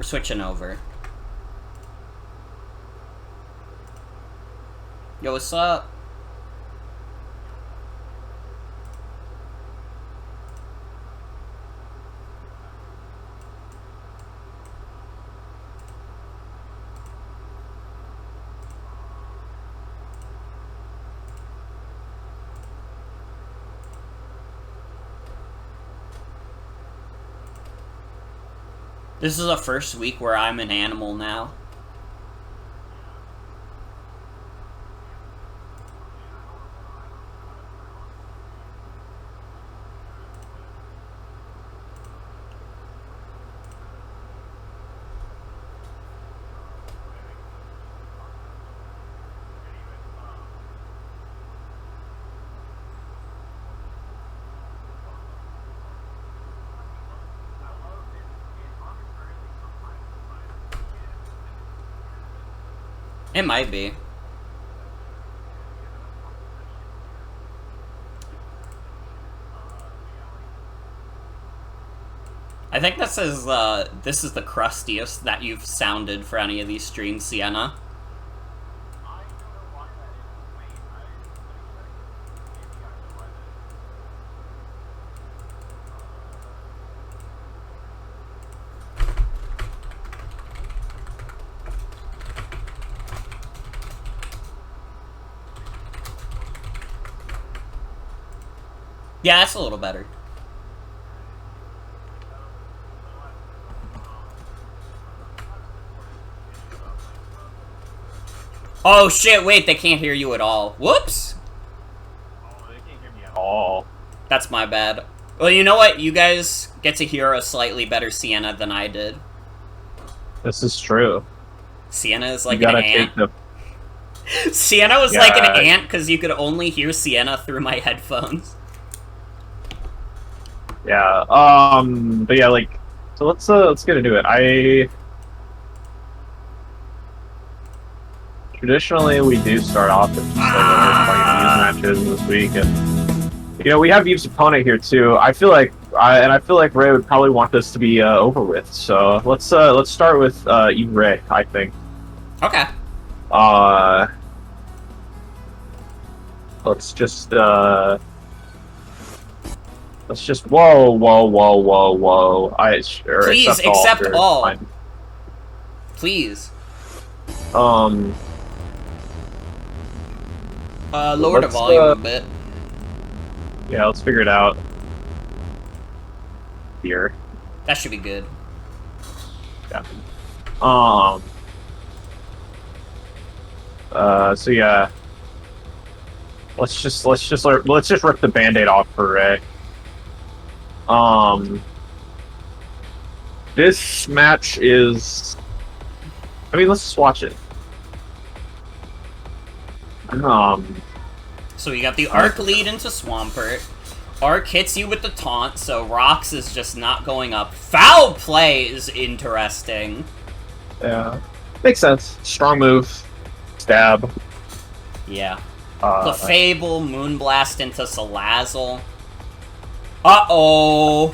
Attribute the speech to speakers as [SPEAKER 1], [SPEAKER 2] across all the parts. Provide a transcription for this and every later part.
[SPEAKER 1] switching over. Yo, what's up? This is the first week where I'm an animal now. It might be. I think this is the crustiest that you've sounded for any of these streams, Sienna. Yeah, that's a little better. Oh shit, wait, they can't hear you at all. Whoops!
[SPEAKER 2] Oh, they can't hear me at all.
[SPEAKER 1] That's my bad. Well, you know what? You guys get to hear a slightly better Sienna than I did.
[SPEAKER 2] This is true.
[SPEAKER 1] Sienna is like an ant.
[SPEAKER 2] The...
[SPEAKER 1] Sienna was like an ant because you could only hear Sienna through my headphones.
[SPEAKER 2] Yeah, but yeah, like, so let's get into it. Traditionally, we do start off with just like playing these matches this week, and you know we have Eve's opponent here too. I feel like Ray would probably want this to be over with. So let's start with Eve Ray. I think.
[SPEAKER 1] Okay.
[SPEAKER 2] Let's just whoa.
[SPEAKER 1] Please accept all. Please. Lower the volume a bit.
[SPEAKER 2] Yeah, let's figure it out. Here.
[SPEAKER 1] That should be good.
[SPEAKER 2] Yeah. So yeah. Let's just rip the Band-Aid off for Ray. This match is... I mean, let's just watch it.
[SPEAKER 1] So we got the Arc lead into Swampert. Arc hits you with the taunt, so Rox is just not going up. Foul play is interesting.
[SPEAKER 2] Yeah. Makes sense. Strong move. Stab.
[SPEAKER 1] Yeah. The Fable, Moonblast into Sauzels. Uh-oh!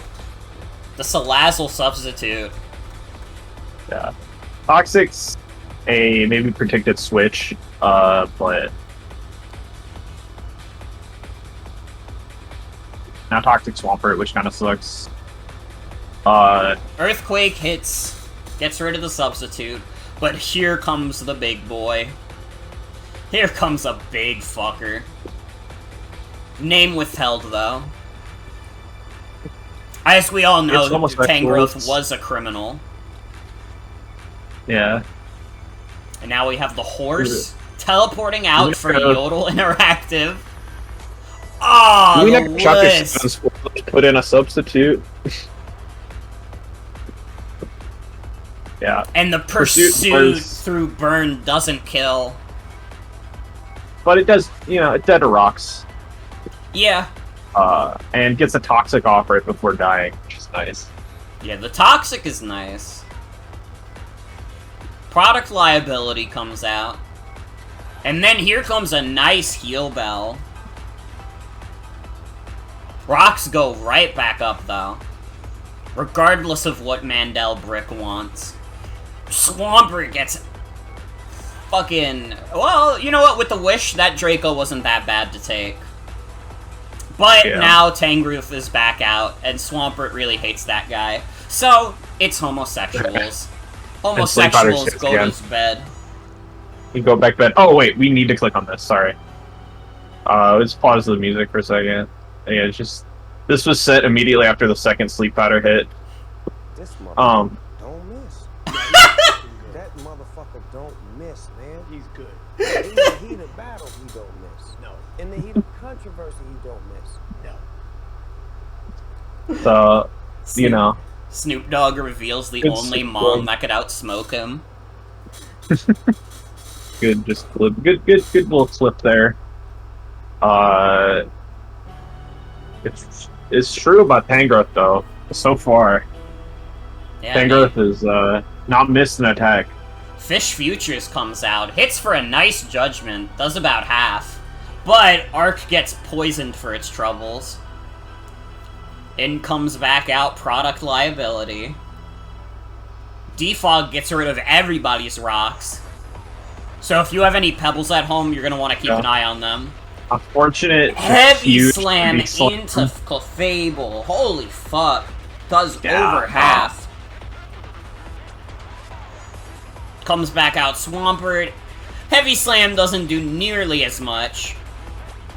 [SPEAKER 1] The Sauzels substitute.
[SPEAKER 2] Yeah. Toxic's a maybe predicted switch, but... Now Toxic Swampert, which kind of sucks.
[SPEAKER 1] Earthquake hits, gets rid of the substitute, but here comes the big boy. Here comes a big fucker. Name withheld, though. As we all know, Tangrowth was a criminal.
[SPEAKER 2] Yeah.
[SPEAKER 1] And now we have the horse teleporting out for Yodel Interactive. Ah, oh, the list!
[SPEAKER 2] Put in a substitute. Yeah.
[SPEAKER 1] And the pursuit through burn doesn't kill.
[SPEAKER 2] But it does, you know, it dead to rocks.
[SPEAKER 1] Yeah.
[SPEAKER 2] And gets a toxic off right before dying, which is nice.
[SPEAKER 1] Yeah, the toxic is nice. Product liability comes out. And then here comes a nice heal bell. Rocks go right back up, though. Regardless of what Mandel Brick wants. Swampert gets fucking... Well, you know what? With the Wish, that Draco wasn't that bad to take. But now Tangroof is back out, and Swampert really hates that guy. So, it's homosexuals. Homosexuals go to bed.
[SPEAKER 2] You go back to bed. Oh, wait, we need to click on this, sorry. Let's pause the music for a second. Yeah, it's just... This was set immediately after the second sleep powder hit.
[SPEAKER 3] This don't miss. That motherfucker don't miss, man. He's good. In the heat of battle, he don't miss. No. In the heat of controversy, he don't miss. No.
[SPEAKER 2] So, you know.
[SPEAKER 1] Snoop Dogg reveals the only mom that could outsmoke him.
[SPEAKER 2] Good, just good little clip there. It's true about Tangrowth though. So far, yeah, Tangrowth is not missed an attack.
[SPEAKER 1] Fish Futures comes out, hits for a nice judgment, does about half, but Arc gets poisoned for its troubles. In comes back out Product Liability. Defog gets rid of everybody's rocks. So if you have any pebbles at home, you're gonna want to keep an eye on them.
[SPEAKER 2] Unfortunate.
[SPEAKER 1] Heavy slam into Clefable. Holy fuck. Does over half. Comes back out Swampert. Heavy slam doesn't do nearly as much.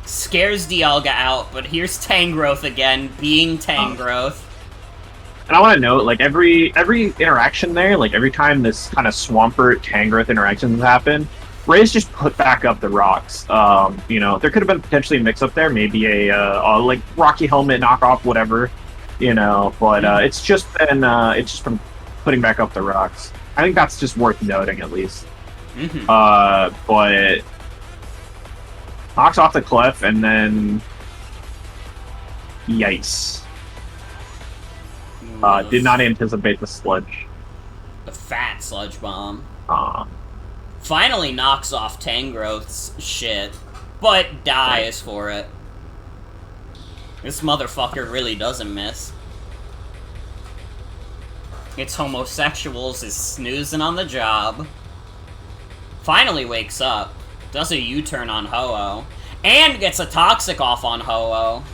[SPEAKER 1] Scares Dialga out, but here's Tangrowth again, being Tangrowth.
[SPEAKER 2] And I want to note, like, every interaction there, like, every time this kind of Swampert Tangrowth interactions happen, Ray's just put back up the rocks. You know, there could have been potentially a mix-up there, maybe a like, Rocky Helmet knockoff, whatever, you know, but it's just been putting back up the rocks. I think that's just worth noting, at least. But knocks off the Clef, and then... Yikes. Did not anticipate the sludge.
[SPEAKER 1] The fat sludge bomb. Finally knocks off Tangrowth's shit, but dies for it. This motherfucker really doesn't miss. It's homosexuals is snoozing on the job. Finally wakes up, does a U-turn on Ho-Oh, and gets a Toxic off on Ho-Oh.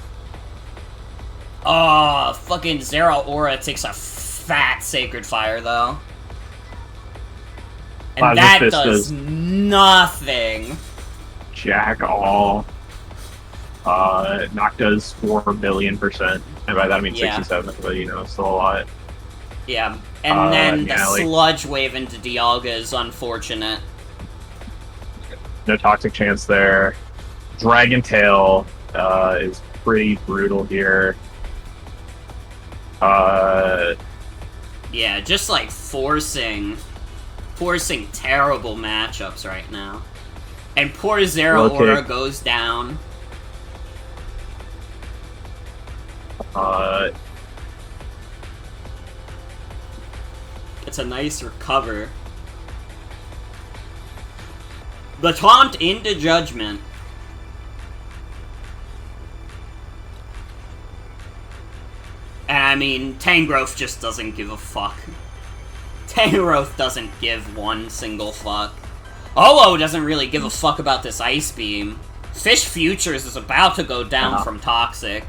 [SPEAKER 1] Oh, fucking Zero Aura takes a fat Sacred Fire, though. And that does nothing.
[SPEAKER 2] Jack all. Knock does 4 billion%. And by that I mean 67, but you know, it's still a lot.
[SPEAKER 1] Yeah, and then the Sludge Wave into Dialga is unfortunate.
[SPEAKER 2] No Toxic chance there. Dragon Tail is pretty brutal here.
[SPEAKER 1] Yeah, just like forcing terrible matchups right now. And poor Zero Aura goes down. It's a nice recover. The taunt into Judgment. And I mean, Tangrowth just doesn't give a fuck. Tangrowth doesn't give one single fuck. Ho-Oh doesn't really give a fuck about this Ice Beam. Fish Futures is about to go down from Toxic.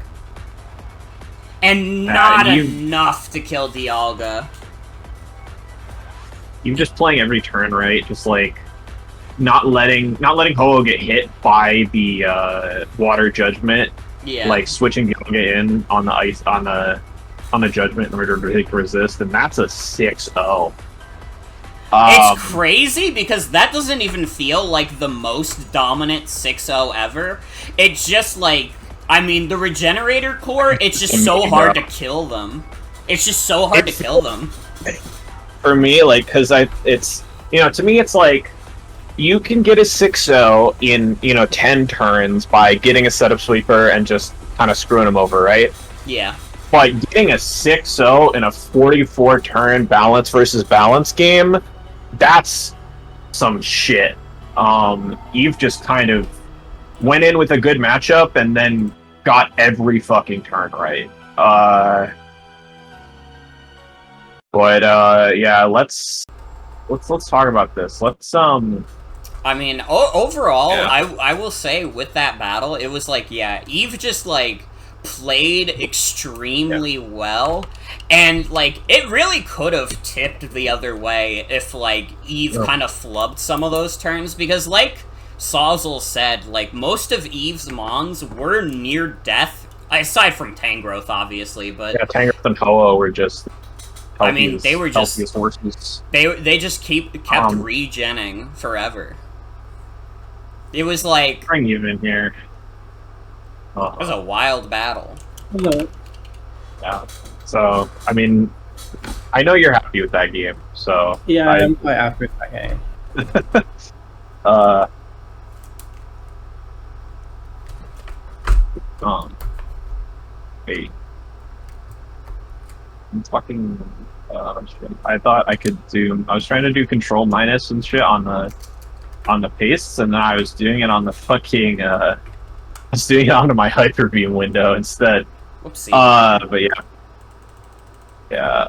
[SPEAKER 1] And not enough to kill Dialga.
[SPEAKER 2] You're just playing every turn, right? Just like not letting Ho-Oh get hit by the Water Judgment.
[SPEAKER 1] Yeah.
[SPEAKER 2] Like switching Dialga in on the ice on the Judgment in order to resist, and that's a 6-0.
[SPEAKER 1] It's crazy because that doesn't even feel like the most dominant 6-0 ever. It's just like, I mean, the Regenerator Core, it's just so hard to kill them. It's just so hard to kill them.
[SPEAKER 2] For me, like, because it's, you know, to me it's like, you can get a 6-0 in, you know, 10 turns by getting a setup sweeper and just kind of screwing them over, right?
[SPEAKER 1] Yeah.
[SPEAKER 2] But getting a 6-0 in a 44-turn balance versus balance game, that's some shit. You've just kind of went in with a good matchup and then got every fucking turn right. But yeah, let's let's talk about this. Let's
[SPEAKER 1] I mean, overall,
[SPEAKER 2] Yeah.
[SPEAKER 1] I will say with that battle, it was like, yeah, Eve just, like, played extremely well, and, like, it really could have tipped the other way if, like, Eve kind of flubbed some of those turns, because, like Sauzels said, like, most of Eve's Mons were near death, aside from Tangrowth, obviously, but...
[SPEAKER 2] Yeah, Tangrowth and Ho-Oh were just...
[SPEAKER 1] I mean, they were just...
[SPEAKER 2] horses.
[SPEAKER 1] They just kept regenning forever. It was like...
[SPEAKER 2] Bring you in here.
[SPEAKER 1] It was a wild battle.
[SPEAKER 4] Hello.
[SPEAKER 2] Yeah. So, I mean, I know you're happy with that game, so...
[SPEAKER 4] Yeah, I'm quite happy with that game.
[SPEAKER 2] Wait. I'm fucking... shit. I thought I could do... I was trying to do control minus and shit on the pastes, and then I was doing it on the fucking, I was doing it onto my Hyper Beam window instead.
[SPEAKER 1] Whoopsie.
[SPEAKER 2] But yeah. Yeah,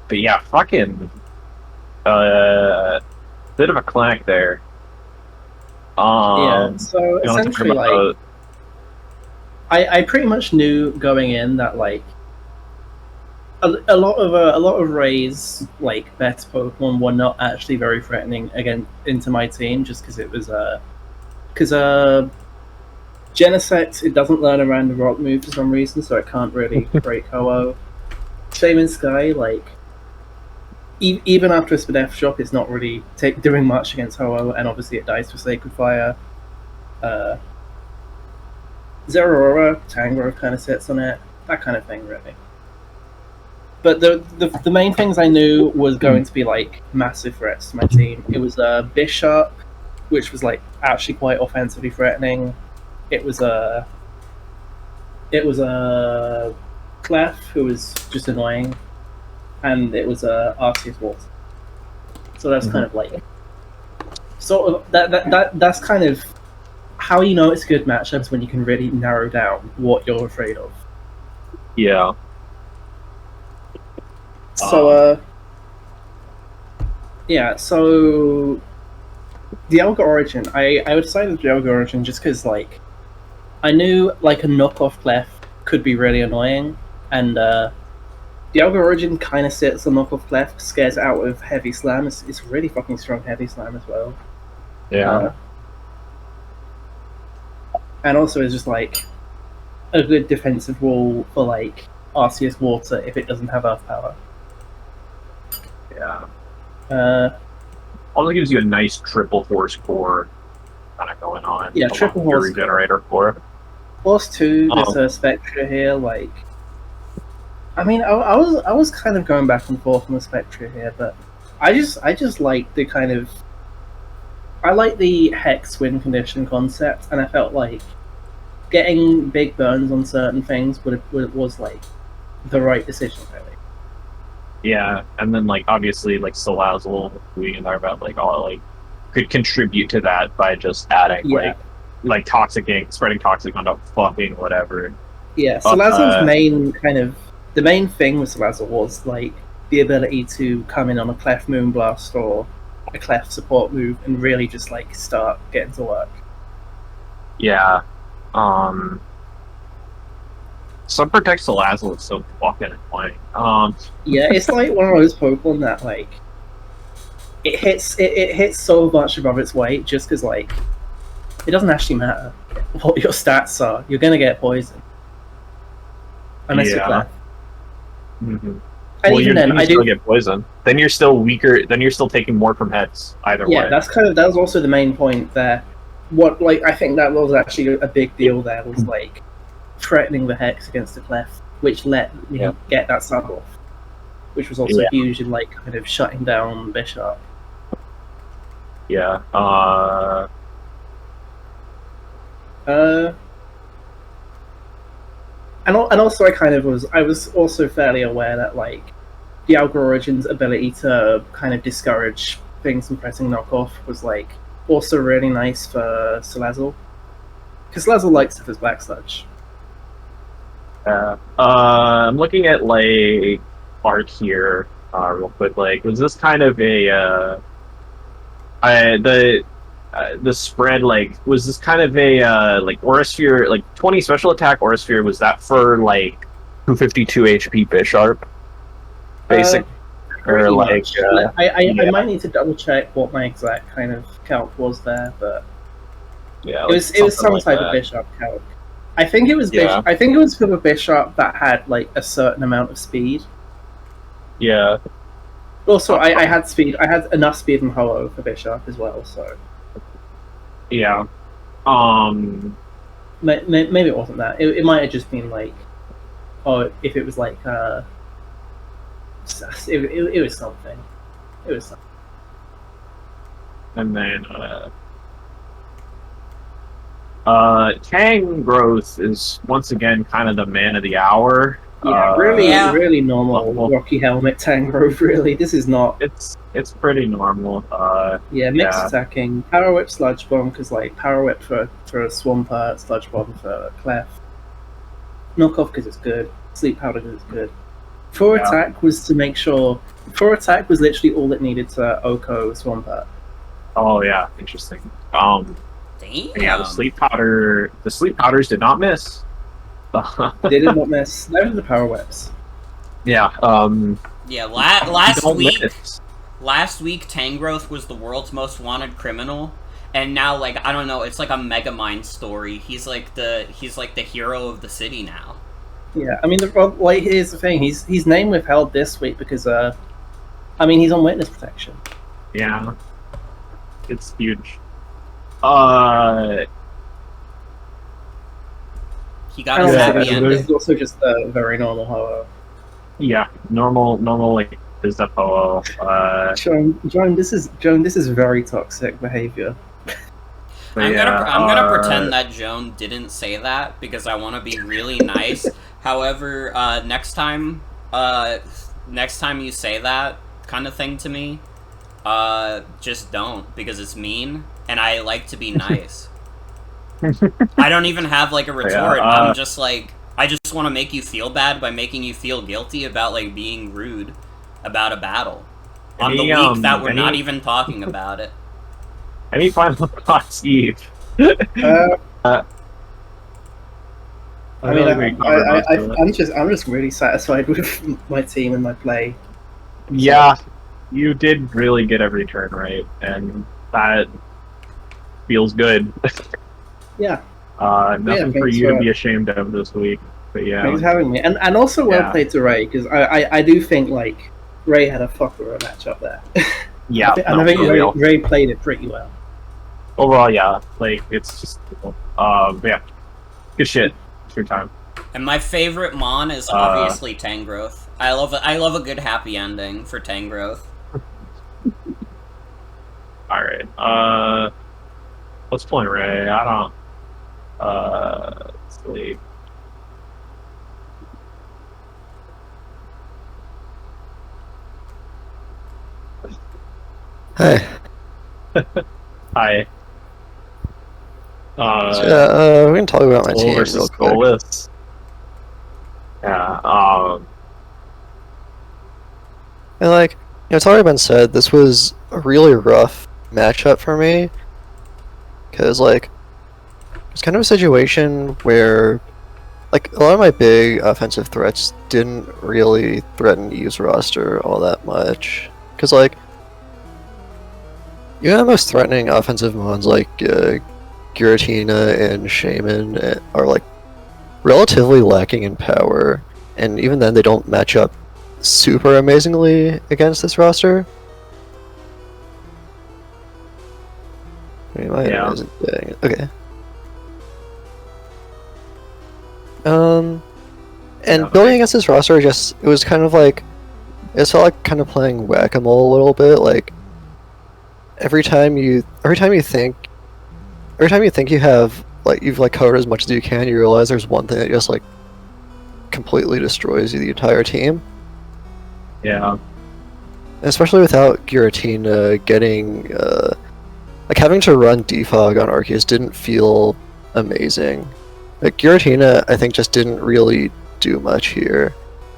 [SPEAKER 2] but yeah, fucking, bit of a clank there.
[SPEAKER 4] Yeah, so
[SPEAKER 2] you wanna talk
[SPEAKER 4] essentially,
[SPEAKER 2] about
[SPEAKER 4] like, I pretty much knew going in that, like, a lot of Ray's, like, best Pokemon were not actually very threatening again into my team, just because it was Genesect, it doesn't learn around the rock move for some reason, so it can't really break Ho-Oh. Shaman Sky, like, even after a Spadef Shock, it's not really doing much against Ho-Oh, and obviously it dies for Sacred Fire. Zeraora, Tangrowth kind of sits on it, that kind of thing, really. But the main things I knew was going to be, like, massive threats to my team. It was Bishop, which was, like, actually quite offensively threatening. It was Clef, who was just annoying, and it was Arceus Water. So that's kind of like sort of that's kind of how you know it's good matchups, when you can really narrow down what you're afraid of.
[SPEAKER 2] Yeah.
[SPEAKER 4] So yeah, so Dialga Origin, I would decide with Dialga Origin just because, like, I knew, like, a knockoff Clef could be really annoying, and Dialga Origin kind of sits on knockoff Clef, scares it out with Heavy Slam. It's really fucking strong Heavy Slam as well.
[SPEAKER 2] Yeah.
[SPEAKER 4] And also is just, like, a good defensive wall for, like, Arceus Water if it doesn't have Earth Power.
[SPEAKER 2] Yeah. Also gives you a nice triple horse core kind of going on.
[SPEAKER 4] Yeah, triple horse
[SPEAKER 2] regenerator core.
[SPEAKER 4] Plus 2, there's a Spectra here, like... I mean, I was kind of going back and forth on the Spectra here, but I just like the kind of... I like the Hex win condition concept, and I felt like getting big burns on certain things was, like, the right decision, really.
[SPEAKER 2] Yeah, and then, like, obviously, like, Salazzle, we can talk about, like, all, like, could contribute to that by just adding, like Toxic Ink, spreading Toxic onto fucking whatever.
[SPEAKER 4] Yeah, Salazzle's the main thing with Salazzle was, like, the ability to come in on a Clef Moonblast or a Clef support move and really just, like, start getting to work.
[SPEAKER 2] Yeah. Subprotect Salazzle is so fucking annoying.
[SPEAKER 4] Yeah, it's like one of those Pokemon that, like, it hits so much above its weight just because, like, it doesn't actually matter what your stats are. You're gonna get poison unless you're Clef.
[SPEAKER 2] Mm-hmm.
[SPEAKER 4] And even then, I do
[SPEAKER 2] get poison. Then you're still weaker. Then you're still taking more from heads. Either way.
[SPEAKER 4] Yeah, that was also the main point there. I think that was actually a big deal there, was, like, threatening the Hex against the Clef, which let me get that sub off, which was also huge in, like, kind of shutting down Bishop.
[SPEAKER 2] Yeah.
[SPEAKER 4] And also I was also fairly aware that, like, Dialga Origin's ability to kind of discourage things from pressing knockoff was, like, also really nice for Salazzle, because Salazzle likes it as Black Sludge.
[SPEAKER 2] I'm looking at, like, art here. real quick. Like, was this kind of a the spread, like, was this kind of a like Aura Sphere, like 20 special attack Aura Sphere? Was that for like 252 HP Bisharp, basic, or like?
[SPEAKER 4] I might need to double check what my exact kind of count was there, but
[SPEAKER 2] Yeah,
[SPEAKER 4] it was some
[SPEAKER 2] like
[SPEAKER 4] type
[SPEAKER 2] that.
[SPEAKER 4] of Bishop count. I think it was
[SPEAKER 2] Yeah.
[SPEAKER 4] I think it was for a Bishop that had like a certain amount of speed.
[SPEAKER 2] Yeah.
[SPEAKER 4] Also, I had speed. I had enough speed and Ho-Oh for Bishop as well. So
[SPEAKER 2] Yeah.
[SPEAKER 4] maybe it wasn't that. It might have just been like, oh, if it was like it was something. It was something.
[SPEAKER 2] And then Tang Growth is once again kind of the man of the hour.
[SPEAKER 4] Yeah, really normal Rocky Helmet Tangrove. Really, this is not.
[SPEAKER 2] It's pretty normal.
[SPEAKER 4] Mixed attacking, Power Whip, Sludge Bomb, because like Power Whip for Swampert, Sludge Bomb for Clef. Knockoff because it's good. Sleep Powder because it's good. Attack was to make sure. Attack was literally all it needed to Oko Swampert.
[SPEAKER 2] Oh yeah, interesting.
[SPEAKER 1] Damn.
[SPEAKER 2] Yeah, the sleep powders did not miss.
[SPEAKER 4] They did not miss. Those are the Power Whips.
[SPEAKER 2] Yeah.
[SPEAKER 1] Yeah. Last week.
[SPEAKER 2] Miss.
[SPEAKER 1] Last week, Tangrowth was the world's most wanted criminal, and now, like, I don't know, it's like a Megamind story. He's like the hero of the city now.
[SPEAKER 4] Yeah, I mean, here's the thing. He's name withheld this week because, I mean, he's on witness protection.
[SPEAKER 2] Yeah. It's huge.
[SPEAKER 1] He got his happy ending.
[SPEAKER 4] It's also just a very normal Ho-Oh.
[SPEAKER 2] Yeah, normal like is the Ho-Oh.
[SPEAKER 4] Joan, this is very toxic behavior.
[SPEAKER 1] I'm gonna pretend that Joan didn't say that because I want to be really nice. However, next time you say that kind of thing to me, just don't, because it's mean, and I like to be nice. I don't even have like a retort. I'm just like, I just want to make you feel bad by making you feel guilty about like being rude about a battle on the week that we're not even talking about it.
[SPEAKER 2] Any final thoughts, Eve?
[SPEAKER 4] I'm just really satisfied with my team and my play.
[SPEAKER 2] Yeah, you did really get every turn right, and that feels good.
[SPEAKER 4] Yeah.
[SPEAKER 2] Nothing for you to be ashamed of this week. But yeah.
[SPEAKER 4] Thanks for having me. And also well played to Ray, because I do think like Ray had a fucker matchup there.
[SPEAKER 2] Yeah.
[SPEAKER 4] I think Ray played it pretty well.
[SPEAKER 2] Overall, yeah. Like, it's just yeah. Good shit. It's your time.
[SPEAKER 1] And my favorite Mon is obviously Tangrowth. I love a good happy ending for Tangrowth.
[SPEAKER 2] Alright. Let's play Ray. I don't sleep.
[SPEAKER 5] Hey.
[SPEAKER 2] Hi.
[SPEAKER 5] We can talk about my team real quick.
[SPEAKER 2] Yeah,
[SPEAKER 5] And like, it's already been said, this was a really rough matchup for me. Because, like, it's kind of a situation where, like, a lot of my big offensive threats didn't really threaten to use roster all that much. Because, like, even the most threatening offensive mons like Giratina and Shaman are, like, relatively lacking in power. And even then, they don't match up super amazingly against this roster.
[SPEAKER 2] Yeah.
[SPEAKER 5] Okay. And building against this roster, it was kind of like, it felt like kind of playing whack-a-mole a little bit. Like, every time you think you have, like, you've like covered as much as you can, you realize there's one thing that just like completely destroys the entire team.
[SPEAKER 2] Yeah.
[SPEAKER 5] And especially without Giratina getting like, having to run defog on Arceus didn't feel amazing. Like, Giratina, I think, just didn't really do much here,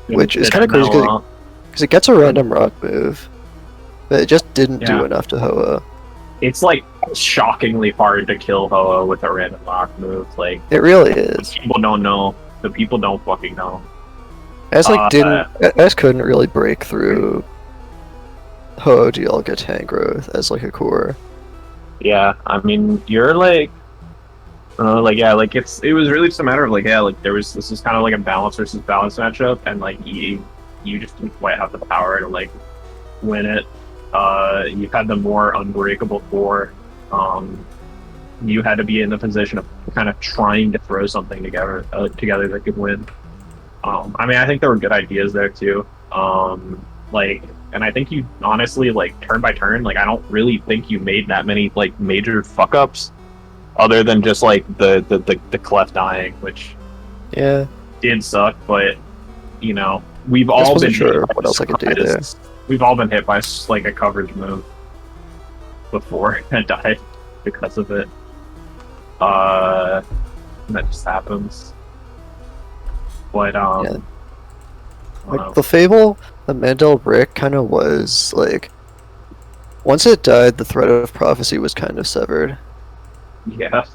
[SPEAKER 5] which is kind of crazy. Because it gets a random rock move, but it just didn't do
[SPEAKER 2] Yeah.
[SPEAKER 5] enough to Hoa.
[SPEAKER 2] It's like shockingly hard to kill Hoa with a random rock move. Like
[SPEAKER 5] It really is.
[SPEAKER 2] people don't know. The people don't fucking know.
[SPEAKER 5] I just like didn't. I just couldn't really break through Hoa Dialga Tangrowth as like a core.
[SPEAKER 2] Yeah, I mean, you're like, like it was really just a matter of like, this is kind of like a balance versus balance matchup, and like you just didn't quite have the power to like win it. You had the more unbreakable core. You had to be in the position of kind of trying to throw something together that could win. I mean, I think there were good ideas there too. And I think you honestly, like, turn by turn, like, I don't really think you made that many like major fuck ups, other than just like the clef dying, which
[SPEAKER 5] Yeah.
[SPEAKER 2] did suck. But you know, we've
[SPEAKER 5] I just
[SPEAKER 2] all
[SPEAKER 5] wasn't
[SPEAKER 2] been
[SPEAKER 5] sure
[SPEAKER 2] hit by
[SPEAKER 5] what else I could do there.
[SPEAKER 2] surprises. We've all been hit by like a coverage move before and died because of it. That just happens. But
[SPEAKER 5] Yeah. Like the Fable, the Mandel Brick kind of was like, once it died, the threat of prophecy was kind of severed.
[SPEAKER 2] yeah.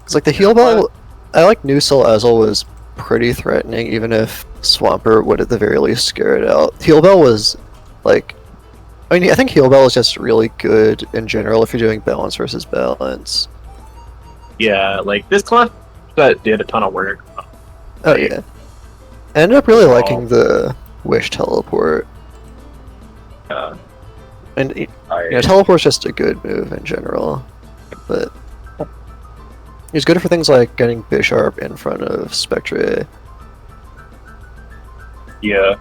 [SPEAKER 5] It's like the heal bell. I like New Soul Azel was pretty threatening, even if Swampert would at the very least scare it out. Heal bell was like, I mean, I think heal bell is just really good in general if you're doing balance versus balance.
[SPEAKER 2] Yeah, like this clef that did a ton of work.
[SPEAKER 5] Oh yeah. I ended up really liking the Wish teleport. And teleport's just a good move in general, but it's good for things like getting Bisharp in front of Spectre.
[SPEAKER 2] Yeah.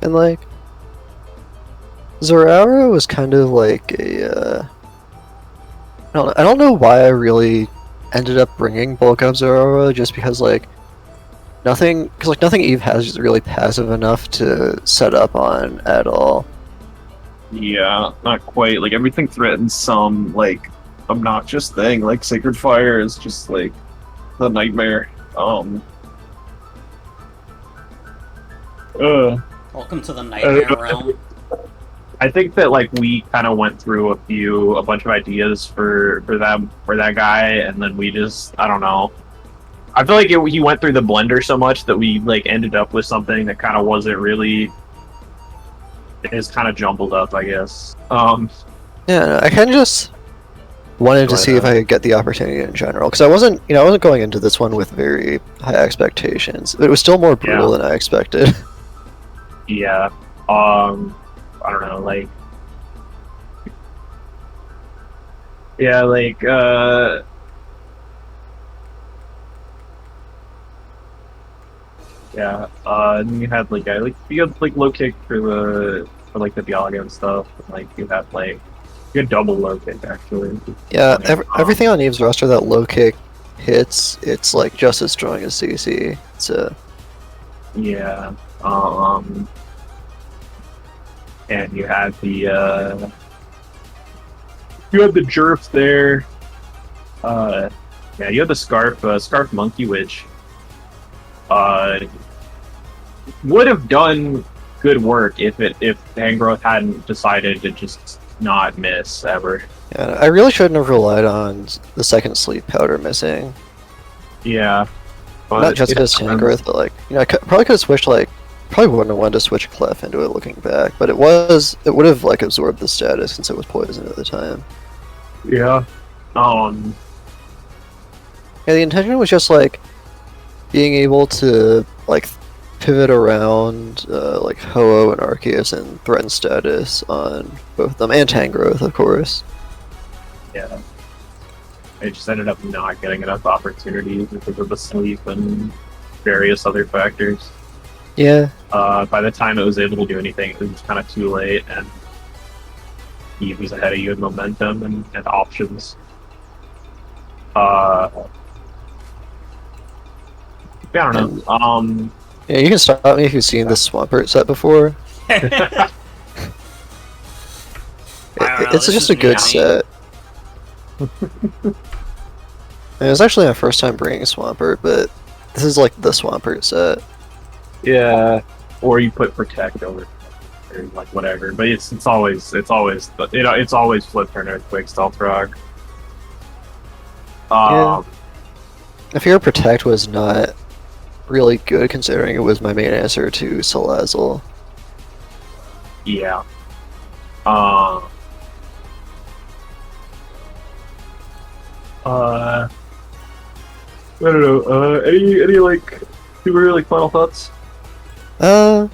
[SPEAKER 5] And like, Zeraora was kind of like a, I don't know why I really ended up bringing bulk up Zeraora, just because like, nothing Eve has is really passive enough to set up on at all.
[SPEAKER 2] Yeah, not quite. Like everything threatens some like obnoxious thing. Like Sacred Fire is just like the nightmare.
[SPEAKER 1] Welcome to the nightmare realm.
[SPEAKER 2] I think that like we kind of went through a bunch of ideas for that guy, and then we just, I don't know. I feel like he went through the blender so much that we like ended up with something that kind of wasn't really. It's kind of jumbled up, I guess.
[SPEAKER 5] Yeah, I kind of just wanted to see if I could get the opportunity in general, because I wasn't going into this one with very high expectations. But it was still more brutal than I expected.
[SPEAKER 2] Yeah. I don't know, like. Yeah, like, yeah, and you had like you had like low kick for the Dialga and stuff. And, like you had double low kick actually.
[SPEAKER 5] Yeah, everything on Eve's roster that low kick hits, it's like just as strong as CC. So
[SPEAKER 2] yeah, and you had the Jerf there. Yeah, you had the Scarf Monkey Witch. Would have done good work if Tangrowth hadn't decided to just not miss ever.
[SPEAKER 5] yeah, I really shouldn't have relied on the second sleep powder missing.
[SPEAKER 2] Yeah, but
[SPEAKER 5] Not just because Tangrowth, but like, I probably could have switched probably wouldn't have wanted to switch Clef into it looking back, but it would have like absorbed the status since it was poisoned at the time.
[SPEAKER 2] Yeah.
[SPEAKER 5] Yeah, the intention was just like being able to like pivot around like Ho-Oh and Arceus and threaten status on both of them, and Tangrowth, of course.
[SPEAKER 2] Yeah. I just ended up not getting enough opportunities because of the sleep and various other factors.
[SPEAKER 5] Yeah.
[SPEAKER 2] By the time it was able to do anything, it was kind of too late, and he was ahead of you in momentum and options. I don't know.
[SPEAKER 5] Yeah, you can stop me if you've seen this Swampert set before. It's just a good set. It was actually my first time bringing Swampert, but this is like the Swampert set.
[SPEAKER 2] Yeah, or you put Protect over, or like whatever. But it's always Flip Turn Earthquake Stealth Rock.
[SPEAKER 5] Yeah. I fear Protect was not really good considering it was my main answer to Sauzels.
[SPEAKER 2] Yeah. I don't know. Any like super like final thoughts?
[SPEAKER 5] I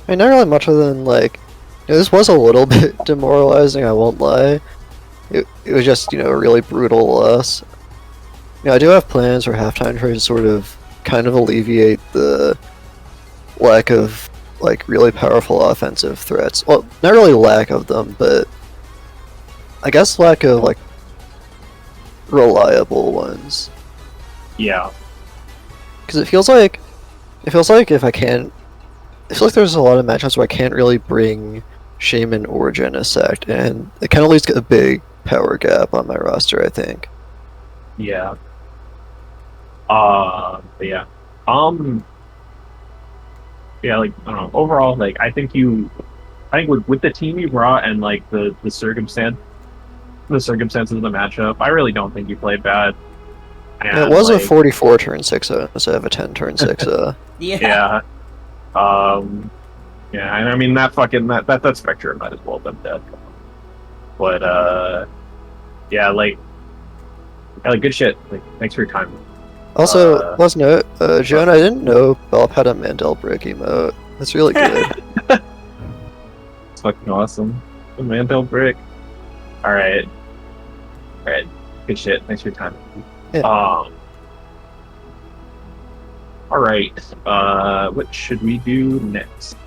[SPEAKER 5] mean, not really much other than like, this was a little bit demoralizing. I won't lie. It was just a really brutal loss. I do have plans for halftime to sort of kind of alleviate the lack of like really powerful offensive threats. Well, not really lack of them, but I guess lack of like reliable ones.
[SPEAKER 2] Yeah.
[SPEAKER 5] Because it feels like if I can't, I feel like there's a lot of matchups where I can't really bring Shaman or Genesect, and it kind of leaves a big power gap on my roster, I think.
[SPEAKER 2] Yeah. But yeah. Yeah, like I don't know. Overall, like I think with the team you brought and like the circumstances of the matchup, I really don't think you played bad. And,
[SPEAKER 5] it was
[SPEAKER 2] like,
[SPEAKER 5] a 44 turn 6-0 instead of a 10 turn 6-0.
[SPEAKER 1] Yeah.
[SPEAKER 2] Yeah, and I mean that Spectre might as well have been dead. But yeah, like good shit. Like, thanks for your time.
[SPEAKER 5] Also, last note, Joan, I didn't know Belp had a Mandel Brick emote. That's really good.
[SPEAKER 2] It's fucking awesome. The Mandel Brick. Alright. Good shit. Thanks for your time.
[SPEAKER 5] Yeah.
[SPEAKER 2] Alright. What should we do next?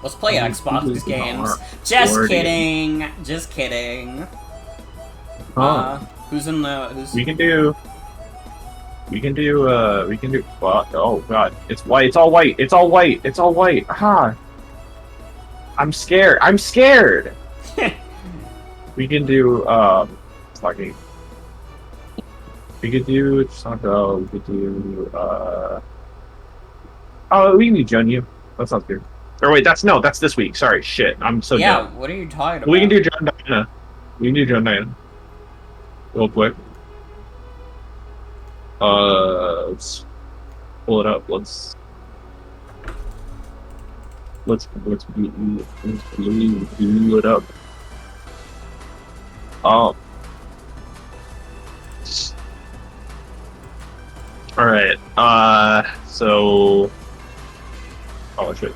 [SPEAKER 1] Let's play Xbox games. Just kidding. Who's in the?
[SPEAKER 2] We can do. Oh god, it's white. It's all white. Aha! I'm scared. We can do. Fucking. We could do Taco. We could do. Oh, we can do Junyu. That sounds good. Or wait, that's this week. Sorry, shit. I'm so dumb.
[SPEAKER 1] What are you talking about?
[SPEAKER 2] We can do John Diana. Real quick. Let's pull it up. Let's blue it up. Alright, so... Oh, shit.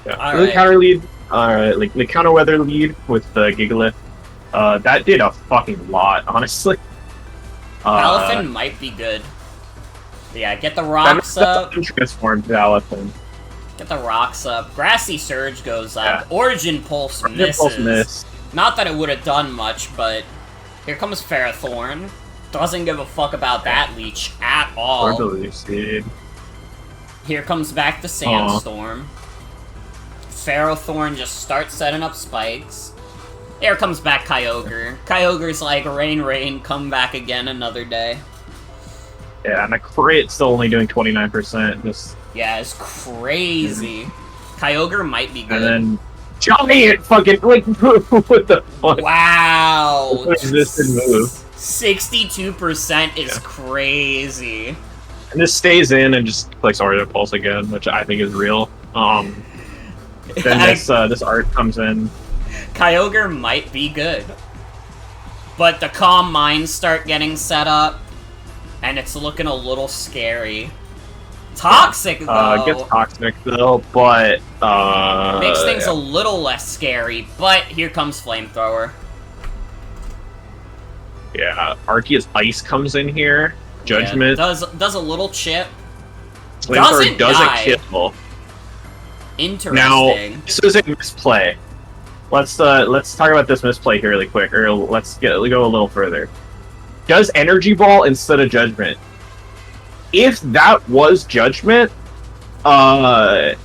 [SPEAKER 2] Yeah, the counter lead, like, the counter weather lead with the Gigalith, that did a fucking lot, honestly.
[SPEAKER 1] Elephant might be good. Yeah, get the rocks up.
[SPEAKER 2] Transformed to Elephant.
[SPEAKER 1] Get the rocks up. Grassy Surge goes up.
[SPEAKER 2] Yeah.
[SPEAKER 1] Origin Pulse misses. Not that it would have done much, but here comes Ferrothorn. Doesn't give a fuck about that leech at all. Here comes back the Sandstorm. Ferrothorn just starts setting up spikes. Here comes back Kyogre. Kyogre's like, rain, come back again another day.
[SPEAKER 2] Yeah, and the crit's still only doing 29%.
[SPEAKER 1] Yeah, it's crazy. Kyogre might be good.
[SPEAKER 2] And then giant fucking, like, what the fuck?
[SPEAKER 1] Wow!
[SPEAKER 2] This move.
[SPEAKER 1] 62% is crazy.
[SPEAKER 2] And this stays in and just clicks Origin Pulse again, which I think is real. Then this art comes in.
[SPEAKER 1] Kyogre might be good. But the Calm Minds start getting set up, and it's looking a little scary. Toxic, though!
[SPEAKER 2] It gets Toxic, though, but,
[SPEAKER 1] makes things a little less scary, but here comes Flamethrower.
[SPEAKER 2] Yeah, Arceus Ice comes in here. Judgment.
[SPEAKER 1] Yeah, does a little chip.
[SPEAKER 2] Flamethrower doesn't kill.
[SPEAKER 1] Interesting.
[SPEAKER 2] Now, this is a misplay. Let's talk about this misplay here really quick, or let's go a little further. Does Energy Ball instead of Judgment. If that was Judgment, then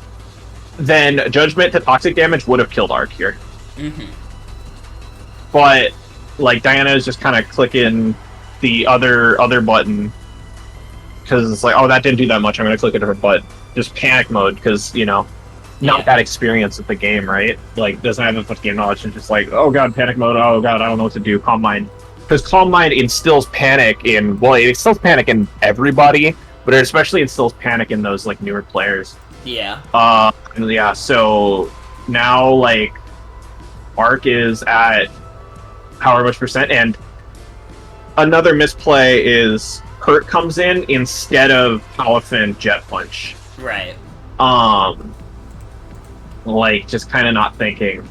[SPEAKER 2] Judgment to toxic damage would have killed Arc here. but like Diana is just kind of clicking the other button because it's like, oh, that didn't do that much. I'm gonna click it her butt. Just panic mode because not that experience with the game, right? Like doesn't have enough game knowledge and just like, oh god, panic mode. Oh god, I don't know what to do. Calm mind, because calm mind instills panic in it instills panic in everybody, but it especially instills panic in those like newer players.
[SPEAKER 1] Yeah.
[SPEAKER 2] Yeah. So now like Arc is at however much percent, and another misplay is Kurt comes in instead of Palafin Jet Punch.
[SPEAKER 1] Right.
[SPEAKER 2] Like just kind of not thinking,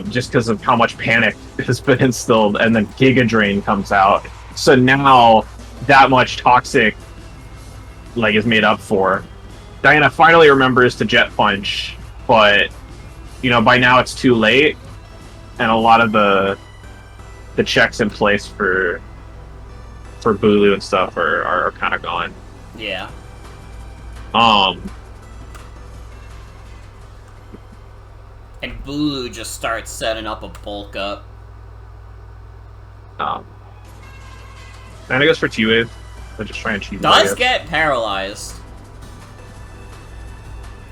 [SPEAKER 2] just because of how much panic has been instilled, and then Giga Drain comes out. So now that much toxic like is made up for. Diana finally remembers to Jet Punch, but by now it's too late, and a lot of the checks in place for Bulu and stuff are kind of gone.
[SPEAKER 1] Yeah. And Bulu just starts setting up a bulk up.
[SPEAKER 2] And it goes for T-Wave. They're just trying to cheat.
[SPEAKER 1] Does get paralyzed.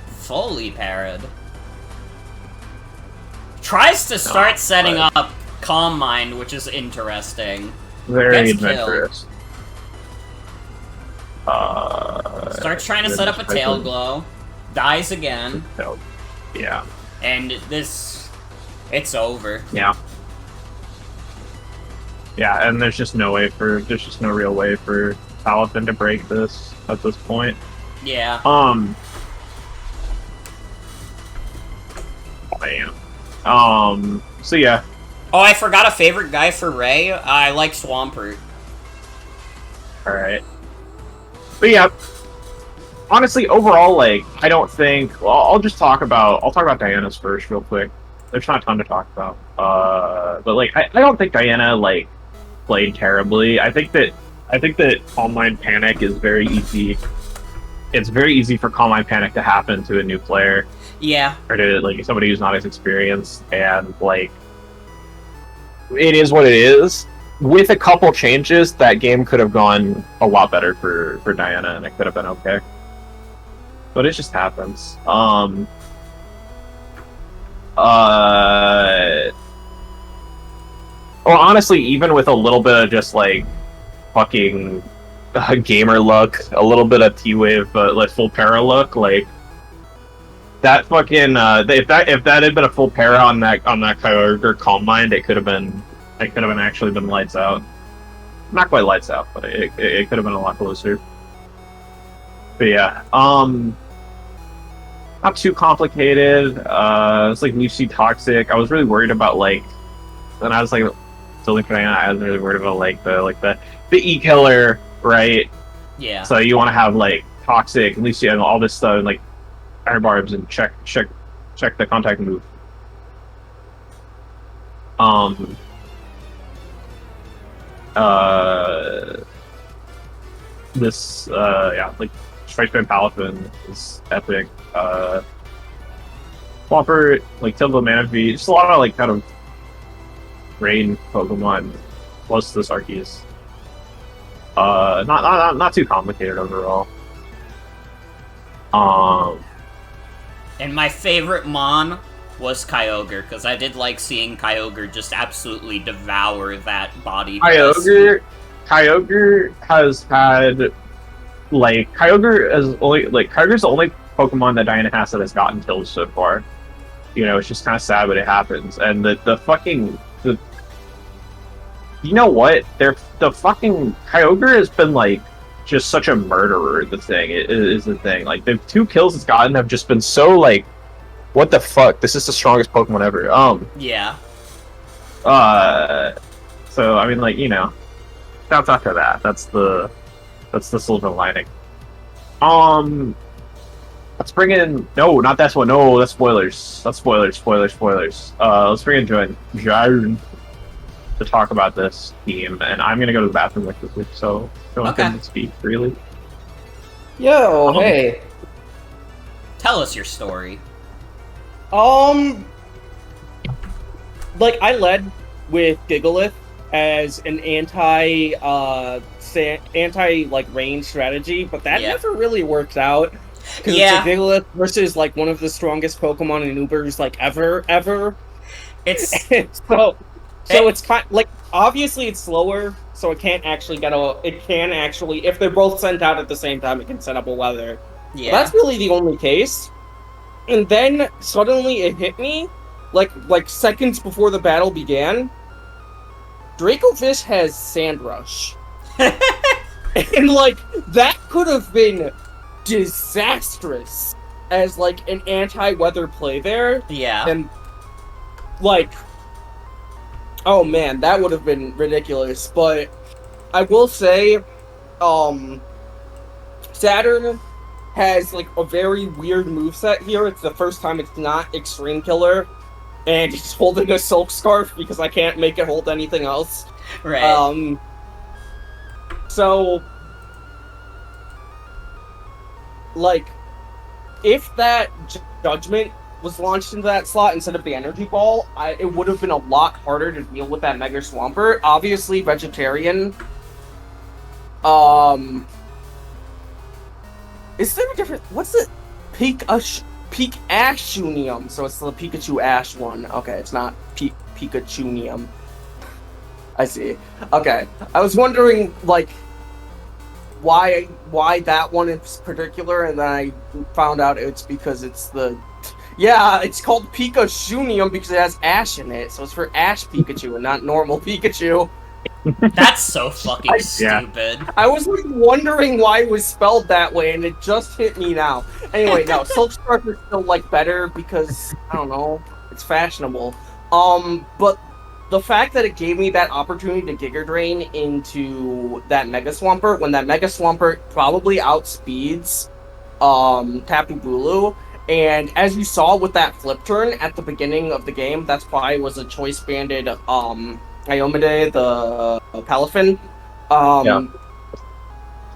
[SPEAKER 1] Fully parried. Tries to start setting up Calm Mind, which is interesting.
[SPEAKER 2] Very
[SPEAKER 1] Gets
[SPEAKER 2] adventurous.
[SPEAKER 1] Starts trying to set up a Tail Glow. Dies again.
[SPEAKER 2] Yeah.
[SPEAKER 1] And it's over.
[SPEAKER 2] Yeah. Yeah, and there's just no real way for Palafin to break this at this point.
[SPEAKER 1] Yeah.
[SPEAKER 2] So yeah.
[SPEAKER 1] Oh, I forgot a favorite guy for Ray. I like Swampert.
[SPEAKER 2] Alright. But yeah. Honestly, overall, like, I don't think... Well, I'll talk about Diana's first real quick. There's not a ton to talk about. But, like, I don't think Diana, like, played terribly. I think that Calm Mind Panic is very easy. It's very easy for Calm Mind Panic to happen to a new player.
[SPEAKER 1] Yeah.
[SPEAKER 2] Or to, like, somebody who's not as experienced. And, like, it is what it is. With a couple changes, that game could have gone a lot better for Diana, and it could have been okay. But it just happens. Well, honestly, even with a little bit of just like fucking gamer luck, a little bit of T-Wave, but like full para luck, like that fucking if that had been a full para on that Kyogre Calm Mind, it could have been actually been lights out. Not quite lights out, but it could have been a lot closer. But yeah, not too complicated. It's like Lucy Toxic. I was really worried about like, and I was like, still for Diana, I was really worried about like the E killer, right?
[SPEAKER 1] Yeah.
[SPEAKER 2] So you want to have like Toxic, Lucy, and all this stuff, and like Iron Barbs, and check the contact move. This like Strike Band Palafin is epic. Swampert, like Tilda Manaphy, just a lot of like kind of rain Pokemon close to this Arceus. Not too complicated overall.
[SPEAKER 1] And my favorite Mon was Kyogre, because I did like seeing Kyogre just absolutely devour that body.
[SPEAKER 2] Kyogre has had like Kyogre's the only Pokemon that Diana has that has gotten killed so far. It's just kind of sad, but it happens. And the fucking you know what? The fucking Kyogre has been like just such a murderer. The thing is the thing. Like the 2 kills it's gotten have just been so like, what the fuck? This is the strongest Pokemon ever.
[SPEAKER 1] Yeah.
[SPEAKER 2] So I mean, like that's after that. That's the silver lining. Let's bring in... No, not that one. No, that's spoilers. Let's bring in Jaron to talk about this team, and I'm gonna go to the bathroom like this week, so no one can speak freely.
[SPEAKER 6] Yo, hey.
[SPEAKER 1] Tell us your story.
[SPEAKER 6] Like, I led
[SPEAKER 7] with Gigalith as an anti like range strategy, but that never really worked out. Because it's a Gigalith versus like one of the strongest Pokemon in Ubers like ever.
[SPEAKER 1] It's
[SPEAKER 7] so it's kind like obviously it's slower, so it can't actually get a. It can actually, if they're both sent out at the same time, it can set up a weather.
[SPEAKER 1] Yeah,
[SPEAKER 7] but that's really the only case. And then suddenly it hit me, like seconds before the battle began. Dracovish has Sand Rush, and like that could have been disastrous as like an anti-weather play there.
[SPEAKER 1] Yeah,
[SPEAKER 7] and like, oh man, that would have been ridiculous. But I will say, Saturn has like a very weird moveset here. It's the first time it's not Extreme Killer, and he's holding a Silk Scarf because I can't make it hold anything else.
[SPEAKER 1] Right.
[SPEAKER 7] So, like, if that Judgment was launched into that slot instead of the Energy Ball, it would have been a lot harder to deal with that Mega Swampert. Obviously, Vegetarian. Is there a different? What's the Pikachu-nium? So it's the Pikachu Ash one. Okay, it's not Pikachu-nium. I see. Okay, I was wondering like why that one in particular, and then I found out it's because it's the it's called Pikachu-nium because it has Ash in it, so it's for Ash Pikachu and not normal Pikachu.
[SPEAKER 1] That's so fucking stupid.
[SPEAKER 7] I was like wondering why it was spelled that way, and it just hit me now. Anyway, no, Silk Scarf is still like better because I don't know, it's fashionable. But the fact that it gave me that opportunity to Giga Drain into that Mega Swampert when that Mega Swampert probably outspeeds Tapu Bulu. And as you saw with that flip turn at the beginning of the game, that's why it was a choice banded Iomide, the Palafin.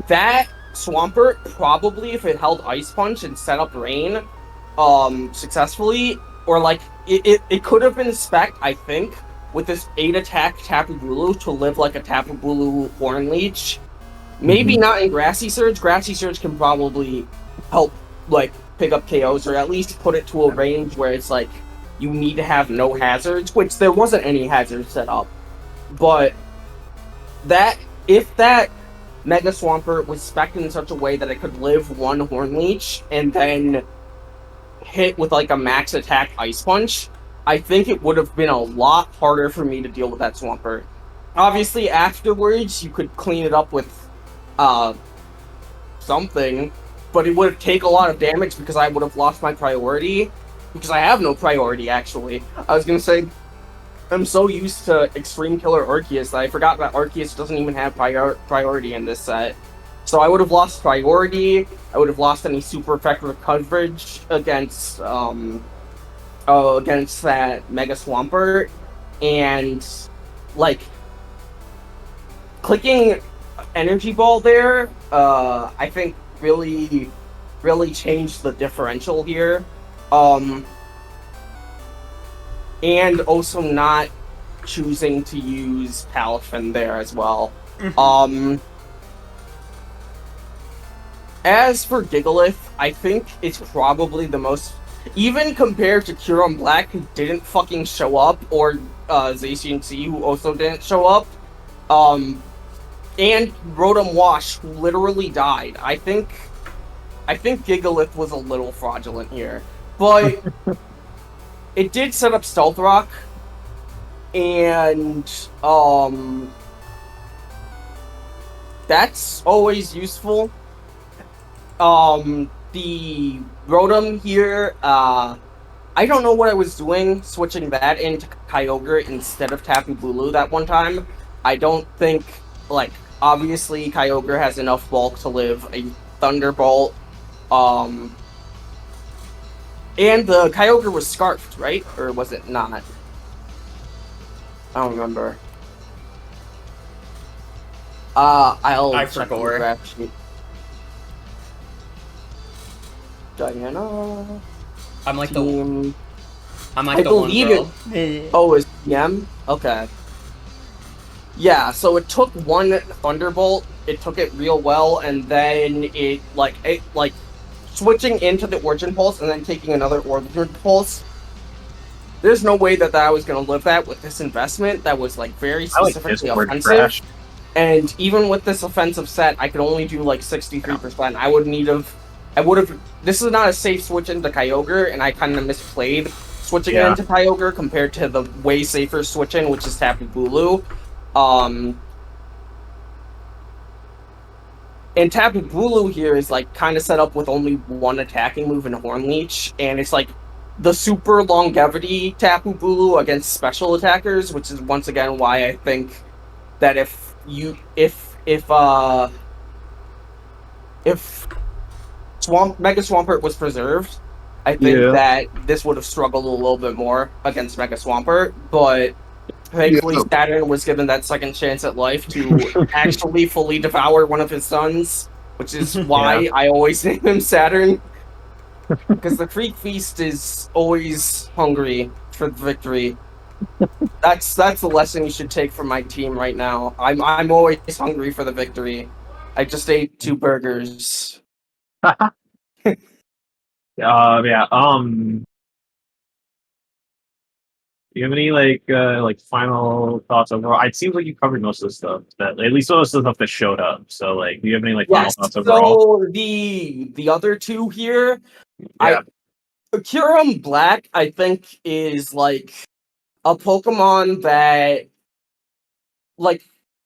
[SPEAKER 7] That Swampert probably, if it held Ice Punch and set up Rain successfully, or like it could have been spec, I think, with this 8 attack Tapu Bulu to live like a Tapu Bulu Horn Leech. Maybe not in Grassy Surge. Grassy Surge can probably help like pick up KOs, or at least put it to a range where it's like you need to have no hazards, which there wasn't any hazards set up. But if that Mega Swampert was spec'd in such a way that it could live one Horn Leech and then hit with like a max attack Ice Punch, I think it would have been a lot harder for me to deal with that Swampert. Obviously, afterwards, you could clean it up with something, but it would take a lot of damage because I would have lost my priority. Because I have no priority, actually. I was gonna say, I'm so used to Extreme Killer Arceus that I forgot that Arceus doesn't even have priority in this set. So I would have lost priority, I would have lost any super effective coverage against that Mega Swampert, and like clicking Energy Ball there, I think really changed the differential here. And also not choosing to use Palafin there as well. As for Gigalith, I think it's probably the most, even compared to Curon Black, who didn't fucking show up, or Zacian C, who also didn't show up, and Rotom Wash, who literally died. I think Gigalith was a little fraudulent here. But it did set up Stealth Rock, and that's always useful. The Rotom here, I don't know what I was doing switching that into Kyogre instead of Tapu Bulu that one time. I don't think, like, obviously Kyogre has enough bulk to live a Thunderbolt. And the Kyogre was Scarfed, right? Or was it not? I don't remember. I check the graph sheet. Diana.
[SPEAKER 1] I'm like
[SPEAKER 7] team.
[SPEAKER 1] I'm like
[SPEAKER 7] I
[SPEAKER 1] the one
[SPEAKER 7] believe
[SPEAKER 1] girl.
[SPEAKER 7] Oh, is PM? Okay. Yeah, so it took one Thunderbolt, it took it real well, and then it switching into the Origin Pulse and then taking another Origin Pulse. There's no way that I was going to live that with this investment that was like very specifically offensive. And even with this offensive set, I could only do like 63%. I would have. This is not a safe switch into Kyogre, and I kind of misplayed switching it into Kyogre compared to the way safer switch in, which is Tapu Bulu. And Tapu Bulu here is like kind of set up with only one attacking move in Horn Leech, and it's like the super longevity Tapu Bulu against special attackers, which is once again why I think that if Mega Swampert was preserved, I think that this would have struggled a little bit more against Mega Swampert, but thankfully Saturn was given that second chance at life to actually fully devour one of his sons, which is why I always name him Saturn. Because the Freak Feast is always hungry for the victory. That's the lesson you should take from my team right now. I'm always hungry for the victory. I just ate 2 burgers.
[SPEAKER 2] Do you have any like final thoughts overall? It seems like you covered most of the stuff that, at least most of the stuff that showed up. So like, do you have any final thoughts overall?
[SPEAKER 7] So the other 2 here, Kyurem Black, I think, is like a Pokemon that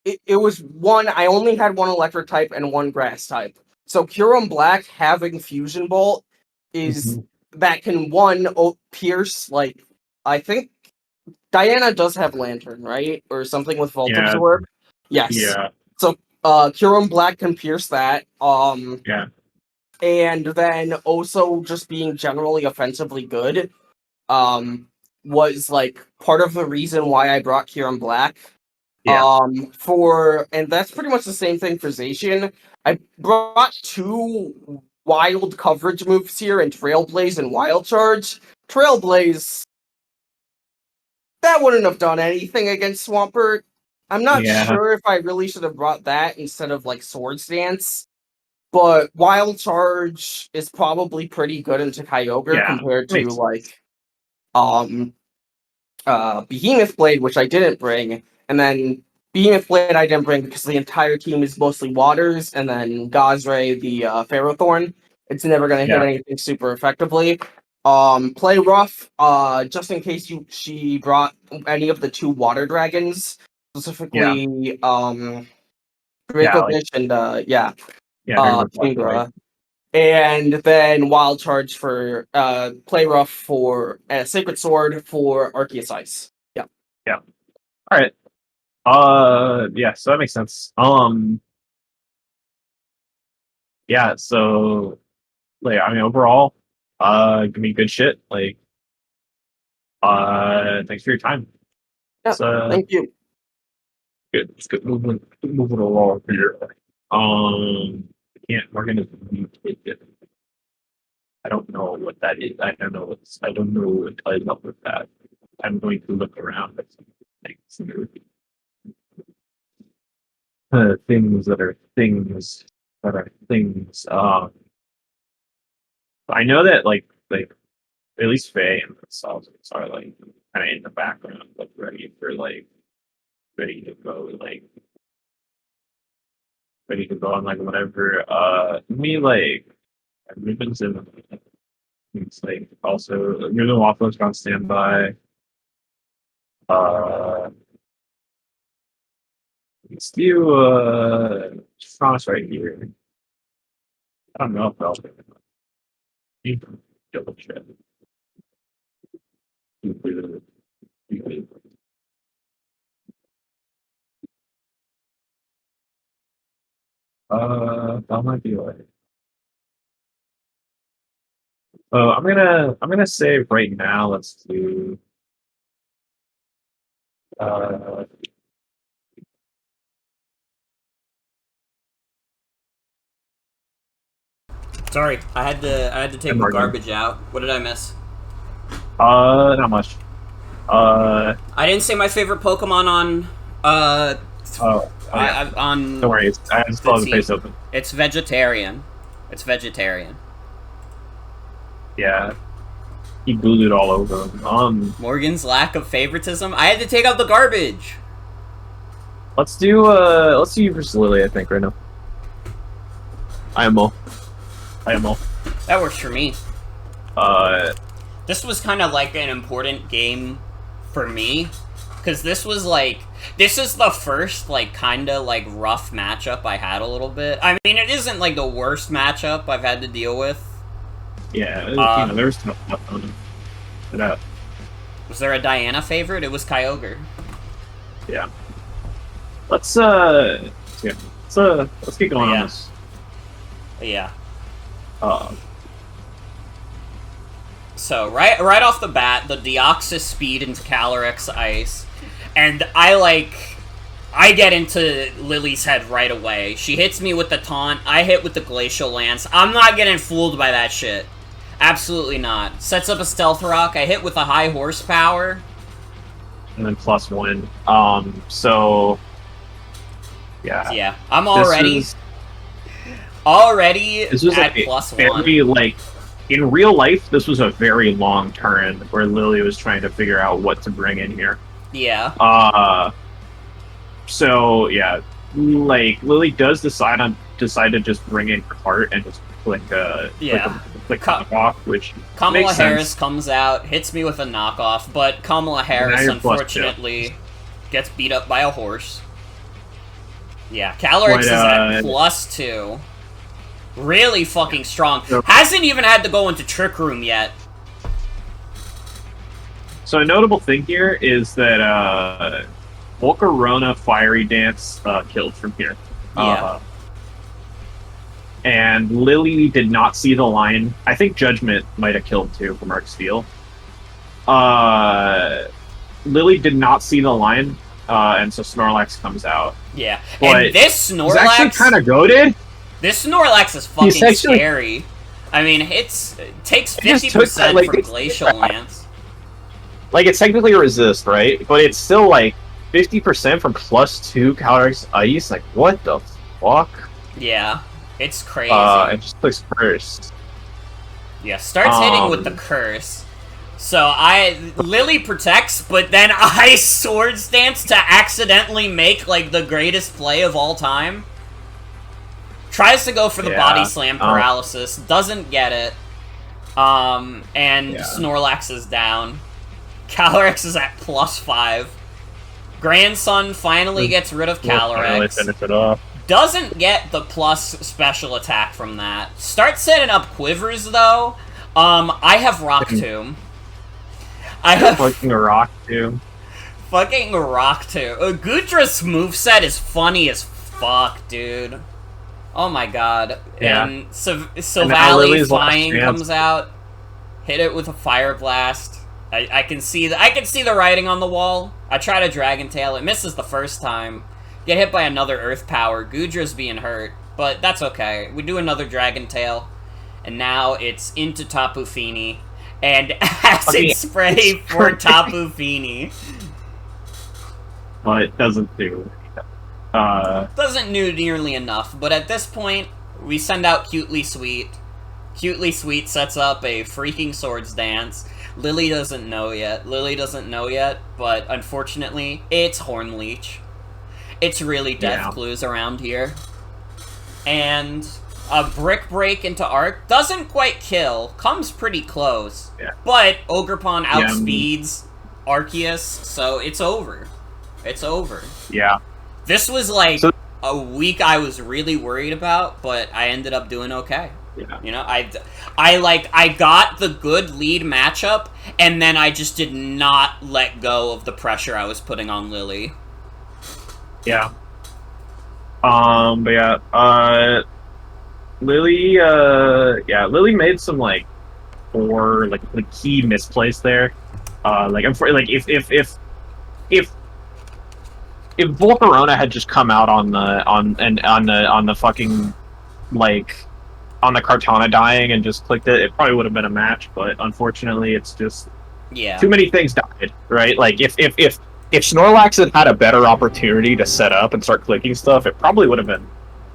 [SPEAKER 7] it was one. I only had one Electric type and one Grass type. So Kyurem Black having Fusion Bolt is that can pierce, like, I think Diana does have Lantern, right? Or something with Volt Absorb. Yes. Yeah. So Kyurem Black can pierce that. And then also just being generally offensively good was like part of the reason why I brought Kyurem Black. And that's pretty much the same thing for Zacian. I brought 2 wild coverage moves here in Trailblaze and Wild Charge. Trailblaze, that wouldn't have done anything against Swampert. I'm not sure if I really should have brought that instead of like Swords Dance. But Wild Charge is probably pretty good into Kyogre compared to like Behemoth Blade, which I didn't bring, and then Behemoth Blade I didn't bring because the entire team is mostly waters, and then Gazray, the Ferrothorn, it's never going to hit anything super effectively. Play rough, just in case she brought any of the 2 water dragons, specifically Dracovish and Kingdra. And then Wild Charge for Play Rough for Sacred Sword for Arceus Ice.
[SPEAKER 2] Yeah. Alright. So that makes sense. So like, I mean, overall, give me good shit. Like, thanks for your time.
[SPEAKER 7] Yeah, thank you.
[SPEAKER 2] Good. Let's get moving along here. We're gonna mutate it. I don't know what that is. I don't know what ties up with that. I'm going to look around at some things. Things that are things that are things. I know that like at least Faye and the Sauzels are like kind of in the background, like ready to go on like whatever. Me like Ribbon's in. It's like also WAFFLOES on standby. Let's do Frost right here. I don't know if I'll double check. That might be like. I'm gonna say right now. Let's do.
[SPEAKER 1] Sorry, I had to take the garbage out. What did I miss?
[SPEAKER 2] Not much.
[SPEAKER 1] I didn't say my favorite Pokemon on
[SPEAKER 2] Oh, yeah.
[SPEAKER 1] On
[SPEAKER 2] Don't worry, I just saw the
[SPEAKER 1] team.
[SPEAKER 2] face open.
[SPEAKER 1] It's vegetarian. It's vegetarian.
[SPEAKER 2] Yeah. He booted all over him.
[SPEAKER 1] Morgan's lack of favoritism. I had to take out the garbage.
[SPEAKER 2] Let's do you versus Lilly, I think, right now. IMO.
[SPEAKER 1] That works for me. This was kind of like an important game for me, because this is the first, like, kind of, like, rough matchup I had a little bit. I mean, it isn't, like, the worst matchup I've had to deal with.
[SPEAKER 2] Yeah, there was tough stuff on him. But,
[SPEAKER 1] was there a Diana favorite? It was Kyogre.
[SPEAKER 2] Yeah. Let's get going on this.
[SPEAKER 1] Yeah.
[SPEAKER 2] So
[SPEAKER 1] right off the bat, the Deoxys speed into Calyrex Ice, and I get into Lily's head right away. She hits me with the taunt, I hit with the Glacial Lance. I'm not getting fooled by that shit. Absolutely not. Sets up a Stealth Rock, I hit with a high horsepower.
[SPEAKER 2] and then +1. So yeah.
[SPEAKER 1] Yeah, I'm already
[SPEAKER 2] this was
[SPEAKER 1] at
[SPEAKER 2] a
[SPEAKER 1] +1.
[SPEAKER 2] very, like, in real life, this was a very long turn where Lilly was trying to figure out what to bring in here.
[SPEAKER 1] Yeah.
[SPEAKER 2] So yeah, like, Lilly does decide to just bring in Cart and just click knockoff, which
[SPEAKER 1] Kamala
[SPEAKER 2] makes
[SPEAKER 1] Harris
[SPEAKER 2] sense.
[SPEAKER 1] comes out, hits me with a knockoff, but Kamala Harris
[SPEAKER 2] you're +2.
[SPEAKER 1] unfortunately gets beat up by a horse. Yeah, Calyrex is at +2. Really fucking strong. Hasn't even had to go into Trick Room yet.
[SPEAKER 2] So a notable thing here is that Volcarona Fiery Dance killed from here.
[SPEAKER 1] Yeah.
[SPEAKER 2] And Lilly did not see the line. I think Judgment might have killed too from Arc Steel. Lilly did not see the line, and so Snorlax comes out.
[SPEAKER 1] Yeah,
[SPEAKER 2] But
[SPEAKER 1] and this
[SPEAKER 2] He's
[SPEAKER 1] Snorlax...
[SPEAKER 2] actually kind of goated.
[SPEAKER 1] This Snorlax is fucking
[SPEAKER 2] actually-
[SPEAKER 1] scary. I mean, it takes
[SPEAKER 2] just took
[SPEAKER 1] 50%
[SPEAKER 2] that, like,
[SPEAKER 1] from
[SPEAKER 2] it's-
[SPEAKER 1] Glacial Lance.
[SPEAKER 2] Like, it's technically a resist, right? But it's still, like, 50% from +2 Calyrex Ice. Like, what the fuck?
[SPEAKER 1] Yeah, it's crazy.
[SPEAKER 2] It just clicks first.
[SPEAKER 1] Yeah, starts hitting with the curse. So Lilly protects, but then I Swords Dance to accidentally make, like, the greatest play of all time. Tries to go for the body slam paralysis, doesn't get it. And Snorlax is down. Calyrex is at +5. Grandson finally gets rid of Calyrex.
[SPEAKER 2] Finish it off.
[SPEAKER 1] Doesn't get the plus special attack from that. Starts setting up Quivers, though. I have Rock Tomb. I have
[SPEAKER 2] fucking Rock Tomb.
[SPEAKER 1] fucking Rock Tomb. Gudra's moveset is funny as fuck, dude. Oh my god.
[SPEAKER 2] Yeah.
[SPEAKER 1] And
[SPEAKER 2] now
[SPEAKER 1] Silvally
[SPEAKER 2] Lily's last
[SPEAKER 1] Flying
[SPEAKER 2] chance.
[SPEAKER 1] comes out. Hit it with a Fire Blast. I can see the writing on the wall. I try to Dragon Tail. It misses the first time. Get hit by another Earth Power. Gudra's being hurt, but that's okay. We do another Dragon Tail, and now it's into Tapu Fini, and Acid Spray for Tapu Fini.
[SPEAKER 2] But it doesn't do.
[SPEAKER 1] Doesn't do nearly enough, but at this point, we send out Cutely Sweet. Cutely Sweet sets up a freaking Swords Dance. Lilly doesn't know yet, but unfortunately, it's Horn Leech. It's really Death Clues around here. And a Brick Break into Arc doesn't quite kill, comes pretty close.
[SPEAKER 2] Yeah.
[SPEAKER 1] But Ogerpon outspeeds Arceus, so it's over. It's over.
[SPEAKER 2] Yeah.
[SPEAKER 1] This was like a week I was really worried about, but I ended up doing okay.
[SPEAKER 2] Yeah.
[SPEAKER 1] You know, I got the good lead matchup, and then I just did not let go of the pressure I was putting on Lilly.
[SPEAKER 2] Yeah. But yeah, Lilly, Lilly made some, like, four, like, key misplays there. If Volcarona had just come out on the fucking, like, on the Kartana dying and just clicked it, it probably would have been a match, but unfortunately it's just too many things died, right? Like, if if Snorlax had had a better opportunity to set up and start clicking stuff, it probably would have been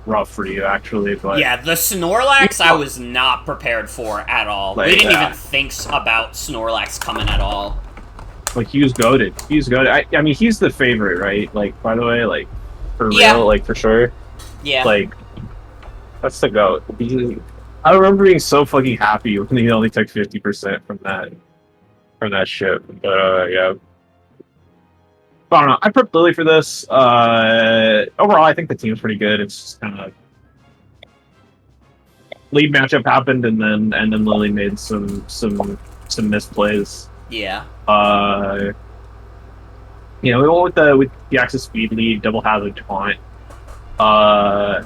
[SPEAKER 2] rough for you, actually. But
[SPEAKER 1] yeah, the Snorlax I was not prepared for at all.
[SPEAKER 2] Like,
[SPEAKER 1] we didn't even think about Snorlax coming at all.
[SPEAKER 2] like, he was goated. He was goated. I mean, he's the favorite, right? Like, by the way, like, for
[SPEAKER 1] Yeah.
[SPEAKER 2] real, like, for sure.
[SPEAKER 1] Yeah.
[SPEAKER 2] Like, that's the goat. I remember being so fucking happy when he only took 50% from that ship. But, yeah. I don't know. I prepped Lilly for this. Overall, I think the team's pretty good. It's just kind of lead matchup happened, and then Lilly made some misplays.
[SPEAKER 1] Yeah.
[SPEAKER 2] You know, we went with the Axis speed lead, double hazard taunt. A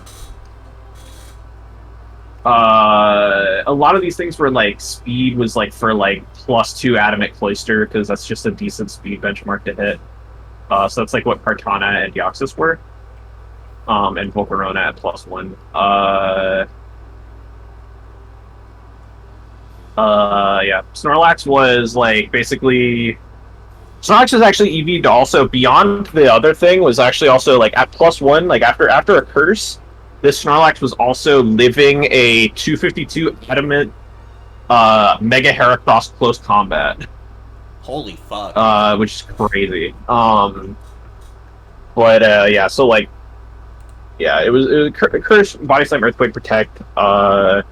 [SPEAKER 2] lot of these things were like speed was like for like +2 Adamant Cloister because that's just a decent speed benchmark to hit. So that's like what Kartana and Deoxys were. And Volcarona at +1. Yeah. Snorlax was like basically Snorlax was actually EV'd also beyond the other thing was actually also like at +1, like after a curse, this Snorlax was also living a 252 Adamant Mega Heracross close combat.
[SPEAKER 1] Holy fuck.
[SPEAKER 2] Which is crazy. But yeah, so like, yeah, it was Curse, Body Slam, Earthquake, Protect. I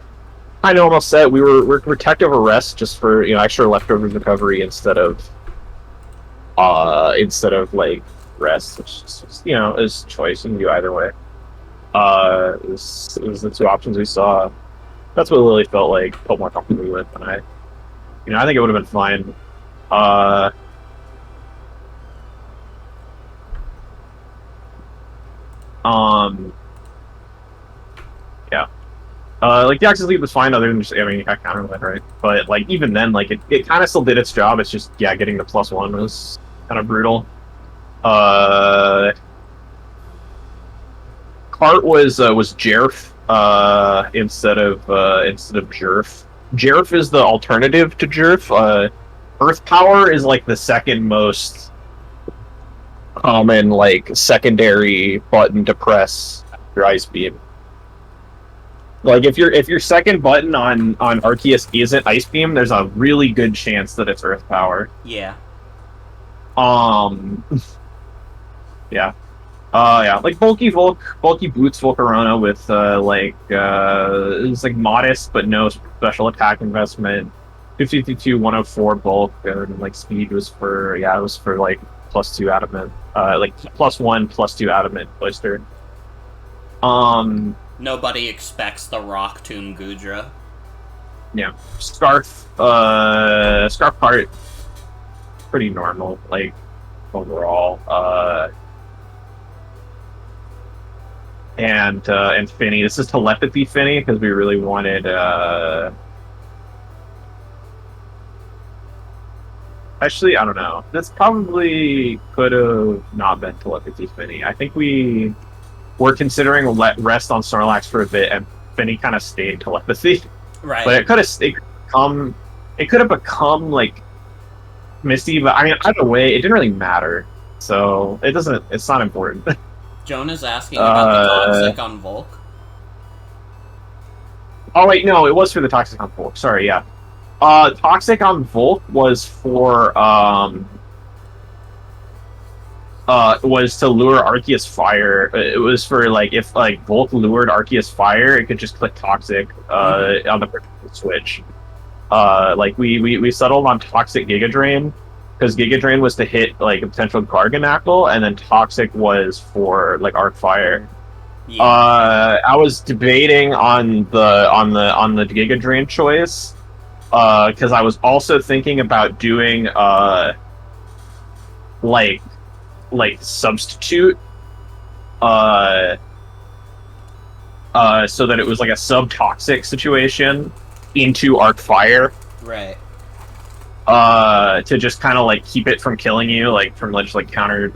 [SPEAKER 2] know almost said we're Protect over Rest just for extra leftovers recovery instead of like Rest, which is, is choice and do either way. It was the two options we saw. That's what Lilly felt more comfortable with, and I think it would have been fine. Yeah. Like the Axis lead was fine, other than just I counter went right, but like even then, like it kind of still did its job. It's just getting the +1 was kind of brutal. Cart was Jerf instead of Jerf. Jerf is the alternative to Jerf. Earth Power is like the second most common secondary button to press after Ice Beam. Like if your second button on Arceus isn't Ice Beam, there's a really good chance that it's Earth Power.
[SPEAKER 1] Yeah.
[SPEAKER 2] Yeah. Yeah, like bulky boots Volcarona with it's like modest but no special attack investment. 52 104 bulk and like speed was for it was for like +2 Adamant, like +1 +2 Adamant Cloister.
[SPEAKER 1] Nobody expects the Rock Tomb Gudra.
[SPEAKER 2] Yeah, Scarf part pretty normal like overall. And Finny. This is Telepathy Finny because we really wanted. Actually, I don't know. This probably could have not been Telepathy Finny. I think we were considering rest on Snorlax for a bit, and Finny kind of stayed Telepathy.
[SPEAKER 1] Right.
[SPEAKER 2] But it could have become like Misty. But I mean, either way, it didn't really matter. So it's not important.
[SPEAKER 1] Jonah's asking about the Toxic on Volk.
[SPEAKER 2] Oh wait, no, it was for the Toxic on Volk. Sorry, yeah. Toxic on Volk was for was to lure Arceus Fire. It was for if Volk lured Arceus Fire, it could just click Toxic on the switch. We settled on Toxic Giga Drain because Giga Drain was to hit a potential Garganacl, and then Toxic was for Arc Fire. Yeah. I was debating on the Giga Drain choice because I was also thinking about doing substitute so that it was a sub-toxic situation into Arc Fire.
[SPEAKER 1] Right.
[SPEAKER 2] To just kind of keep it from killing you, from just countering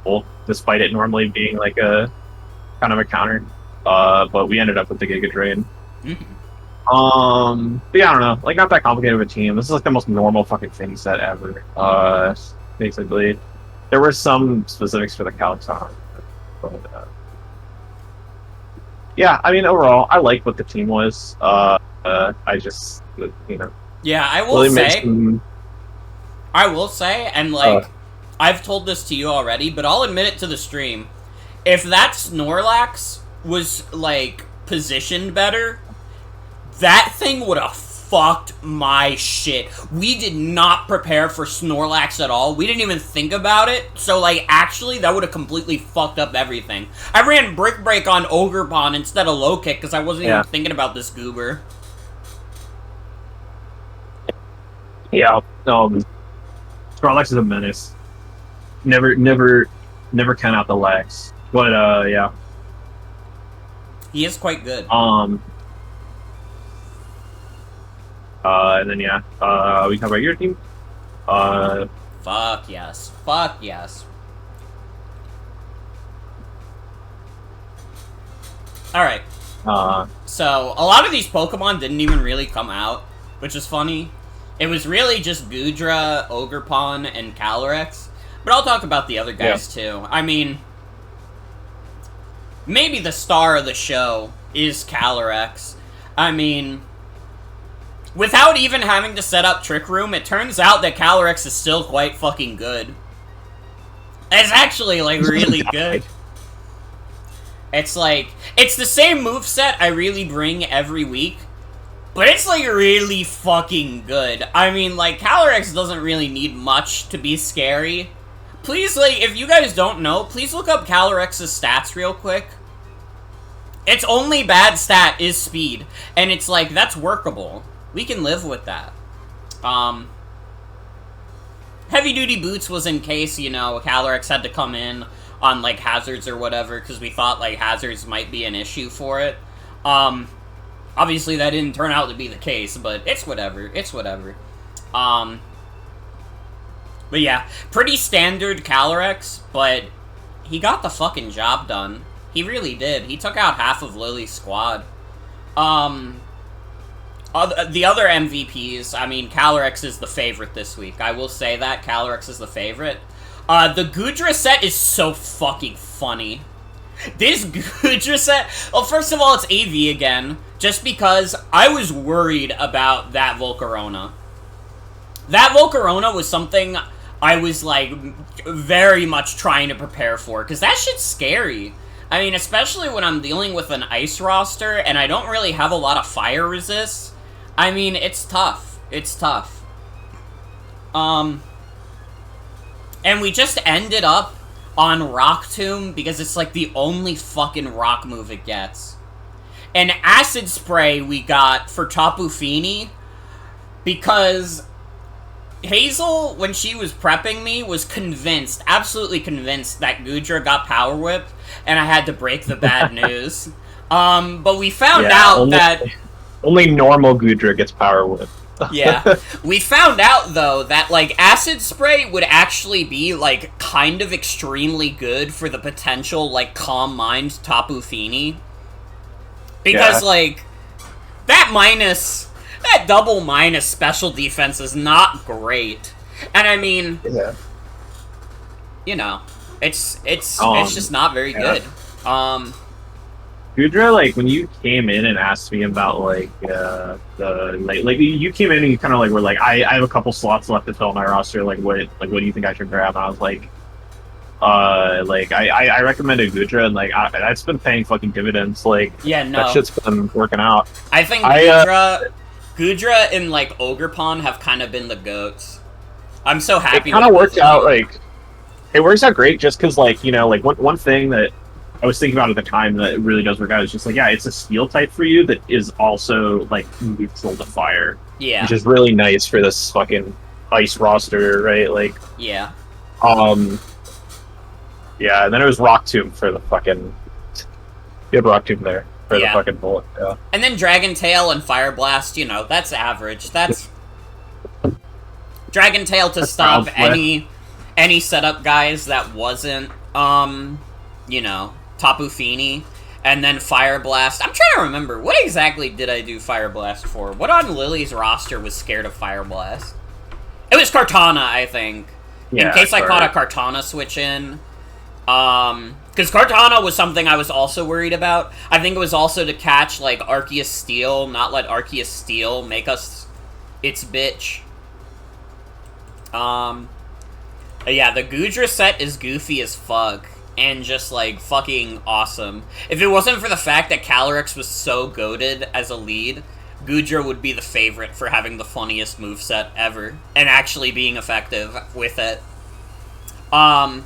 [SPEAKER 2] Volk, despite it normally being a kind of a counter. But we ended up with the Giga Drain.
[SPEAKER 1] Mm-hmm.
[SPEAKER 2] But yeah, I don't know. Not that complicated of a team. This is the most normal fucking thing set ever. Basically. there were some specifics for the Calton. But, yeah, I mean, overall, I like what the team was. I just, you know.
[SPEAKER 1] Yeah, I will
[SPEAKER 2] Really
[SPEAKER 1] say,
[SPEAKER 2] some...
[SPEAKER 1] and like, I've told this to you already, but I'll admit it to the stream. If that Snorlax was, like, positioned better, that thing would have fucked my shit. We did not prepare for Snorlax at all. We didn't even think about it. So, like, actually, that would have completely fucked up everything. I ran Brick Break on Ogerpon instead of Low Kick because I wasn't even thinking about this goober.
[SPEAKER 2] Yeah, Snorlax is a menace. Never count out the lags. But, yeah.
[SPEAKER 1] He is quite good.
[SPEAKER 2] And then, yeah, we talk about your team.
[SPEAKER 1] Fuck yes. Fuck yes. Alright. So, a lot of these Pokemon didn't even really come out, which is funny. It was really just Goodra, Ogerpon, and Calyrex. But I'll talk about the other guys, too. I mean, maybe the star of the show is Calyrex. I mean, without even having to set up Trick Room, it turns out that Calyrex is still quite fucking good. It's actually, like, really good. It's like, it's the same moveset I really bring every week, but it's, like, really fucking good. I mean, like, Calyrex doesn't really need much to be scary. Please, like, if you guys don't know, please look up Calyrex's stats real quick. Its only bad stat is speed, and it's like, that's workable. We can live with that. Heavy Duty Boots was in case, you know, Calyrex had to come in on, like, hazards or whatever, because we thought, like, hazards might be an issue for it. Obviously that didn't turn out to be the case, but it's whatever. It's whatever. But yeah, pretty standard Calyrex, but he got the fucking job done. He really did. He took out half of Lilly's squad. The other MVPs, I mean, Calyrex is the favorite this week. I will say that. Calyrex is the favorite. The Goodra set is so fucking funny. This Goodra set... Well, first of all, it's AV again, just because I was worried about that Volcarona. That Volcarona was something I was, like, very much trying to prepare for, because that shit's scary. I mean, especially when I'm dealing with an ice roster, and I don't really have a lot of fire resist. I mean, it's tough. It's tough. And we just ended up on Rock Tomb, because it's, like, the only fucking rock move it gets. And Acid Spray we got for Tapu Fini, because Hazel, when she was prepping me, was convinced, absolutely convinced, that Goodra got Power Whip, and I had to break the bad news. But we found out that...
[SPEAKER 2] Only normal Goodra gets Power Whip.
[SPEAKER 1] Yeah. We found out, though, that, like, Acid Spray would actually be, like, kind of extremely good for the potential, like, Calm Mind Tapu Fini. Because, like, that double minus special defense is not great. And I mean, you know, it's just not very good.
[SPEAKER 2] Goodra, like, when you came in and asked me about, like, you came in and you kind of, like, were like, I have a couple slots left to fill my roster, like, what do you think I should grab? And I was like, I recommended Goodra, and, like, that's been paying fucking dividends, like, that shit's been working out.
[SPEAKER 1] I think Goodra and, like, Ogerpon have kind of been the GOATs. I'm so happy.
[SPEAKER 2] It kind of worked out, like, it works out great just because, like, you know, like, one thing that I was thinking about at the time that really does work out is just, like, yeah, it's a steel type for you that is also, like, neutral to fire.
[SPEAKER 1] Yeah.
[SPEAKER 2] Which is really nice for this fucking ice roster, right? Like,
[SPEAKER 1] yeah.
[SPEAKER 2] Yeah, and then it was Rock Tomb for the fucking... You had Rock Tomb there. For the fucking bullet, yeah.
[SPEAKER 1] And then Dragon Tail and Fire Blast, you know, that's average. That's... Dragon Tail to stop any setup guys that wasn't, you know, Tapu Fini. And then Fire Blast. I'm trying to remember, what exactly did I do Fire Blast for? What on Lilly's roster was scared of Fire Blast? It was Cortana, I think. in case I caught a Kartana switch in. Because Kartana was something I was also worried about. I think it was also to catch, like, Arceus Steel, not let Arceus Steel make us its bitch. Yeah, the Goodra set is goofy as fuck, and just, like, fucking awesome. If it wasn't for the fact that Calyrex was so goated as a lead, Goodra would be the favorite for having the funniest moveset ever, and actually being effective with it. And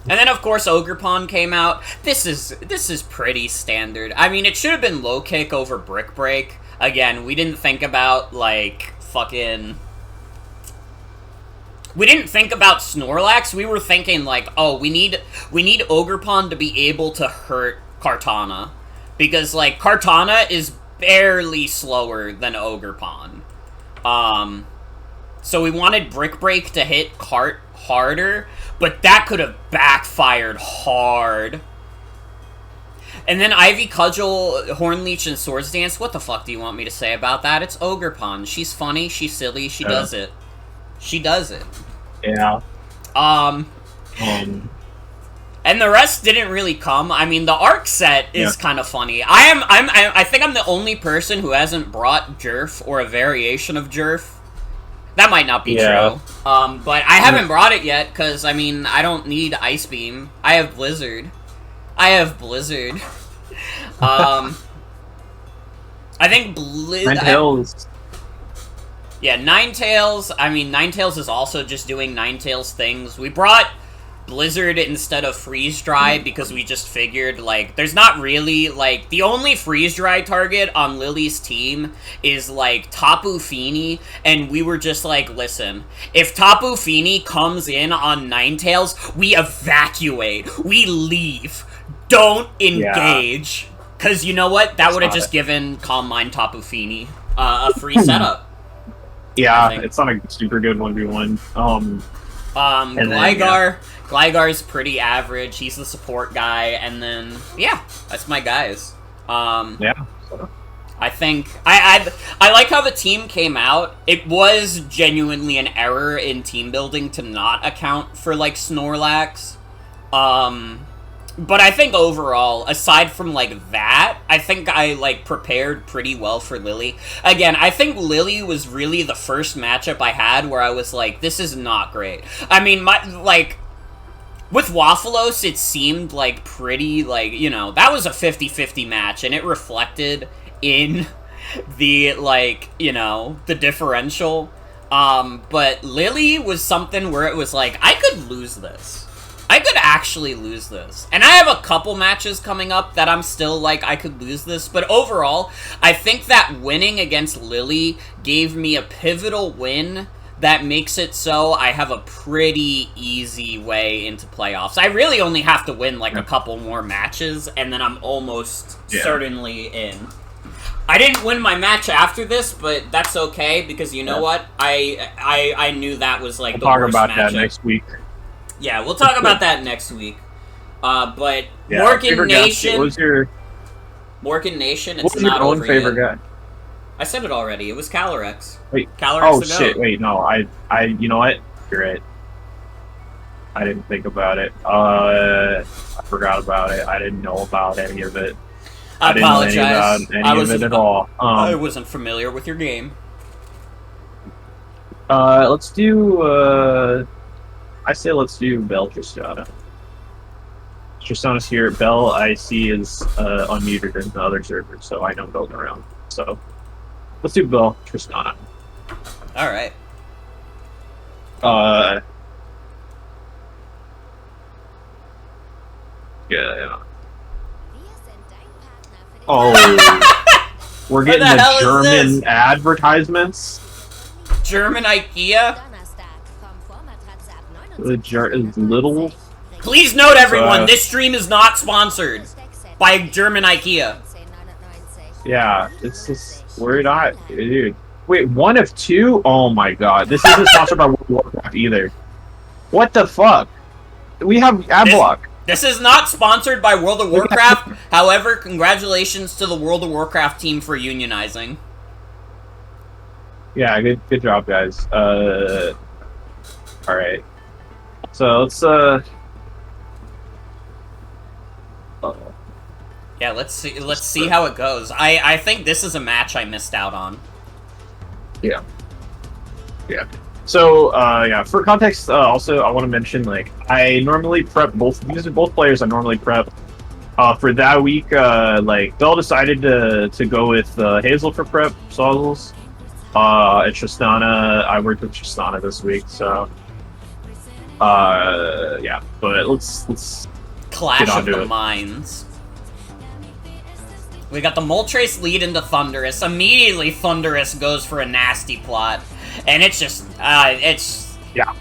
[SPEAKER 1] then, of course, Ogerpon came out. This is pretty standard. I mean, it should have been Low Kick over Brick Break. Again, we didn't think about, like, fucking... We didn't think about Snorlax. We were thinking, like, oh, we need Ogerpon to be able to hurt Kartana. Because, like, Kartana is barely slower than Ogerpon. So we wanted Brick Break to hit Cart harder, but that could have backfired hard. And then Ivy, Cudgel, Hornleech, and Swords Dance. What the fuck do you want me to say about that? It's Ogerpon. She's funny, she's silly, she does it. She does it.
[SPEAKER 2] Yeah.
[SPEAKER 1] And the rest didn't really come. I mean, the Arc set is kind of funny. I think I'm the only person who hasn't brought Jerf or a variation of Jerf. That might not be true. But I haven't brought it yet, because, I mean, I don't need Ice Beam. I have Blizzard. I think
[SPEAKER 2] Ninetales.
[SPEAKER 1] Yeah, Ninetales. I mean, Ninetales is also just doing Ninetales things. We brought Blizzard instead of Freeze Dry because we just figured, like, there's not really, like, the only Freeze Dry target on Lilly's team is, like, Tapu Fini, and we were just like, listen, if Tapu Fini comes in on Ninetales, we evacuate. We leave. Don't engage. Because you know what? That would have just given Calm Mind Tapu Fini a free setup.
[SPEAKER 2] Yeah, it's not a super good 1v1.
[SPEAKER 1] Gligar. Gligar's pretty average. He's the support guy, and then yeah, that's my guys.
[SPEAKER 2] Yeah.
[SPEAKER 1] I think I like how the team came out. It was genuinely an error in team building to not account for like Snorlax. But I think overall, aside from, like, that, I think I, like, prepared pretty well for Lilly. Again, I think Lilly was really the first matchup I had where I was like, this is not great. I mean, with WAFFLOES, it seemed, like, pretty, like, you know, that was a 50-50 match, and it reflected in the, like, you know, the differential. But Lilly was something where it was like, I could lose this. I could actually lose this. And I have a couple matches coming up that I'm still like, I could lose this. But overall, I think that winning against Lilly gave me a pivotal win that makes it so I have a pretty easy way into playoffs. I really only have to win like a couple more matches, and then I'm almost certainly in. I didn't win my match after this, but that's okay, because you know what? I knew that was like the worst matchup.
[SPEAKER 2] Talk about that next week.
[SPEAKER 1] Yeah, we'll talk about that next week. But
[SPEAKER 2] Yeah,
[SPEAKER 1] Morgan Nation.
[SPEAKER 2] What was your
[SPEAKER 1] Morgan Nation? It's
[SPEAKER 2] What was
[SPEAKER 1] not
[SPEAKER 2] your own
[SPEAKER 1] over
[SPEAKER 2] favorite
[SPEAKER 1] yet.
[SPEAKER 2] guy?
[SPEAKER 1] I said it already. It was Calyrex.
[SPEAKER 2] Wait.
[SPEAKER 1] Calyrex
[SPEAKER 2] Oh
[SPEAKER 1] the
[SPEAKER 2] shit!
[SPEAKER 1] goat.
[SPEAKER 2] Wait, no. I. You know what? You're right. I didn't think about it. I forgot about it. I didn't know about any of it.
[SPEAKER 1] I apologize.
[SPEAKER 2] Didn't know anything about any of it at all.
[SPEAKER 1] I wasn't familiar with your game.
[SPEAKER 2] Let's do. I say let's do Bell Tristana. Tristana's here. Bell, I see, is unmuted in the other server, so I know Bell's around. So let's do Bell Tristana.
[SPEAKER 1] All right.
[SPEAKER 2] Yeah. Oh, we're getting the German advertisements.
[SPEAKER 1] German IKEA.
[SPEAKER 2] Little.
[SPEAKER 1] Please note, everyone, this stream is not sponsored by German IKEA.
[SPEAKER 2] Yeah, it's just we're not, dude. Wait, one of two? Oh my god, this isn't sponsored by World of Warcraft either. What the fuck? We have Adblock.
[SPEAKER 1] This is not sponsored by World of Warcraft. However, congratulations to the World of Warcraft team for unionizing.
[SPEAKER 2] Yeah, good job, guys. All right. So let's
[SPEAKER 1] Yeah, let's see how it goes. I think this is a match I missed out on.
[SPEAKER 2] Yeah. So yeah, for context, also I want to mention, like, I normally prep both. These are both players I normally prep. For that week, like, Bell decided to go with Hazel for prep, Sauzels. And Tristana, I worked with Tristana this week, so yeah. But let's
[SPEAKER 1] Clash of the
[SPEAKER 2] it.
[SPEAKER 1] Minds. We got the Moltres lead into Thunderous. Immediately, Thunderous goes for a nasty plot, and it's just
[SPEAKER 2] yeah.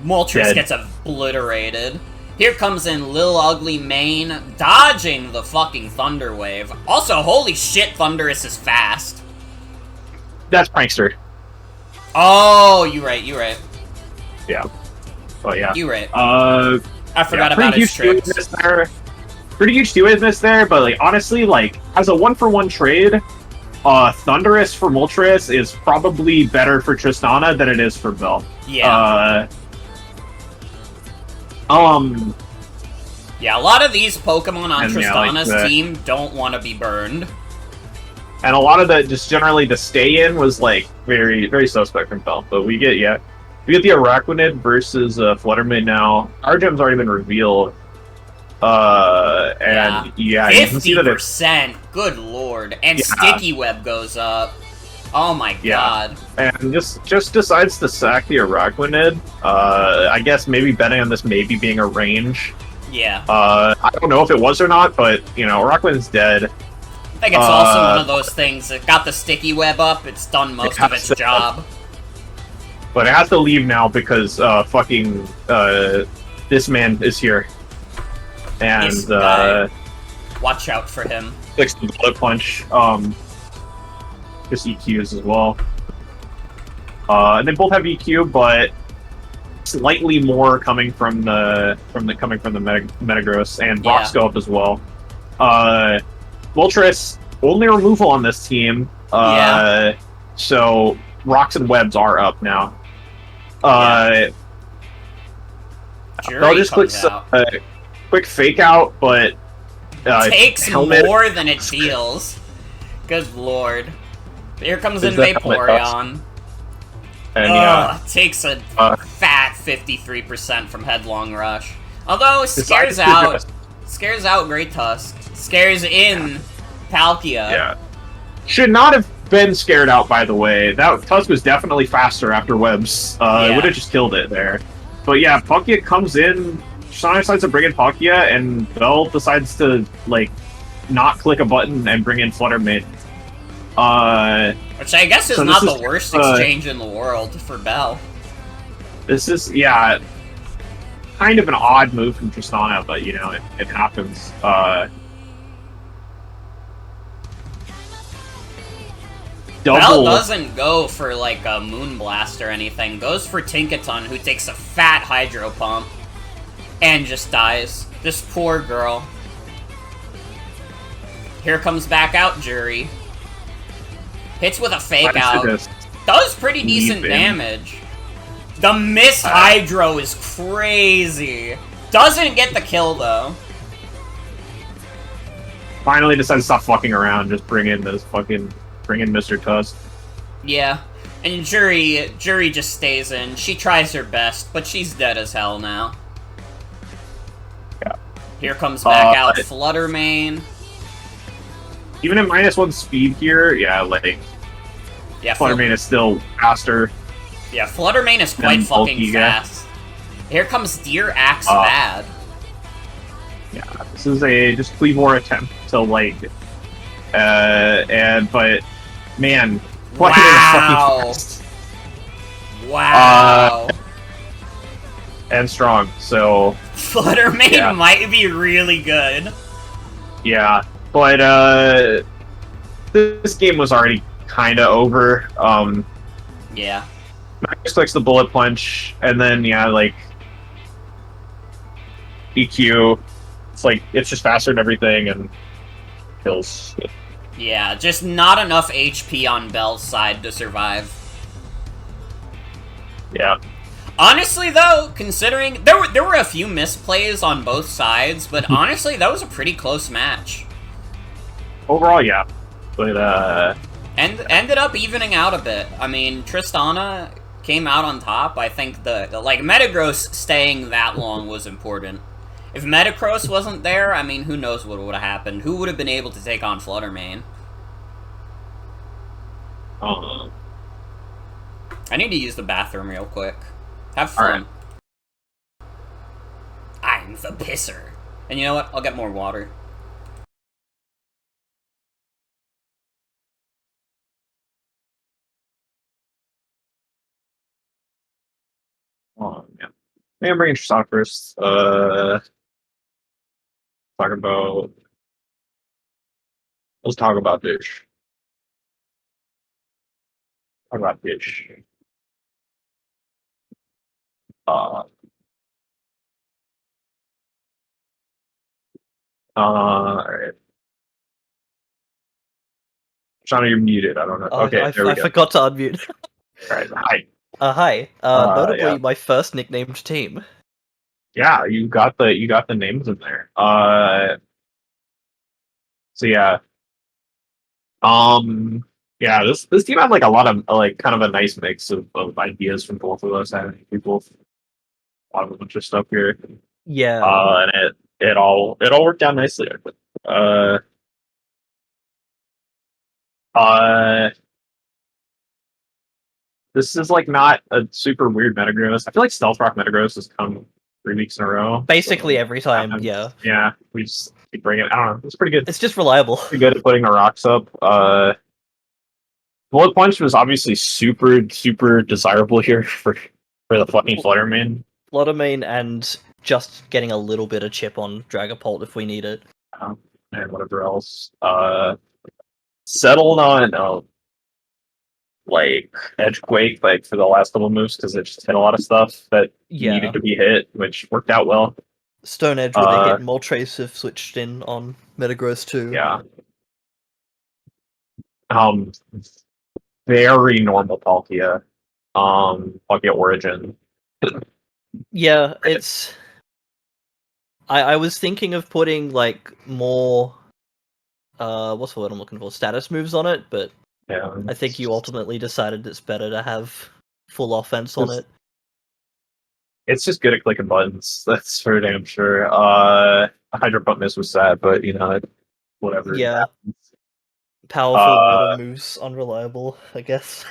[SPEAKER 1] Moltres
[SPEAKER 2] Dead.
[SPEAKER 1] gets obliterated. Here comes in Lil Ugly Mane, dodging the fucking Thunder Wave. Also, holy shit, Thunderous is fast.
[SPEAKER 2] That's Prankster.
[SPEAKER 1] Oh, you right.
[SPEAKER 2] Yeah. But yeah.
[SPEAKER 1] You right.
[SPEAKER 2] I
[SPEAKER 1] forgot about his tricks.
[SPEAKER 2] Pretty huge two-way miss there, but, like, honestly, like, as a one-for-one trade, Thunderous for Moltres is probably better for Tristana than it is for Bell.
[SPEAKER 1] Yeah. Yeah, a lot of these Pokemon on Tristana's team don't want to be burned.
[SPEAKER 2] And a lot of the, just generally the stay-in was, like, very, very suspect from Bell. But we get the Araquanid versus Fluttermane now. Our gem's already been revealed. And yeah, you can see that
[SPEAKER 1] 50%. Good lord. And Sticky Web goes up. Oh my god.
[SPEAKER 2] And just decides to sack the Araquanid. I guess maybe betting on this maybe being a range.
[SPEAKER 1] Yeah.
[SPEAKER 2] I don't know if it was or not, but, you know, Araquanid's dead.
[SPEAKER 1] I think it's also one of those things that got the Sticky Web up, it's done most of its job.
[SPEAKER 2] But it has to leave now because fucking this man is here. And
[SPEAKER 1] watch out for him.
[SPEAKER 2] Fix the bullet punch. Just EQs as well. And they both have EQ, but slightly more coming from the Metagross, and rocks go up as well. Moltres, only removal on this team. So rocks and webs are up now. Bell just clicks quick fake out, but
[SPEAKER 1] takes more than it feels. Good lord. Here comes in Vaporeon.
[SPEAKER 2] And
[SPEAKER 1] takes a fat 53% from Headlong Rush. Although scares out Great Tusk. Scares in Palkia.
[SPEAKER 2] Yeah. Should not have been scared out, by the way. That Tusk was definitely faster after webs. It would have just killed it there. But yeah, Palkia comes in. Tristana decides to bring in Palkia, and Bell decides to, like, not click a button and bring in Fluttermane.
[SPEAKER 1] Which I guess is not the worst exchange in the world for Bell.
[SPEAKER 2] This is, kind of an odd move from Tristana, but, you know, it happens.
[SPEAKER 1] Bell doesn't go for, like, a Moonblast or anything. Goes for Tinkaton, who takes a fat Hydro Pump. And just dies. This poor girl. Here comes back out Jury. Hits with a fake out. Does pretty decent damage. The missed Hydro is crazy. Doesn't get the kill, though.
[SPEAKER 2] Finally decides to stop fucking around. Just bring in Mr. Tusk.
[SPEAKER 1] Yeah. And Jury just stays in. She tries her best, but she's dead as hell now.
[SPEAKER 2] Yeah.
[SPEAKER 1] Here comes back out Fluttermane.
[SPEAKER 2] Even at -1 speed here, Fluttermane is still faster.
[SPEAKER 1] Yeah, Fluttermane is quite fucking fast. Here comes Deer Axe Bad.
[SPEAKER 2] Yeah, this is a just Cleavor attempt to, like, but man, Fluttermane is fucking fast.
[SPEAKER 1] Wow.
[SPEAKER 2] And strong, so
[SPEAKER 1] Fluttermane might be really good.
[SPEAKER 2] Yeah, but this game was already kind of over.
[SPEAKER 1] Yeah.
[SPEAKER 2] Max clicks the bullet punch, and then EQ. It's like it's just faster than everything and kills.
[SPEAKER 1] Yeah, just not enough HP on Bell's side to survive.
[SPEAKER 2] Yeah.
[SPEAKER 1] Honestly, though, considering there were a few misplays on both sides, but honestly, that was a pretty close match.
[SPEAKER 2] Overall, yeah, but
[SPEAKER 1] And ended up evening out a bit. I mean, Tristana came out on top. I think the Metagross staying that long was important. If Metagross wasn't there, I mean, who knows what would have happened? Who would have been able to take on Fluttermane? I need to use the bathroom real quick. Have fun. Right. I'm the pisser. And you know what? I'll get more water.
[SPEAKER 2] Yeah. Maybe I'm bringing Tristana first. Talk about. Let's talk about Dish. Talk about Dish. Alright. Shauna, you're muted. I don't know. Okay, there we
[SPEAKER 8] I
[SPEAKER 2] go.
[SPEAKER 8] forgot to unmute.
[SPEAKER 2] Alright, hi.
[SPEAKER 8] Hi. Notably,
[SPEAKER 2] yeah.
[SPEAKER 8] my first nicknamed team.
[SPEAKER 2] Yeah, you got the names in there. So yeah. Yeah, this team had like a lot of like kind of a nice mix of ideas from both of us. Having people, a lot of a bunch of stuff here.
[SPEAKER 8] Yeah.
[SPEAKER 2] And it all worked out nicely. This is like not a super weird Metagross. I feel like Stealth Rock Metagross has come 3 weeks in a row.
[SPEAKER 8] Basically every time, yeah.
[SPEAKER 2] Yeah, we just keep bringing it. I don't know. It's pretty good.
[SPEAKER 8] It's just reliable.
[SPEAKER 2] Pretty good at putting the rocks up. Bullet Punch was obviously super desirable here for the fucking Fluttermane.
[SPEAKER 8] Fluttermane and just getting a little bit of chip on Dragapult if we need it.
[SPEAKER 2] And whatever else. Settled on like Edgequake like for the last couple moves because it just hit a lot of stuff that needed to be hit, which worked out well.
[SPEAKER 8] Stone Edge with a hit, Moltres have switched in on Metagross too.
[SPEAKER 2] Yeah. Very normal Palkia. Palkia Origin.
[SPEAKER 8] Yeah, it's. I was thinking of putting like more. What's the word I'm looking for? Status moves on it, but
[SPEAKER 2] yeah,
[SPEAKER 8] I think you ultimately decided it's better to have full offense on it.
[SPEAKER 2] It's just good at clicking buttons. That's for damn sure. Hydro Pump Miss was sad, but you know, whatever.
[SPEAKER 8] Yeah. Powerful water moves, unreliable, I guess.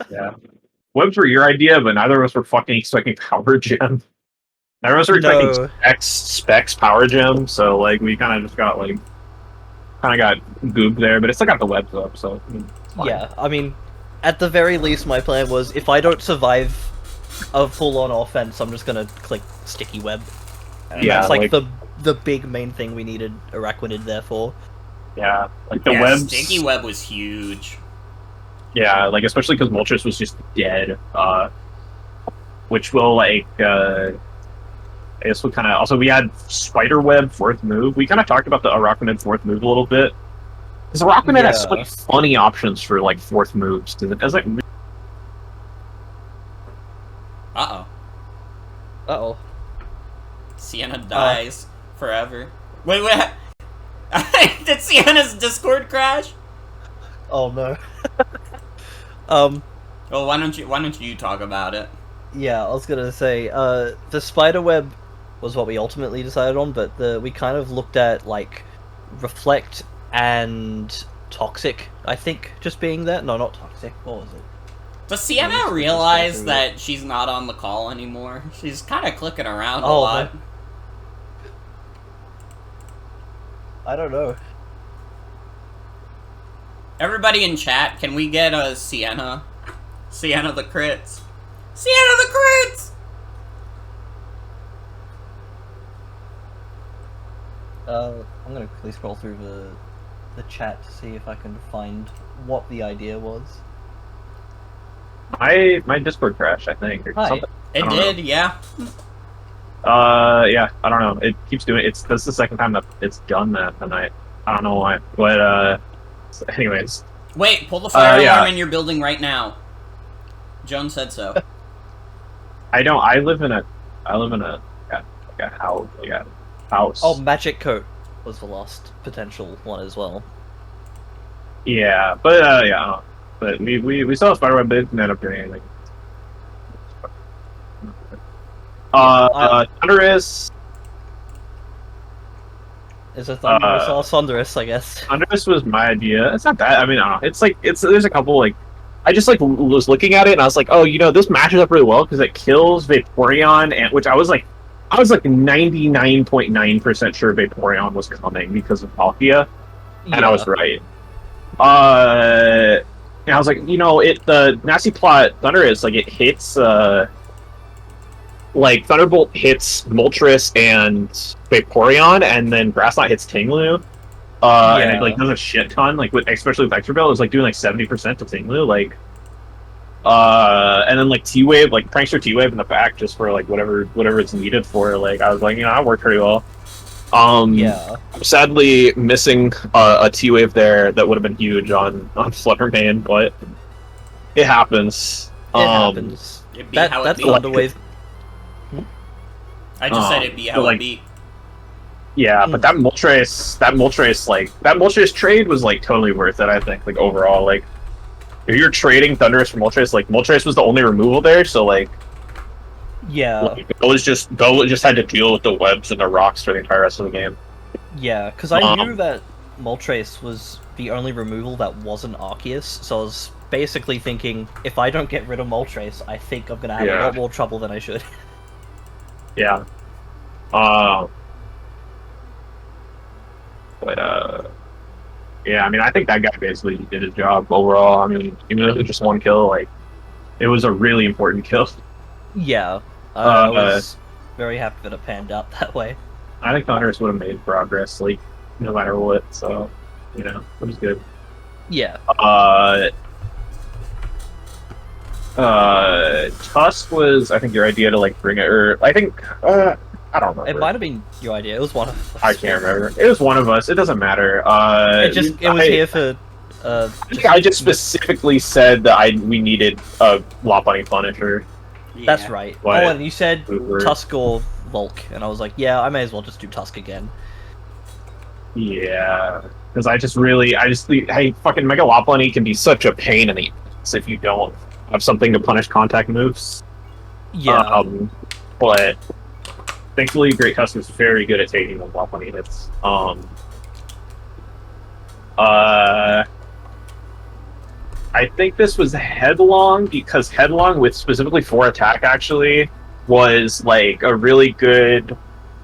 [SPEAKER 2] Yeah. Webs were your idea, but neither of us were fucking expecting Power Gem. Neither of us were expecting Specs Power Gem, so like we kind of just got like got gooped there, but it still got the webs up, so
[SPEAKER 8] yeah, I mean, at the very least, my plan was if I don't survive a full-on offense, I'm just gonna click Sticky Web. And that's like the big main thing we needed Araquanid there for.
[SPEAKER 2] Yeah, like the webs.
[SPEAKER 1] Sticky Web was huge.
[SPEAKER 2] Yeah, like especially because Moltres was just dead, which will like I guess we kind of also we had Spiderweb fourth move. We kind of talked about the Araquanid fourth move a little bit because Araquanid has so many funny options for like fourth moves. Because it has like.
[SPEAKER 1] Sienna dies forever. Wait. Did Sienna's Discord crash?
[SPEAKER 8] Oh no.
[SPEAKER 1] Well, why don't you talk about it?
[SPEAKER 8] Yeah, I was gonna say, the Spiderweb was what we ultimately decided on, but we kind of looked at like Reflect and Toxic. I think just being there. No, not Toxic. What was it?
[SPEAKER 1] Does Sienna realize that she's not on the call anymore? She's kind of clicking around a lot.
[SPEAKER 8] I don't know.
[SPEAKER 1] Everybody in chat, can we get a Sienna? Sienna the crits. Sienna the crits!
[SPEAKER 8] I'm gonna quickly scroll through the chat to see if I can find what the idea was.
[SPEAKER 2] My Discord crashed, I think, or something.
[SPEAKER 1] It did, yeah.
[SPEAKER 2] Yeah, I don't know. It keeps doing it. This is the second time that it's done that tonight. I don't know why. But anyways.
[SPEAKER 1] Wait, pull the fire alarm in your building right now. Joan said so.
[SPEAKER 2] I don't. I live in a house. Like a house.
[SPEAKER 8] Oh, Magic Coat was the last potential one as well.
[SPEAKER 2] Yeah, but yeah, I don't know. But we saw a spiderweb, but it didn't end up doing anything. Thunderous.
[SPEAKER 8] Is a Thunderous or Thunderous, I guess.
[SPEAKER 2] Thunderous was my idea. It's not bad. I mean, I don't know. It's like there's a couple like I just like was looking at it and I was like, oh, this matches up really well because it kills Vaporeon, and which I was like 99.9% sure Vaporeon was coming because of Palkia, and I was right. And I was like, the nasty plot Thunderous, like it hits like Thunderbolt hits Moltres and Vaporeon, and then Grass Knot hits Tinglu. And it like does a shit ton, like especially with Extra Bell, it was like doing like 70% to Tinglu, like and then like T-Wave, like Prankster T-Wave in the back just for like whatever it's needed for. Like I was like, that worked pretty well. I'm sadly missing a T-Wave there that would have been huge on Fluttermane, but it happens.
[SPEAKER 8] It happens.
[SPEAKER 1] It'd be how it be.
[SPEAKER 8] Thunderwave.
[SPEAKER 1] I just said it'd be how it be.
[SPEAKER 2] Yeah, but that Moltres trade was like totally worth it, I think, like overall. Like if you're trading Thunderous for Moltres, like Moltres was the only removal there, so like Go just had to deal with the webs and the rocks for the entire rest of the game.
[SPEAKER 8] Yeah, because I knew that Moltres was the only removal that wasn't Arceus, so I was basically thinking, if I don't get rid of Moltres, I think I'm gonna have a lot more trouble than I should.
[SPEAKER 2] Yeah. But yeah, I mean, I think that guy basically did his job overall. I mean, even if it was just one kill, like it was a really important kill.
[SPEAKER 8] Yeah, I was very happy that it panned out that way.
[SPEAKER 2] I think Thunderous would have made progress, like no matter what. So, it was good.
[SPEAKER 8] Yeah.
[SPEAKER 2] Tusk was, I think, your idea to like bring it, or I think, I don't remember.
[SPEAKER 8] It might have been your idea. It was one of us.
[SPEAKER 2] I can't remember. It was one of us. It doesn't matter.
[SPEAKER 8] It was here for.
[SPEAKER 2] I just specifically said that we needed a Lopunny Punisher.
[SPEAKER 8] Yeah. That's right.
[SPEAKER 2] But,
[SPEAKER 8] and you said Tusk or Volk, and I was like, yeah, I may as well just do Tusk again.
[SPEAKER 2] Yeah, because hey, fucking Mega Lopunny can be such a pain in the ass if you don't have something to punish contact moves.
[SPEAKER 8] Yeah.
[SPEAKER 2] But thankfully, Great Tusk is very good at taking the Lopunny hits. I think this was Headlong, because Headlong, with specifically 4 attack, actually, was like a really good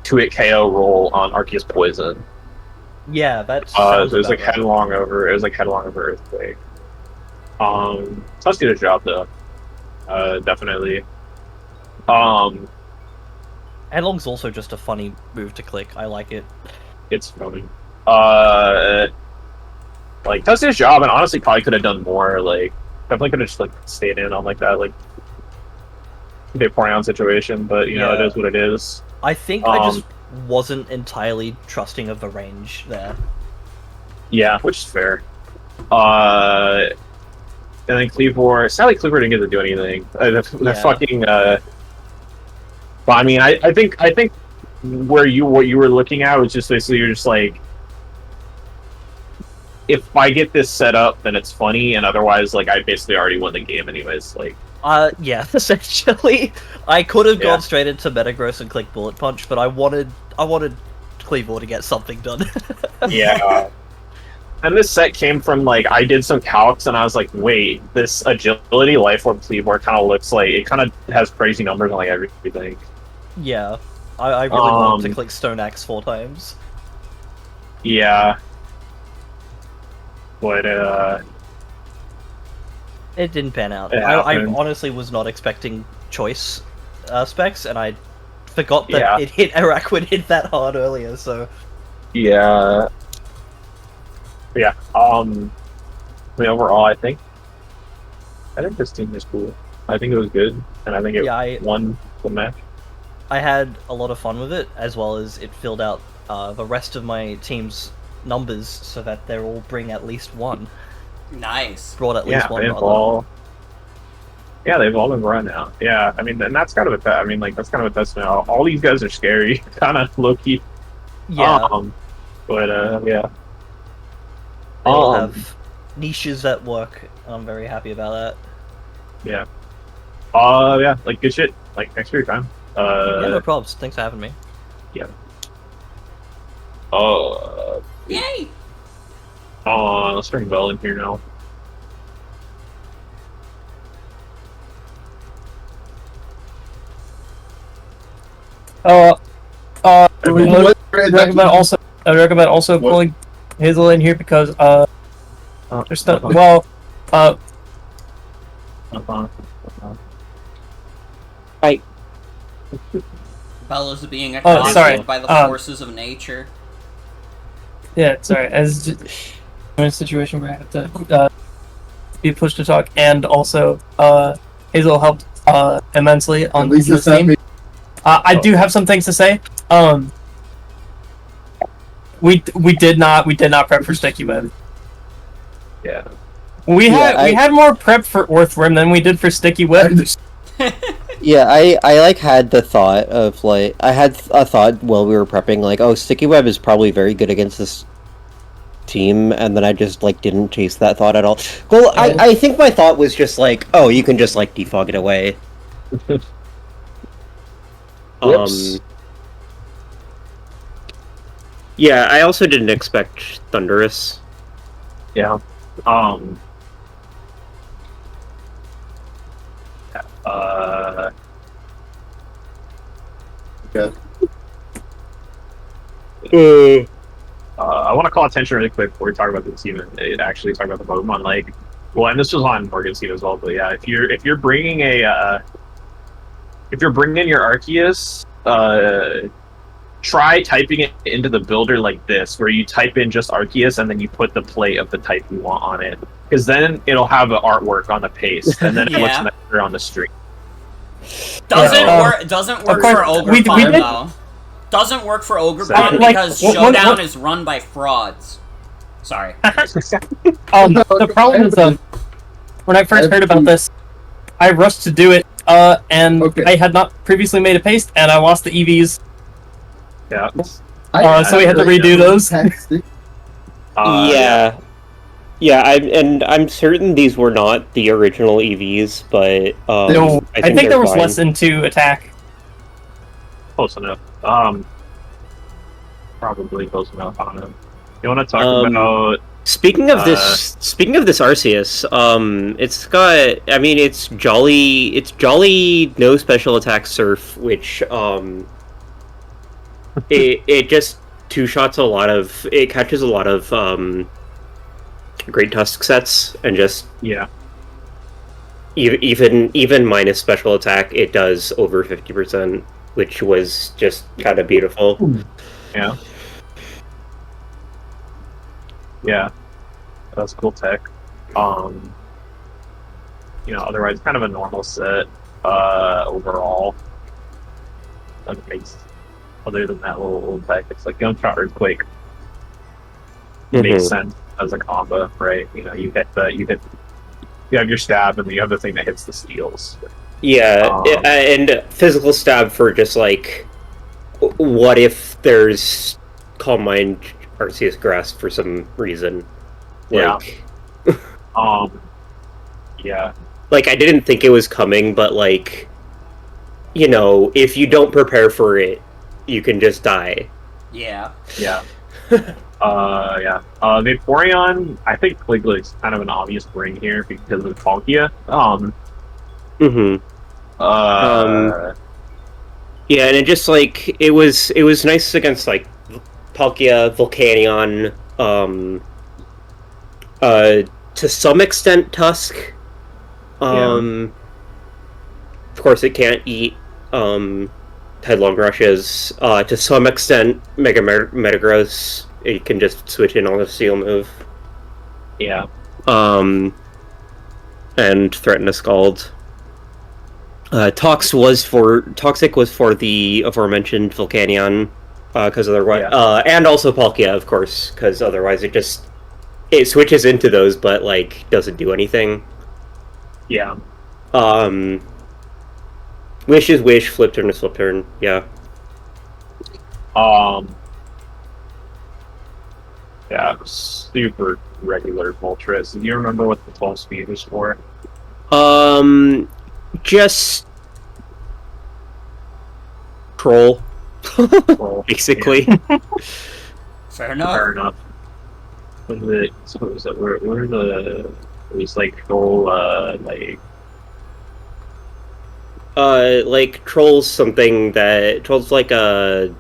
[SPEAKER 2] 2-hit KO roll on Arceus Poison.
[SPEAKER 8] Yeah, that's.
[SPEAKER 2] It was like Headlong over Earthquake. Tusk did a job though. Definitely.
[SPEAKER 8] Headlong's also just a funny move to click. I like it.
[SPEAKER 2] It's funny. Like Tusk did his job, and honestly probably could have done more. Like definitely could have just like stayed in on like that like Vaporeon situation, but it is what it is.
[SPEAKER 8] I think I just wasn't entirely trusting of the range there.
[SPEAKER 2] Yeah, which is fair. And then Cleavor. Sadly, Cleavor didn't get to do anything. Fucking. But I mean, I think what you were looking at was just basically you're just like, if I get this set up, then it's funny, and otherwise, like I basically already won the game anyways. Like.
[SPEAKER 8] Yeah, essentially. I could have gone straight into Metagross and click Bullet Punch, but I wanted Cleavor to get something done.
[SPEAKER 2] Yeah. And this set came from, like, I did some calcs, and I was like, wait, this Agility Life Orb Cleavor kind of looks like, it kind of has crazy numbers on, like, everything.
[SPEAKER 8] Yeah. I really wanted to click Stone Axe 4 times.
[SPEAKER 2] Yeah. But,
[SPEAKER 8] it didn't pan out. I honestly was not expecting choice specs, and I forgot that it hit Araquid hit that hard earlier, so...
[SPEAKER 2] Yeah. Yeah, I mean, overall, I think this team is cool. I think it was good, and I think it won the match.
[SPEAKER 8] I had a lot of fun with it, as well as it filled out the rest of my team's numbers so that they're all bring at least one.
[SPEAKER 1] Nice.
[SPEAKER 8] Brought at least one.
[SPEAKER 2] Paintball. Yeah, they've all been run out. Yeah, I mean, and that's kind of I mean, like, that's kind of a testament. All these guys are scary, kind of low-key.
[SPEAKER 8] Yeah.
[SPEAKER 2] But, yeah.
[SPEAKER 8] They all have niches that work, and I'm very happy about that.
[SPEAKER 2] Yeah. Yeah, like, good shit. Like, thanks for your time.
[SPEAKER 8] Yeah, no problems. Thanks for having me.
[SPEAKER 2] Yeah.
[SPEAKER 1] Yay!
[SPEAKER 2] Let's bring Bell in here now.
[SPEAKER 9] I would recommend also pulling Hazel in here because there's not
[SPEAKER 1] Bella's being accosted by the forces of nature.
[SPEAKER 9] Yeah, sorry. As in a situation where I have to be pushed to talk, and also Hazel helped immensely on this team. I do have some things to say. We did not prep for Sticky Web.
[SPEAKER 2] Yeah.
[SPEAKER 9] We had more prep for Orthworm than we did for Sticky Web.
[SPEAKER 10] Yeah, I like had the thought of like I had a thought while we were prepping like, oh, Sticky Web is probably very good against this team, and then I just like didn't chase that thought at all. Well, I think my thought was just like, oh, you can just like defog it away. Yeah, I also didn't expect Thunderous.
[SPEAKER 2] Yeah.
[SPEAKER 10] Okay.
[SPEAKER 2] I want to call attention really quick before we talk about the team and actually talk about the Pokemon. Like, well, and this was on Morgan's team as well. But yeah, if you're bringing your Arceus, try typing it into the builder like this, where you type in just Arceus and then you put the plate of the type you want on it, because then it'll have an artwork on the paste, and then it looks nicer on the stream.
[SPEAKER 1] Doesn't work for Ogerpon though. Doesn't work for Ogerpon because Showdown is run by frauds. Sorry.
[SPEAKER 9] The problem is, when I first heard about this, I rushed to do it, and I had not previously made a paste, and I lost the EVs.
[SPEAKER 2] Yeah.
[SPEAKER 9] So we had to redo those.
[SPEAKER 10] Yeah, I'm certain these were not the original EVs, but
[SPEAKER 9] no, I think there was less than 2 attack.
[SPEAKER 2] Close enough. Probably close enough. I don't know. You want to talk about?
[SPEAKER 10] Speaking of this Arceus, it's got. I mean, it's jolly no special attack Surf, which it just two-shots a lot of. It catches a lot of Great Tusk sets, and just even minus special attack, it does over 50%, which was just kind of beautiful.
[SPEAKER 2] Yeah. Yeah, that's cool tech. Otherwise, kind of a normal set overall. Other than that little tech, it's like Gunshot Earthquake. Makes sense as a combo, right? You have your stab, and then you have the thing that hits the steals.
[SPEAKER 10] Yeah, and physical stab for just like, what if there's Calm Mind Arceus Grass for some reason? Like,
[SPEAKER 2] yeah.
[SPEAKER 10] Like, I didn't think it was coming, but like, if you don't prepare for it, you can just die.
[SPEAKER 1] Yeah.
[SPEAKER 2] Yeah. Vaporeon, I think like it's kind of an obvious bring here because of Palkia.
[SPEAKER 10] Yeah, and it just like it was nice against like Palkia, Volcanion, to some extent Tusk. Of course, it can't eat Headlong Rushes. To some extent, Mega Metagross. It can just switch in on a Seal move.
[SPEAKER 2] Yeah.
[SPEAKER 10] And threaten a Scald. Toxic was for the aforementioned Volcanion, because otherwise, and also Palkia, of course, because otherwise it switches into those, but like doesn't do anything.
[SPEAKER 2] Yeah.
[SPEAKER 10] Wish is wish, flip turn is flip turn. Yeah.
[SPEAKER 2] Yeah, super regular Moltres. Do you remember what the 12 speed was for?
[SPEAKER 10] Just troll, basically.
[SPEAKER 1] Fair enough.
[SPEAKER 2] Fair enough. What was it? Where the it was like troll
[SPEAKER 10] like trolls something that trolls like a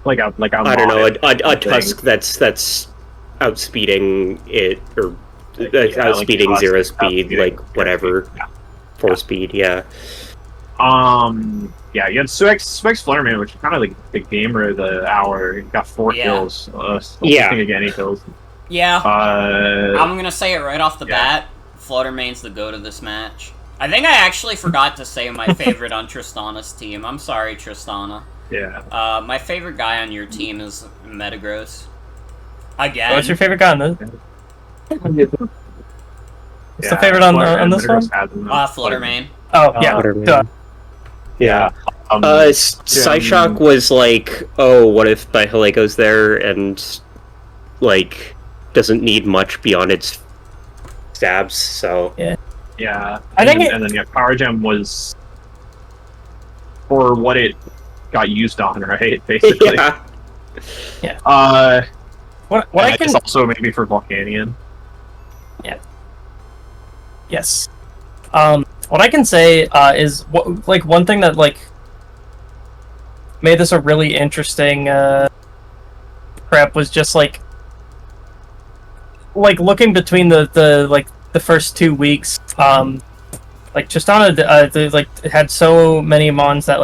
[SPEAKER 10] I don't know a tusk that's outspeeding it or outspeeding
[SPEAKER 2] like
[SPEAKER 10] zero speed like whatever 4 speed yeah.
[SPEAKER 2] Yeah, you had Specs Flutterman, which is kind of like the gamer of the hour. He got 4 kills.
[SPEAKER 10] Yeah.
[SPEAKER 2] Think again, 8 kills.
[SPEAKER 1] Yeah. I'm gonna say it right off the bat. Fluttermane's the goat of this match. I think I actually forgot to say my favorite on Tristana's team. I'm sorry, Tristana.
[SPEAKER 2] Yeah.
[SPEAKER 1] My favorite guy on your team is Metagross. Again.
[SPEAKER 9] What's your favorite guy on this? What's the favorite on this one?
[SPEAKER 1] Fluttermane.
[SPEAKER 9] Oh, yeah.
[SPEAKER 10] Fluttermane. Yeah. Psyshock was like, oh, what if Bihile goes there and, like, doesn't need much beyond its stabs, so...
[SPEAKER 9] Yeah.
[SPEAKER 2] Yeah.
[SPEAKER 9] I think
[SPEAKER 2] and then Power Gem was for what it got used on, right? Basically.
[SPEAKER 9] Yeah. What I can...
[SPEAKER 2] It's also maybe for Volcanion.
[SPEAKER 9] Yeah. Yes. What I can say is one thing that made this a really interesting prep was just like looking between the first 2 weeks. Tristana had so many mons that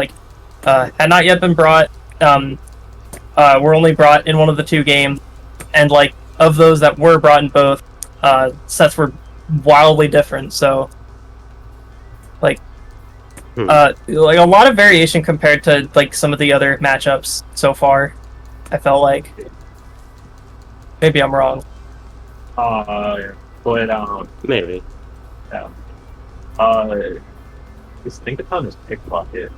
[SPEAKER 9] had not yet been brought. Were only brought in one of the 2 games, and of those that were brought in both, sets were wildly different. So. A lot of variation compared to some of the other matchups so far. I felt like maybe I'm wrong.
[SPEAKER 2] But
[SPEAKER 10] maybe.
[SPEAKER 2] Yeah. Just think upon his pickpocket.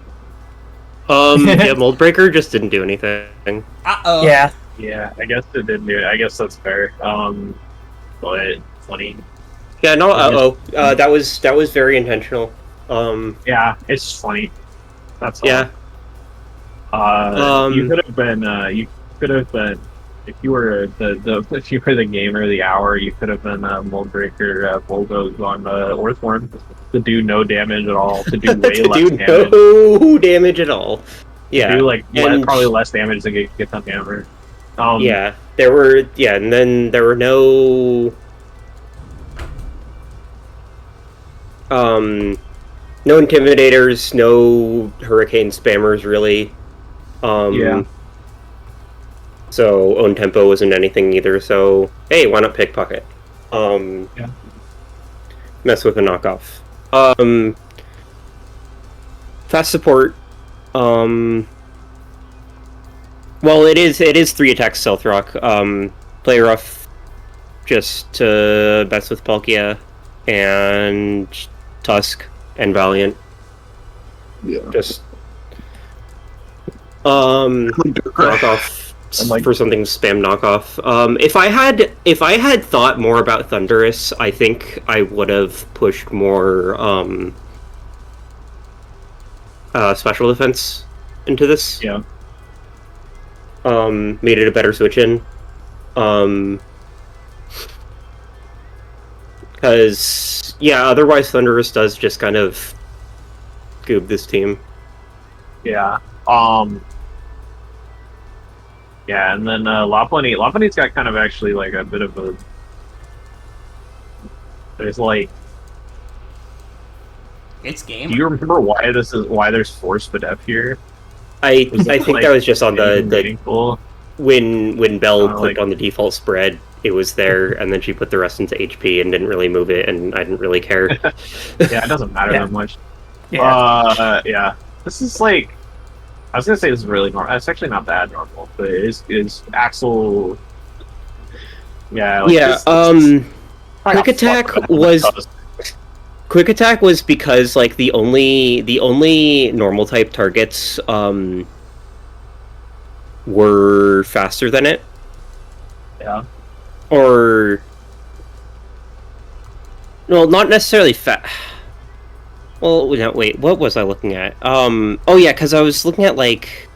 [SPEAKER 10] Yeah, Moldbreaker just didn't do anything.
[SPEAKER 1] Uh-oh.
[SPEAKER 9] Yeah.
[SPEAKER 2] Yeah, I guess it didn't do it. I guess that's fair. But funny.
[SPEAKER 10] Yeah, no, that was very intentional.
[SPEAKER 2] Yeah, it's funny. That's all.
[SPEAKER 10] Yeah.
[SPEAKER 2] You could have been. If you were the gamer of the hour, you could have been Moldbreaker Bulldoze on Orthworm to do no damage at all, to do way less damage.
[SPEAKER 10] No damage at all. Yeah.
[SPEAKER 2] To do probably less damage than get that hammer.
[SPEAKER 10] Yeah, and then there were no no intimidators, no hurricane spammers really.
[SPEAKER 2] Yeah.
[SPEAKER 10] So own tempo wasn't anything either. So hey, why not pickpocket?
[SPEAKER 2] Yeah.
[SPEAKER 10] Mess with a knockoff. Fast support. Well, it is 3 attacks stealth rock. Play rough, just to mess with Palkia and Tusk and Valiant.
[SPEAKER 2] Yeah.
[SPEAKER 10] Just knockoff for something spam knockoff. If I had thought more about Thunderous, I think I would have pushed more special defense into this.
[SPEAKER 2] Yeah.
[SPEAKER 10] Made it a better switch in. Because otherwise Thunderous does just kind of goob this team.
[SPEAKER 2] Yeah. Yeah, and then Lopunny's got kind of actually a bit of a. There's
[SPEAKER 1] It's game.
[SPEAKER 2] Do you remember why there's 4 Spadef here?
[SPEAKER 10] I think that was just on the
[SPEAKER 2] cool.
[SPEAKER 10] when Belle clicked on the default spread, it was there, and then she put the rest into HP and didn't really move it, and I didn't really care.
[SPEAKER 2] Yeah, it doesn't matter that much.
[SPEAKER 9] Yeah.
[SPEAKER 2] Yeah. This is I was gonna say this is really normal. It's actually not that normal, but it is Axel. Yeah.
[SPEAKER 10] Quick attack was Quick attack was because like the only normal type targets were faster than it.
[SPEAKER 2] Yeah.
[SPEAKER 10] Or no, not necessarily Well, no, wait, what was I looking at? Oh yeah, because I was looking at like.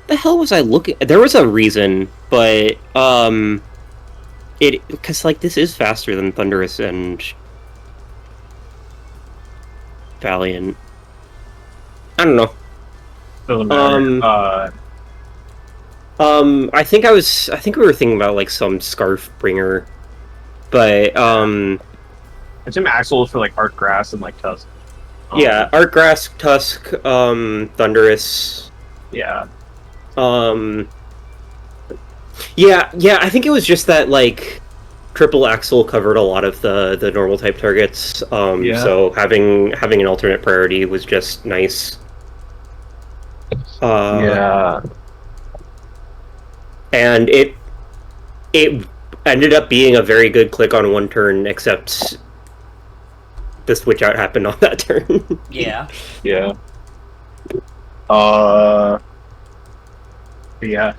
[SPEAKER 10] The hell was I looking? There was a reason, but because like this is faster than Thunderous and Valiant. I don't know.
[SPEAKER 2] Doesn't matter.
[SPEAKER 10] I think we were thinking about like some Scarf Bringer, but
[SPEAKER 2] I assume Axel for like Art Grass and like Tusk.
[SPEAKER 10] Yeah, Artgrass, Tusk, Thunderous.
[SPEAKER 2] Yeah.
[SPEAKER 10] Yeah, I think it was just that like Triple Axel covered a lot of the normal type targets.
[SPEAKER 2] Yeah.
[SPEAKER 10] So having an alternate priority was just nice.
[SPEAKER 2] Yeah.
[SPEAKER 10] And it ended up being a very good click on one turn, except the switch out happened on that turn.
[SPEAKER 1] Yeah.
[SPEAKER 2] Yeah. Yeah.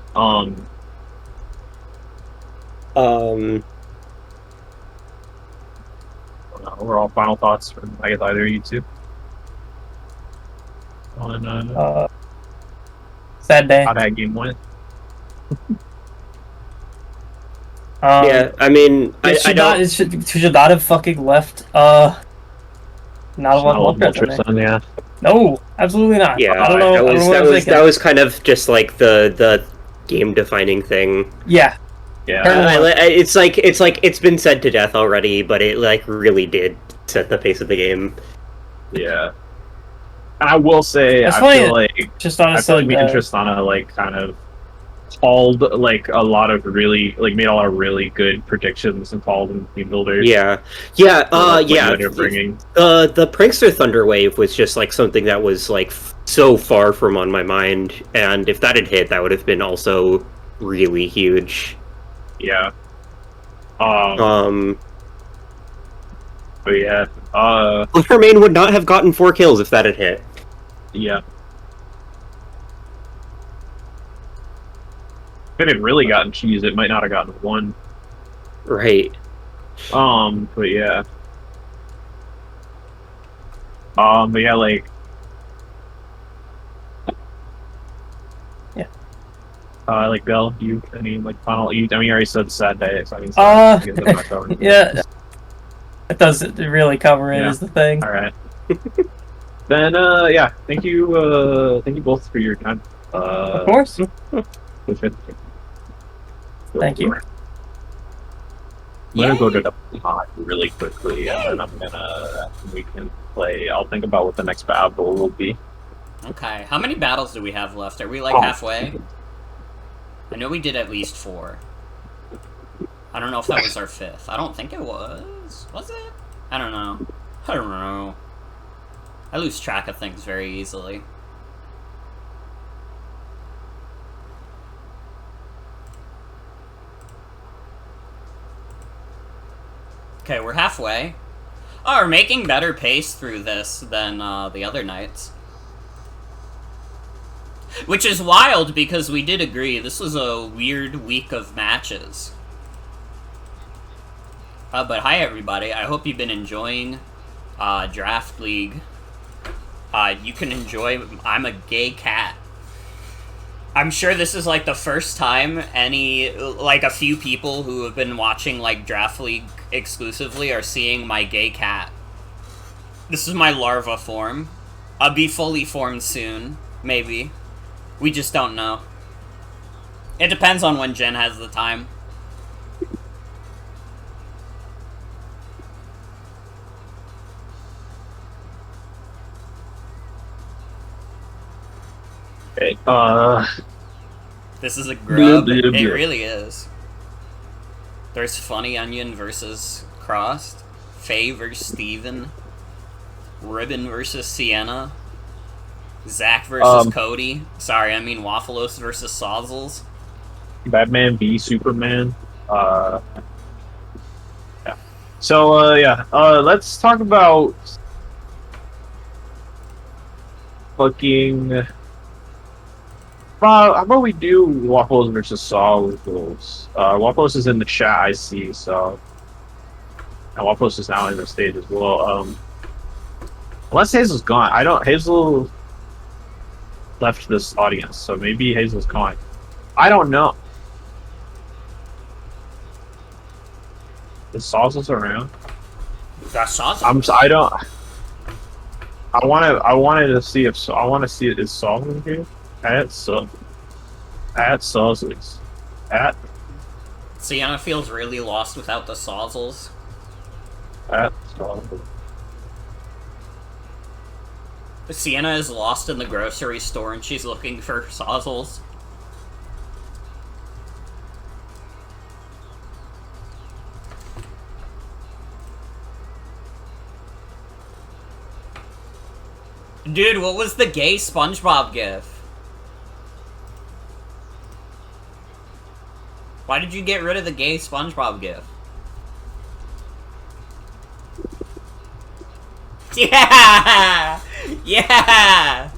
[SPEAKER 2] Overall final thoughts from I guess either of you two. On
[SPEAKER 9] Sad day.
[SPEAKER 2] how that game went.
[SPEAKER 10] Yeah, I mean,
[SPEAKER 9] it should not have fucking left. Not a lot of
[SPEAKER 2] Tristan, yeah.
[SPEAKER 9] No, absolutely not.
[SPEAKER 10] Yeah,
[SPEAKER 9] I don't know.
[SPEAKER 10] That was kind of just like the game defining thing.
[SPEAKER 9] Yeah.
[SPEAKER 2] Yeah.
[SPEAKER 10] It's been said to death already, but it like really did set the pace of the game.
[SPEAKER 2] Yeah. And I will say,
[SPEAKER 9] That's
[SPEAKER 2] I
[SPEAKER 9] funny,
[SPEAKER 2] feel like
[SPEAKER 9] Tristana
[SPEAKER 2] I feel like me and
[SPEAKER 9] said,
[SPEAKER 2] Tristana like kind of called like a lot of really like made a lot of really good predictions and called in team builders.
[SPEAKER 10] Yeah.
[SPEAKER 2] What you're bringing.
[SPEAKER 10] The Prankster Thunderwave was just like something that was like so far from on my mind, and if that had hit, that would have been also really huge.
[SPEAKER 2] Yeah.
[SPEAKER 10] But
[SPEAKER 2] yeah.
[SPEAKER 10] Hermaine would not have gotten 4 kills if that had hit.
[SPEAKER 2] Yeah. If it had really gotten cheese, it might not have gotten 1.
[SPEAKER 10] Right.
[SPEAKER 2] But yeah. But yeah, like.
[SPEAKER 9] Yeah.
[SPEAKER 2] Like Bill, you any like final? You already said sad day. So I mean,
[SPEAKER 9] yeah. It doesn't really cover it, is the thing.
[SPEAKER 2] All right. Then yeah, thank you both for your time.
[SPEAKER 9] Of course. Thank you.
[SPEAKER 2] I'm gonna go to the pod really quickly, and then we can play. I'll think about what the next battle will be.
[SPEAKER 1] Okay, how many battles do we have left? Are we like halfway? I know we did at least 4. I don't know if that was our 5th. I don't think it was. Was it? I don't know. I don't know. I lose track of things very easily. Okay, we're halfway. Oh, we're making better pace through this than the other nights. Which is wild, because we did agree this was a weird week of matches. But hi everybody, I hope you've been enjoying Draft League. You can enjoy I'm a Gay Cat. I'm sure this is like the first time a few people who have been watching like Draft League exclusively are seeing my gay cat. This is my larva form. I'll be fully formed soon, maybe. We just don't know. It depends on when Jen has the time.
[SPEAKER 2] Okay,
[SPEAKER 1] This is a grub.
[SPEAKER 2] Blah, blah, blah.
[SPEAKER 1] It really is. There's Funyonion versus Xrossed. Faye versus Steven. Ribbon versus Sienna. Zach versus Cody. Sorry, I mean WAFFLOES versus Sauzels.
[SPEAKER 2] Batman v Superman. So, yeah. Let's talk about fucking... how about we do Waffles versus Sauzels? Waffles is in the chat, I see, so... And Waffles is now in the stage as well. Unless Hazel's gone. Hazel left this audience, so maybe Hazel's gone. I don't know. Is Sauzels around?
[SPEAKER 1] That's awesome.
[SPEAKER 2] I wanted to see if I want to see is Sauzels here? At Sauzels. At
[SPEAKER 1] Sienna feels really lost without the Sauzels.
[SPEAKER 2] At Sauzels.
[SPEAKER 1] Sienna is lost in the grocery store and she's looking for Sauzels. Dude, what was the gay SpongeBob gif? Why did you get rid of the gay SpongeBob gif? Yeah! Yeah!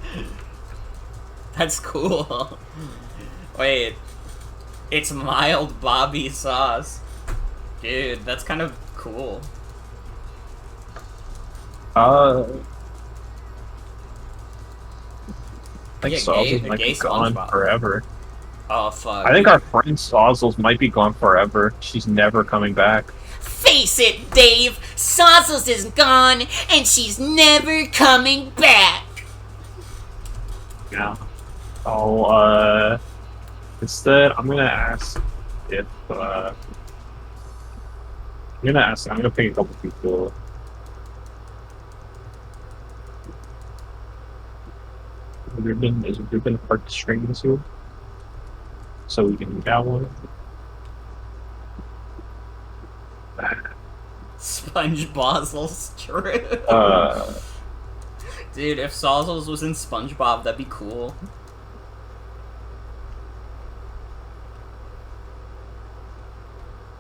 [SPEAKER 1] That's cool. Wait. It's mild Bobby sauce. Dude, that's kind of cool.
[SPEAKER 2] I think Sauzels might be gone forever.
[SPEAKER 1] Oh, fuck.
[SPEAKER 2] I think our friend Sauzels might be gone forever. She's never coming back.
[SPEAKER 1] Face it, Dave! Sauzels is gone, and she's never coming back!
[SPEAKER 2] Yeah. Instead, I'm gonna ask if, I'm gonna pick a couple people. Is Ribbon hard to string this here? So we can do that one.
[SPEAKER 1] SpongeBozzle's true. Dude, if Sauzels was in SpongeBob, that'd be cool.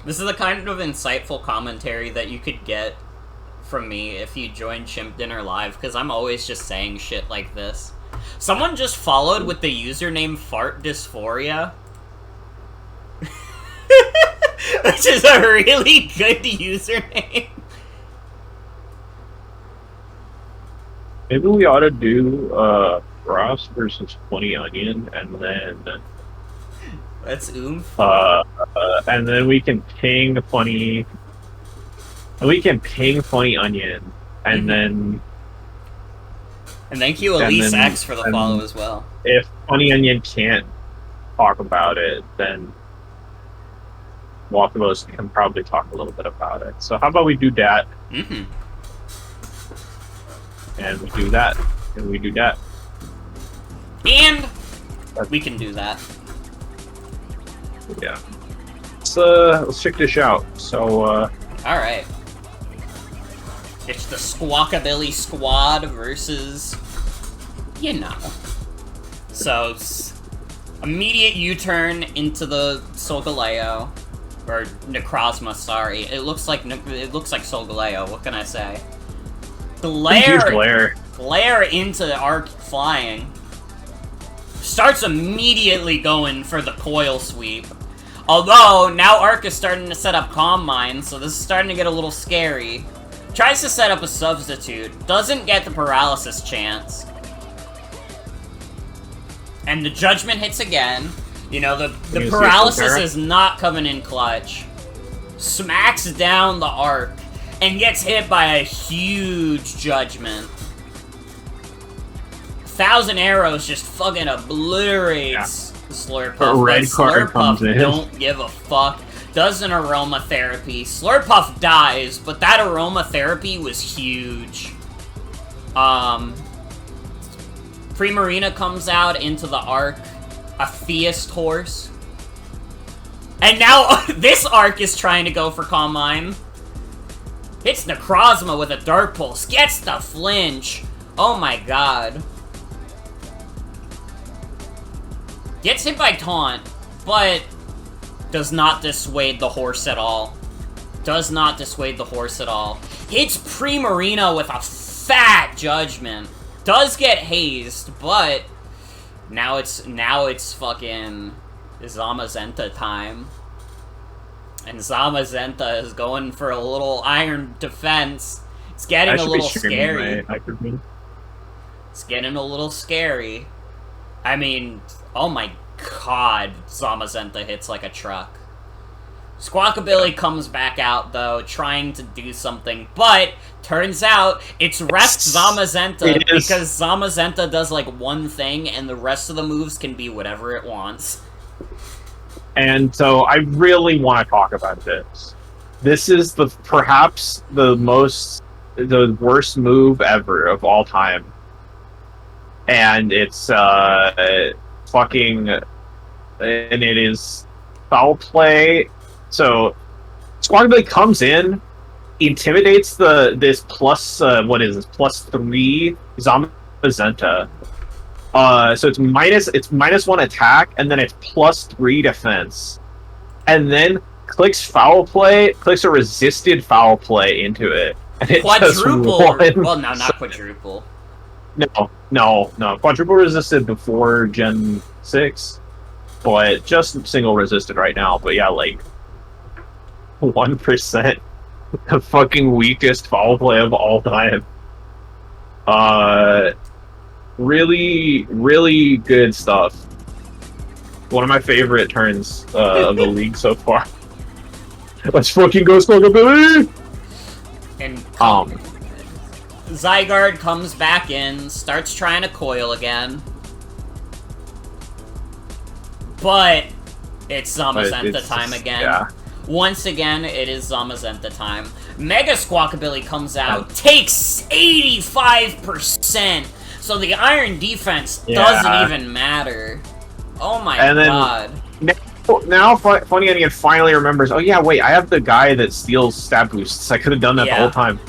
[SPEAKER 1] This is the kind of insightful commentary that you could get from me if you joined Chimp Dinner Live, because I'm always just saying shit like this. Someone just followed with the username Fart Dysphoria. Which is a really good username.
[SPEAKER 2] Maybe we ought to do Ross versus Funyonion, and then
[SPEAKER 1] that's oomph.
[SPEAKER 2] And then we can ping Funny. We can ping Funyonion, and then.
[SPEAKER 1] And thank you, Elise X, for the follow as well.
[SPEAKER 2] If Funyonion can't talk about it, then WAFFLOES can probably talk a little bit about it. So how about we do that?
[SPEAKER 1] Mm-hmm.
[SPEAKER 2] And we do that. And we do that.
[SPEAKER 1] And we can do that.
[SPEAKER 2] Yeah. Let's check this out. So,
[SPEAKER 1] alright. It's the Squawkabilly Squad versus... You know. So, immediate U-turn into the Solgaleo. Or Necrozma, sorry. It looks like Solgaleo, what can I say? Glare into Arc flying. Starts immediately going for the coil sweep. Although, now Arc is starting to set up Calm Mind, so this is starting to get a little scary. Tries to set up a substitute. Doesn't get the paralysis chance. And the judgment hits again. You know, the paralysis is not coming in clutch. Smacks down the Arc. And gets hit by a huge judgment. 1,000 arrows just fucking obliterates the Slurpuff.
[SPEAKER 2] A red card comes in.
[SPEAKER 1] Don't give a fuck. Does an aromatherapy. Slurpuff dies, but that aromatherapy was huge. Primarina comes out into the Arc. A Theist horse. And now this Arc is trying to go for Calm Mind. Hits Necrozma with a Dark Pulse. Gets the flinch. Oh my god. Gets hit by Taunt, but does not dissuade the horse at all. Does not dissuade the horse at all. Hits Primarina with a fat judgment. Does get hazed, but now it's fucking Zamazenta time. And Zamazenta is going for a little iron defense. It's getting a little scary. It's getting a little scary. I mean, oh my god, Zamazenta hits like a truck. Squawkabilly comes back out, though, trying to do something, but turns out it's wrecked Zamazenta because Zamazenta does, like, one thing, and the rest of the moves can be whatever it wants.
[SPEAKER 2] And so I really want to talk about this. This is perhaps the worst move ever of all time. And it's, fucking... And it is foul play. So, Squawkabilly comes in, intimidates this plus 3 Zamazenta. So it's -1 attack, and then it's +3 defense. And then clicks a resisted foul play into it. And it
[SPEAKER 1] Quadruple! Well, no, not quadruple.
[SPEAKER 2] No. Quadruple resisted before Gen 6. But just single resisted right now. But yeah, like... 1%. The fucking weakest foul play of all time. Really, really good stuff. One of my favorite turns of the league so far. Let's fucking go, Squawkabilly!
[SPEAKER 1] And Zygarde comes back in, starts trying to coil again. But it's Zamazenta time again.
[SPEAKER 2] Yeah.
[SPEAKER 1] Once again, it is Zamazenta time. Mega Squawkabilly comes out, takes 85%! So the iron defense doesn't even matter. Oh my god.
[SPEAKER 2] Now Funyonion finally remembers, oh yeah, wait, I have the guy that steals stat boosts. I could have done that the whole time.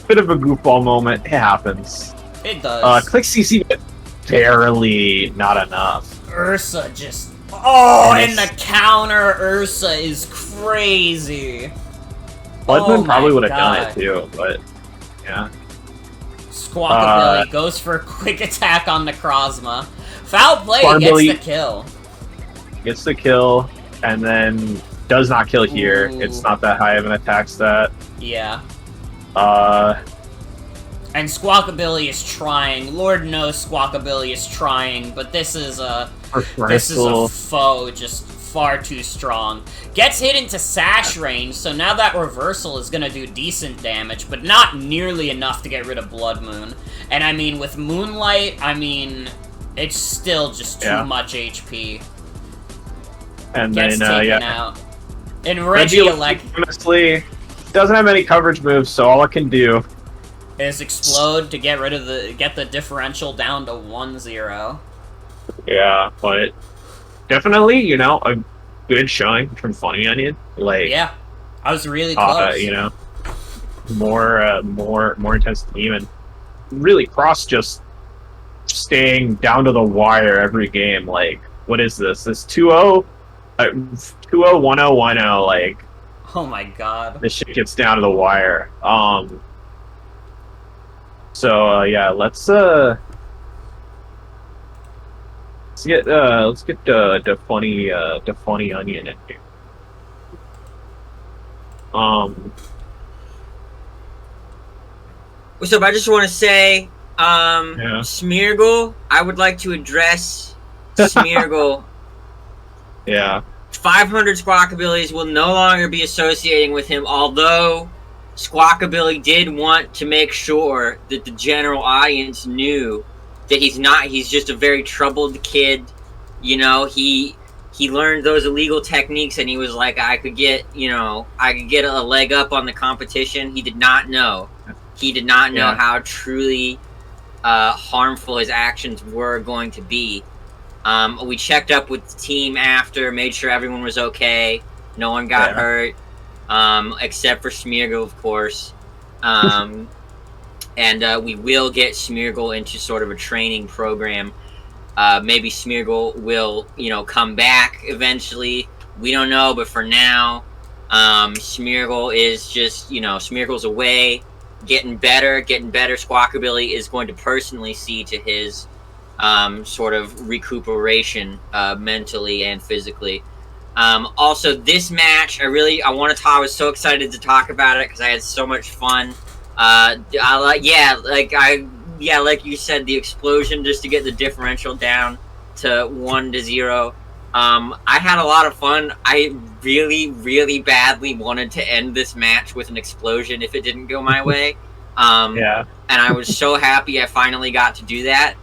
[SPEAKER 2] Bit of a goofball moment. It happens.
[SPEAKER 1] It does.
[SPEAKER 2] Click CC, but barely not enough.
[SPEAKER 1] Ursa just... Oh, and the counter Ursa is crazy.
[SPEAKER 2] Bloodmoon probably would have done it too, but yeah.
[SPEAKER 1] Squawkabilly goes for a quick attack on Necrozma. Foul play gets the kill, and then does not kill here. Ooh. It's not that high of an attack stat. Yeah. And Squawkabilly is trying. Lord knows Squawkabilly is trying, but this is a foe just far too strong. Gets hit into sash range, so now that reversal is gonna do decent damage, but not nearly enough to get rid of Blood Moon. And I mean, with Moonlight, I mean, it's still just too much HP.
[SPEAKER 2] And
[SPEAKER 1] gets
[SPEAKER 2] then,
[SPEAKER 1] taken out. And Regieleki
[SPEAKER 2] honestly doesn't have any coverage moves, so all it can do
[SPEAKER 1] is explode to get rid of get the differential down to 1-0.
[SPEAKER 2] Yeah, but definitely, you know, a good showing from Funyonion. Like,
[SPEAKER 1] yeah, I was really close.
[SPEAKER 2] You know, more intense team, and really Cross just staying down to the wire every game. Like, what is this? This 2-0, 2-0, 1-0, 1-0. Like,
[SPEAKER 1] oh my god,
[SPEAKER 2] this shit gets down to the wire. So yeah, let's get the funny onion in here.
[SPEAKER 11] What's up? I just want to say, Smeargle, I would like to address Smeargle.
[SPEAKER 2] Yeah.
[SPEAKER 11] 500 Squawkabillies will no longer be associating with him, although Squawkabilly did want to make sure that the general audience knew that he's just a very troubled kid. You know, he learned those illegal techniques and he was like, I could get a leg up on the competition. He did not know how truly harmful his actions were going to be. We checked up with the team after, made sure everyone was okay. No one got hurt. Except for Smeargle, of course. And we will get Smeargle into sort of a training program. Maybe Smeargle will, come back eventually. We don't know, but for now, Smeargle is just, Smeargle's away, getting better. Squawkabilly is going to personally see to his sort of recuperation mentally and physically. Also, this match, I was so excited to talk about it because I had so much fun. Like you said, the explosion just to get the differential down to 1-0. I had a lot of fun. I really, really badly wanted to end this match with an explosion if it didn't go my way. And I was so happy I finally got to do that.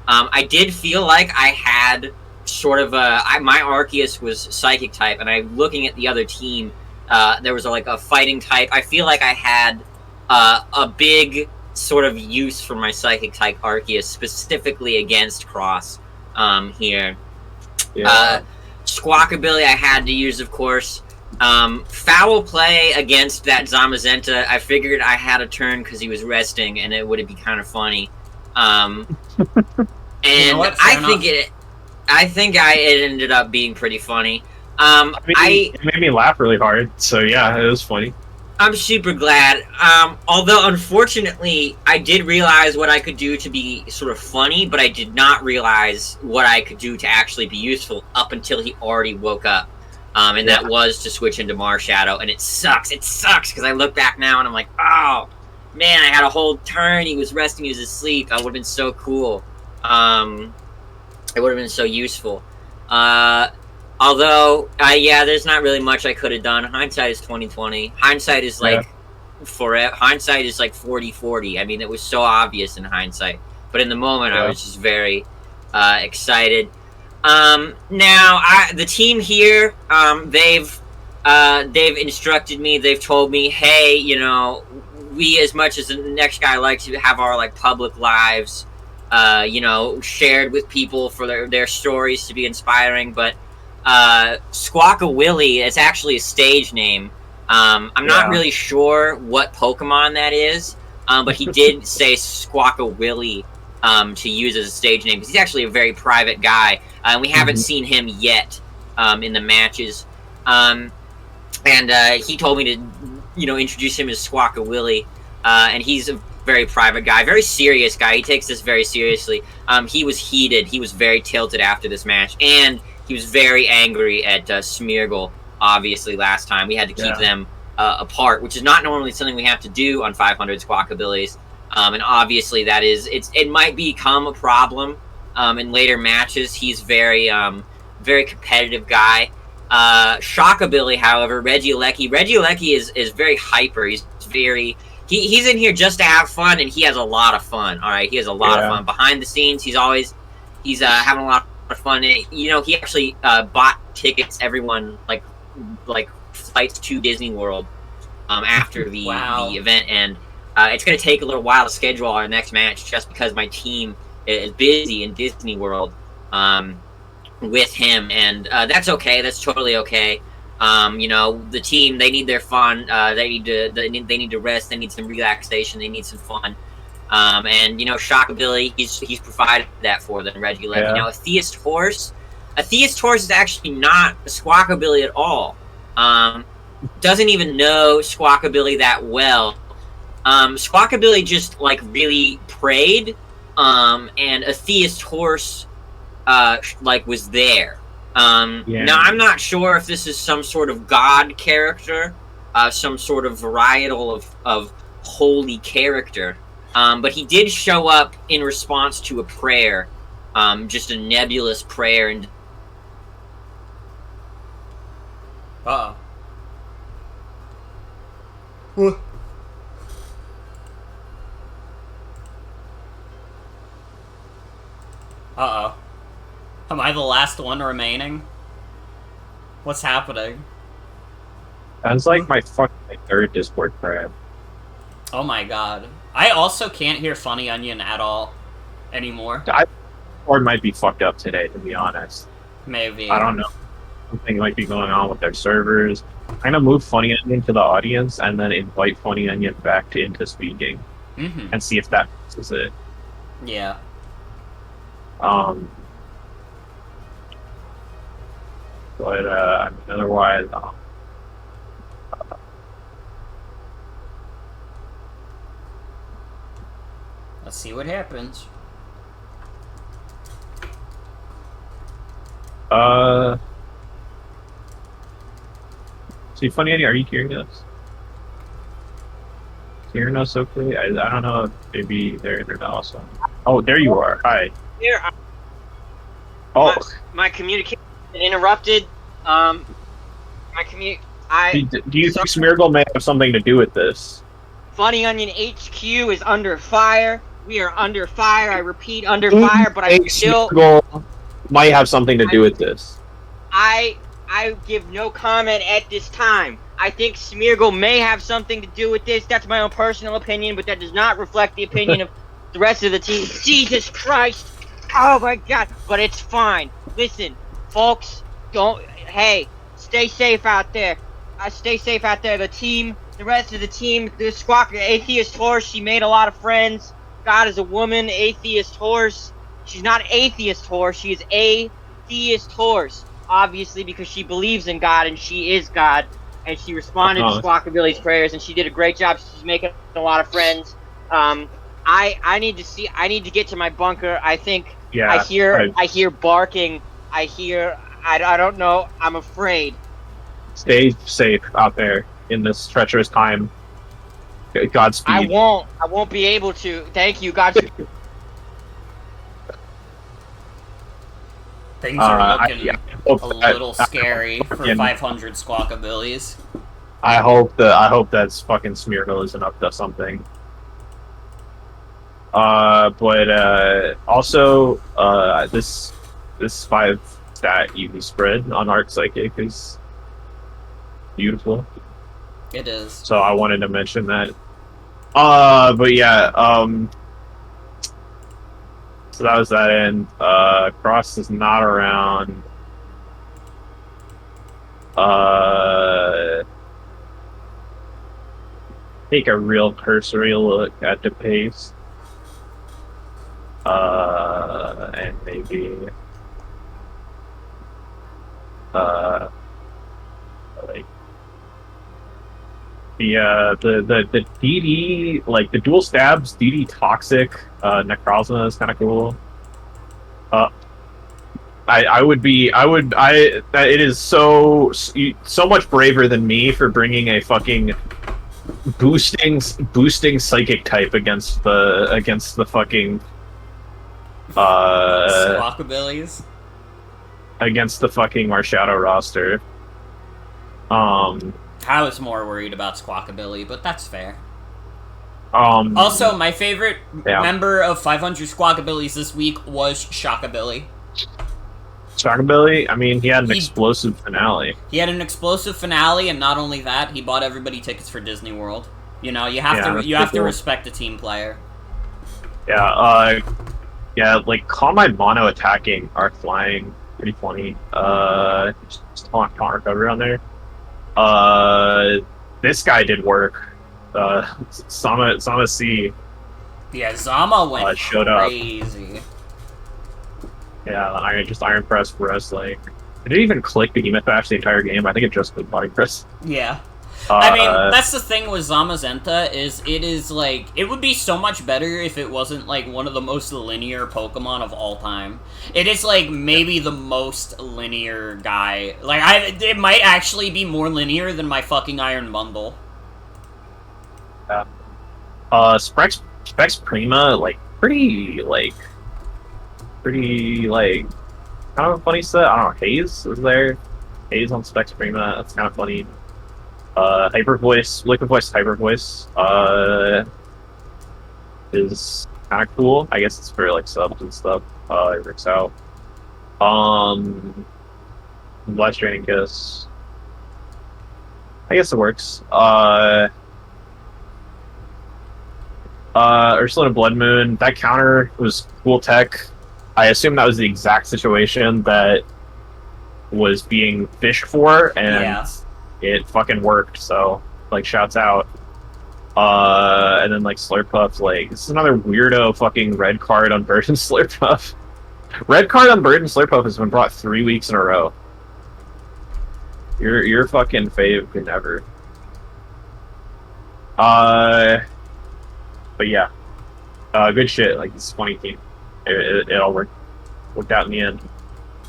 [SPEAKER 11] I did feel like I had sort of my Arceus was Psychic type, and I'm looking at the other team. There was a fighting type. I feel like I had a big sort of use for my Psychic type Arceus, specifically against Cross here. Squawkabilly I had to use, of course. Foul play against that Zamazenta. I figured I had a turn because he was resting, and it would be kind of funny. And it ended up being pretty funny.
[SPEAKER 2] It made me laugh really hard. So yeah, it was funny.
[SPEAKER 11] I'm super glad. Although, unfortunately, I did realize what I could do to be sort of funny, but I did not realize what I could do to actually be useful up until he already woke up. That was to switch into Marshadow, and it sucks. It sucks, because I look back now and I'm like, oh, man, I had a whole turn. He was resting, he was asleep. That would have been so cool. It would have been so useful. Although, there's not really much I could have done. Hindsight is 20/20. Hindsight is forever. Hindsight is 40/40. I mean, it was so obvious in hindsight, but in the moment, I was just very excited. Now, the team here, they've instructed me. They've told me, hey, we, as much as the next guy likes to have our public lives, shared with people for their stories to be inspiring, but Squawkawilly is actually a stage name. I'm not really sure what Pokemon that is, but he did say Squawkawilly to use as a stage name, because he's actually a very private guy, and we haven't seen him yet in the matches. And he told me to, introduce him as Squawkawilly, and he's a very private guy, very serious guy. He takes this very seriously. He was heated. He was very tilted after this match, and he was very angry at Smeargle, obviously, last time. We had to keep them apart, which is not normally something we have to do on 500 Squawkabillies. And obviously it might become a problem in later matches. He's very competitive guy. Shockabilly, however, Regieleki is very hyper. He's in here just to have fun, and he has a lot of fun. All right, he has a lot of fun behind the scenes. He's having a lot of fun. He actually bought tickets. Everyone like flights to Disney World after the event, and it's going to take a little while to schedule our next match, just because my team is busy in Disney World with him, and that's okay. That's totally okay. The team, they need their fun. They need to rest. They need some relaxation. They need some fun. And Shockabilly, he's provided that for them. Regieleki. Now, a Theist Horse is actually not a Squawkabilly at all. Doesn't even know Squawkabilly that well. Squawkabilly just really prayed, and a Theist Horse was there. Now, I'm not sure if this is some sort of god character, some sort of varietal of holy character, but he did show up in response to a prayer, just a nebulous prayer. And
[SPEAKER 1] What? Uh-oh. Am I the last one remaining? What's happening?
[SPEAKER 2] Sounds like my third Discord crab.
[SPEAKER 1] Oh my god. I also can't hear Funyonion at all anymore.
[SPEAKER 2] Or might be fucked up today, to be honest.
[SPEAKER 1] Maybe.
[SPEAKER 2] I don't know. Something might be going on with their servers. I'm gonna move Funyonion to the audience and then invite Funyonion back into speaking. And see if that fixes it. But I mean, otherwise,
[SPEAKER 1] Let's see what happens.
[SPEAKER 2] See, Funyonion, are you hearing us? Hearing us okay? I don't know if maybe they're not also. Oh, there you are. Hi.
[SPEAKER 11] Here,
[SPEAKER 2] Oh,
[SPEAKER 11] my communication interrupted. My commute.
[SPEAKER 2] do you think Smeargle may have something to do with this?
[SPEAKER 11] Funyonion HQ is under fire. We are under fire. I repeat, under fire. But I still.
[SPEAKER 2] Smeargle might have something to do with this.
[SPEAKER 11] I give no comment at this time. I think Smeargle may have something to do with this. That's my own personal opinion, but that does not reflect the opinion of the rest of the team. Jesus Christ! Oh my God! But it's fine. Listen, folks, hey, stay safe out there. Stay safe out there. The team, the rest of the team, the squawk, atheist horse. She made a lot of friends. God is a woman. Atheist horse. She's not atheist horse. She is a theist horse. Obviously, because she believes in God and she is God, and she responded to Squawkabilly's prayers, and she did a great job. She's making a lot of friends. I need to get to my bunker. I think I hear barking. I don't know. I'm afraid.
[SPEAKER 2] Stay safe out there in this treacherous time. Godspeed.
[SPEAKER 11] I won't be able to. Thank you, Godspeed.
[SPEAKER 1] Things are looking a little
[SPEAKER 2] I
[SPEAKER 1] scary for 500 Squawkabillies.
[SPEAKER 2] I hope that's fucking Smeargle isn't up to something. But also, this 5-stat EV spread on Arc Psychic is beautiful.
[SPEAKER 1] It is.
[SPEAKER 2] So I wanted to mention that. But yeah, so that was that end. Cross is not around. Take a real cursory look at the pace. And maybe like the DD, like the dual stabs, DD Toxic, Necrozma is kind of cool. It is so much braver than me for bringing a fucking boosting psychic type against the fucking
[SPEAKER 1] Squawkabillies.
[SPEAKER 2] Against the fucking Marshadow roster.
[SPEAKER 1] I was more worried about Squawkabilly, but that's fair.
[SPEAKER 2] Also,
[SPEAKER 1] my favorite member of 500 Squawkabillies this week was Shockabilly.
[SPEAKER 2] Shockabilly? I mean, he had an explosive finale.
[SPEAKER 1] He had an explosive finale, and not only that, he bought everybody tickets for Disney World. You know, you have to respect a team player.
[SPEAKER 2] Yeah, like Calm Mono attacking Arc Flying, pretty funny. Just on counter recovery on there. This guy did work. Sama C.
[SPEAKER 1] Yeah, Zama went
[SPEAKER 2] showed
[SPEAKER 1] crazy.
[SPEAKER 2] Up. Yeah, Iron Press wrestling. It didn't even click Behemoth Bash the entire game. I think it just clicked Body Press.
[SPEAKER 1] Yeah. I mean, that's the thing with Zamazenta, is it would be so much better if it wasn't, like, one of the most linear Pokemon of all time. It is, like, maybe the most linear guy. Like, it might actually be more linear than my fucking Iron Bundle.
[SPEAKER 2] Yeah. Specs Prima, like, pretty, kind of a funny set. I don't know, Haze was there. Haze on Specs Prima, that's kind of funny. Hyper Voice, Liquid Voice, Hyper Voice, is kind of cool. I guess it's for, like, subs and stuff. It works out. Blast Draining Kiss. I guess it works. Ursula Blood Moon, that counter was cool tech. I assume that was the exact situation that was being fished for, and it fucking worked, so, like, shouts out. And then, like, Slurpuff, like, this is another weirdo fucking red card on Bird and Slurpuff. Red card on Bird and Slurpuff has been brought 3 weeks in a row. Your fucking fave could never. But yeah, good shit. Like it's a funny team. It all worked out in the end.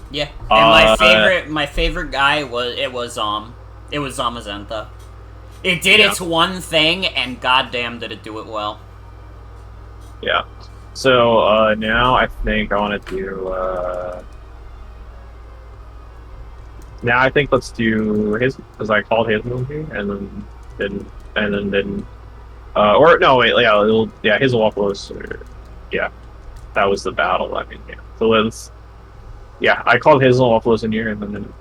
[SPEAKER 1] Yeah, and my favorite guy was Zamazenta. It did its one thing, and goddamn did it do it well.
[SPEAKER 2] Yeah. So now I think I want to do. Now I think let's do his, because I called his movie, and then or no wait, yeah, his WAFFLOES. Yeah, that was the battle. I mean, yeah. So I called his WAFFLOES in here, and then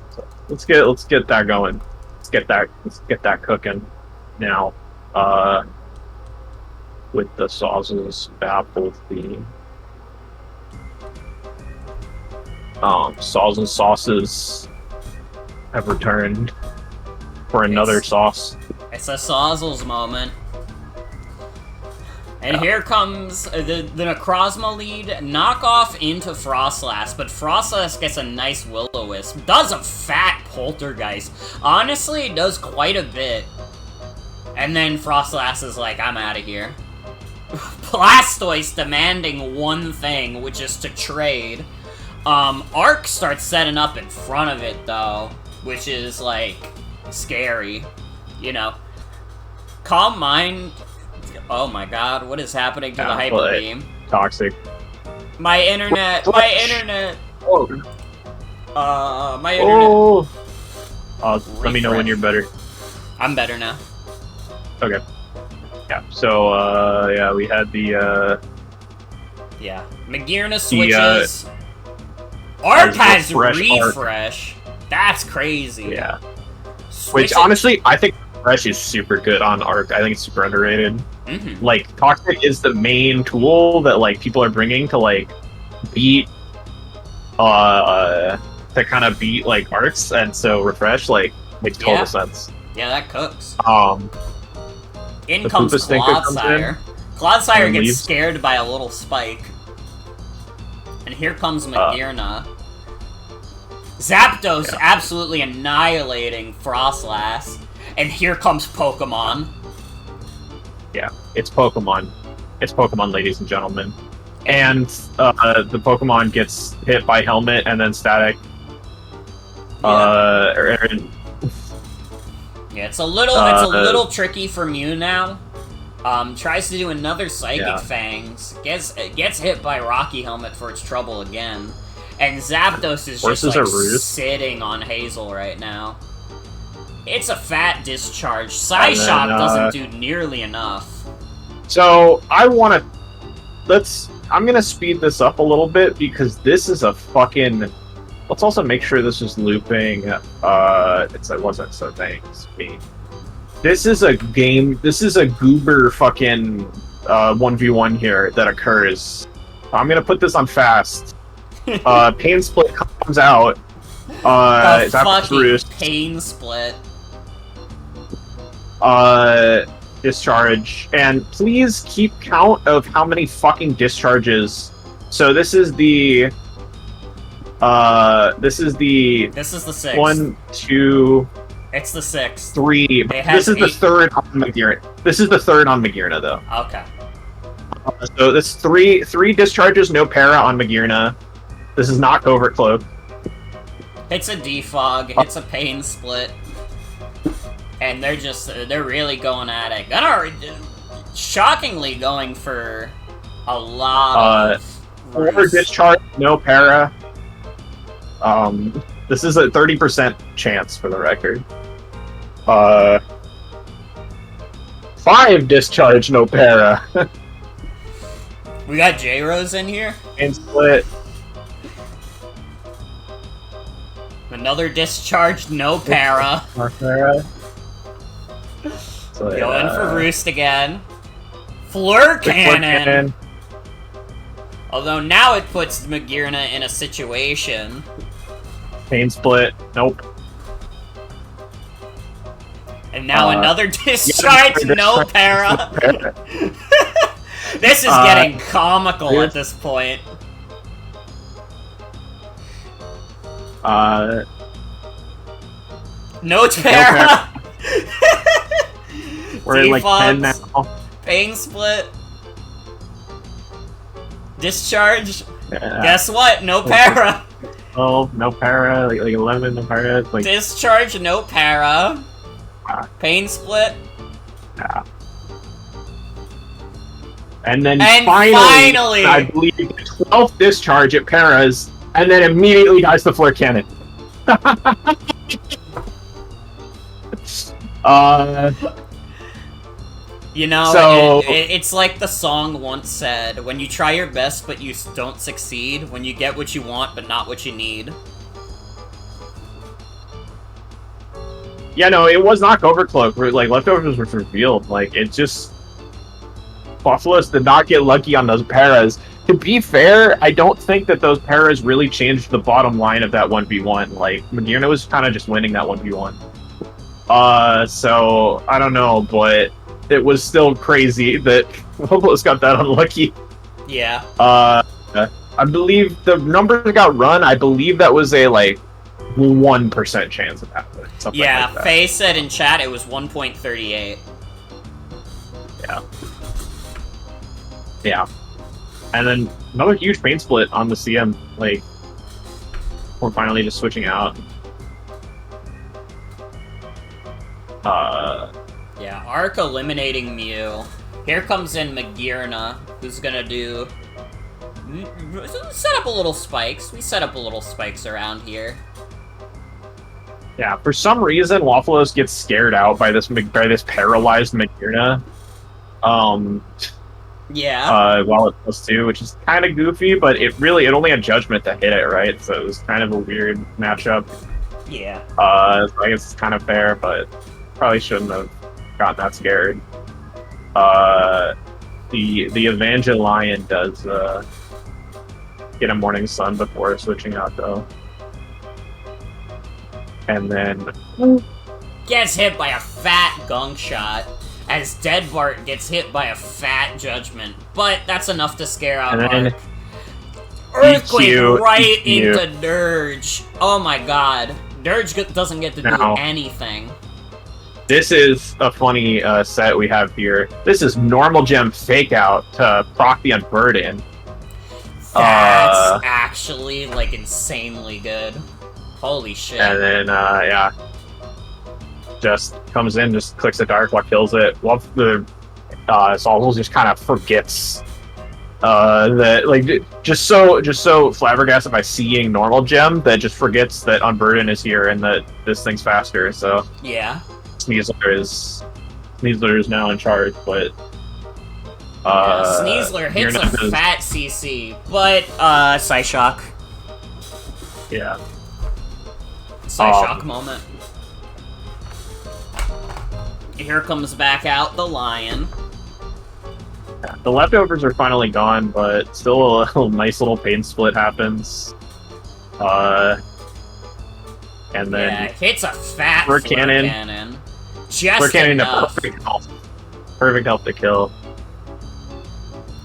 [SPEAKER 2] so let's get that going. Let's get that cooking now. With the Sauzels Baffle theme. Sauzels sauces have returned for another sauce.
[SPEAKER 1] It's a Sauzels moment. And here comes the Necrozma lead knockoff into Frostlass, but Frostlass gets a nice Will-O-Wisp. Does a fat Poltergeist. Honestly, it does quite a bit. And then Frostlass is like, I'm out of here. Blastoise demanding one thing, which is to trade. Arc starts setting up in front of it, though, which is, like, scary. You know. Calm Mind... Oh my god, what is happening to the Hyper Beam?
[SPEAKER 2] Toxic.
[SPEAKER 1] My internet! My internet!
[SPEAKER 2] Oh.
[SPEAKER 1] My internet.
[SPEAKER 2] Let me know when you're better.
[SPEAKER 1] I'm better now.
[SPEAKER 2] Okay. Yeah, so, yeah, we had the,
[SPEAKER 1] Yeah. Magearna switches. Arc has refresh. That's crazy.
[SPEAKER 2] Yeah. Which, honestly, I think Refresh is super good on Arc. I think it's super underrated.
[SPEAKER 1] Mm-hmm.
[SPEAKER 2] Like, Toxic is the main tool that, like, people are bringing to, like, beat, to kind of beat, like, Arcs, and so Refresh, like, makes total sense.
[SPEAKER 1] Yeah, that cooks. In
[SPEAKER 2] the
[SPEAKER 1] comes Clodsire. Clodsire gets
[SPEAKER 2] leaves.
[SPEAKER 1] scared by a little spike. And here comes Magearna. Zapdos absolutely annihilating Frostlass. And here comes Pokemon.
[SPEAKER 2] Yeah, it's Pokemon. It's Pokemon, ladies and gentlemen. And the Pokemon gets hit by Helmet and then Static.
[SPEAKER 1] Yeah, it's a little tricky for Mew now. Tries to do another Psychic Fangs. Gets hit by Rocky Helmet for its trouble again. And Zapdos is just like sitting on Hazel right now. It's a fat discharge. Psyshock doesn't do nearly enough.
[SPEAKER 2] So I'm gonna speed this up a little bit because this is a fucking. Let's also make sure this is looping. It wasn't so thanks me. This is a game. This is a goober fucking 1v1 here that occurs. I'm gonna put this on fast. Pain Split comes out.
[SPEAKER 1] It's fucking Pain Split.
[SPEAKER 2] Discharge, and please keep count of how many fucking discharges. So this is the This is the sixth. 1, 2.
[SPEAKER 1] It's the sixth.
[SPEAKER 2] 3. This is the third on Magearna. This is the third on Magearna, though.
[SPEAKER 1] Okay.
[SPEAKER 2] So this three discharges, no para on Magearna. This is not Covert Cloak.
[SPEAKER 1] It's a defog. It's a Pain Split. And they're really going at it. Gunnar, shockingly going for a lot of
[SPEAKER 2] 4 discharge, no para. This is a 30% chance for the record. 5 discharge, no para.
[SPEAKER 1] We got J-Rose in here.
[SPEAKER 2] And split.
[SPEAKER 1] Another discharge, no para.
[SPEAKER 2] More para. So,
[SPEAKER 1] going for Roost again. Fleur Cannon. Although now it puts Magearna in a situation.
[SPEAKER 2] Pain Split. Nope.
[SPEAKER 1] And now another discharge, no para. This is getting comical at this point. No Terra!
[SPEAKER 2] We're at like 10 now.
[SPEAKER 1] Pain split. Discharge.
[SPEAKER 2] Yeah.
[SPEAKER 1] Guess what? No para.
[SPEAKER 2] Oh, no para, like 11, no para. Like,
[SPEAKER 1] Discharge, no para. Pain split.
[SPEAKER 2] yeah. And then
[SPEAKER 1] And
[SPEAKER 2] finally, I believe, the 12th discharge at paras, and then immediately dies the flare cannon.
[SPEAKER 1] You know,
[SPEAKER 2] so,
[SPEAKER 1] it's like the song once said, when you try your best but you don't succeed, when you get what you want but not what you need.
[SPEAKER 2] yeah, no, it was not Overcloak. Like, Leftovers was revealed. Like, it just... WAFFLOES did not get lucky on those paras. To be fair, I don't think that those paras really changed the bottom line of that 1v1. Like, Magirna was kind of just winning that 1v1. So, I don't know, but it was still crazy that WAFFLOES got that unlucky.
[SPEAKER 1] Yeah.
[SPEAKER 2] I believe the number that got run, I believe that was a, like, 1% chance of happening.
[SPEAKER 1] Yeah,
[SPEAKER 2] like that.
[SPEAKER 1] Faye said in chat it was 1.38.
[SPEAKER 2] Yeah. Yeah. And then another huge pain split on the CM. Like, we're finally just switching out.
[SPEAKER 1] Yeah, Arc eliminating Mew. Here comes in Magirna, who's gonna do... set up a little spikes. We set up a little spikes around here.
[SPEAKER 2] Yeah, for some reason, WAFFLOES gets scared out by this paralyzed Magirna.
[SPEAKER 1] Yeah.
[SPEAKER 2] While it plus 2, which is kind of goofy, but it only had judgment to hit it, right? So it was kind of a weird matchup.
[SPEAKER 1] Yeah.
[SPEAKER 2] So I guess it's kind of fair, but probably shouldn't have gotten that scared. The Evangelion does get a Morning Sun before switching out, though. And then...
[SPEAKER 1] Gets hit by a fat gunk shot, as Dead Bart gets hit by a fat judgment. But that's enough to scare out Arc. Earthquake
[SPEAKER 2] EQ,
[SPEAKER 1] right
[SPEAKER 2] EQ.
[SPEAKER 1] into Dirge. Oh my god. Dirge doesn't get to do
[SPEAKER 2] Now,
[SPEAKER 1] anything.
[SPEAKER 2] This is a funny set we have here. This is normal gem fake out to proc the Unburden.
[SPEAKER 1] That's actually, like, insanely good. Holy shit.
[SPEAKER 2] And then, yeah. Just comes in, just clicks the Dark Lock, kills it. While the Sauzels just kind of forgets that, like, just so flabbergasted by seeing normal gem that just forgets that Unburden is here and that this thing's faster. So
[SPEAKER 1] yeah,
[SPEAKER 2] Sneasler is now in charge, but
[SPEAKER 1] Sneasler hits a fat CC, but Psyshock.
[SPEAKER 2] Yeah.
[SPEAKER 1] Psyshock moment. Here comes back out the Lion.
[SPEAKER 2] The Leftovers are finally gone, but still a nice little pain split happens. And then
[SPEAKER 1] hits a fat
[SPEAKER 2] flare
[SPEAKER 1] flare cannon. Just
[SPEAKER 2] flare cannon to
[SPEAKER 1] enough.
[SPEAKER 2] perfect health to kill.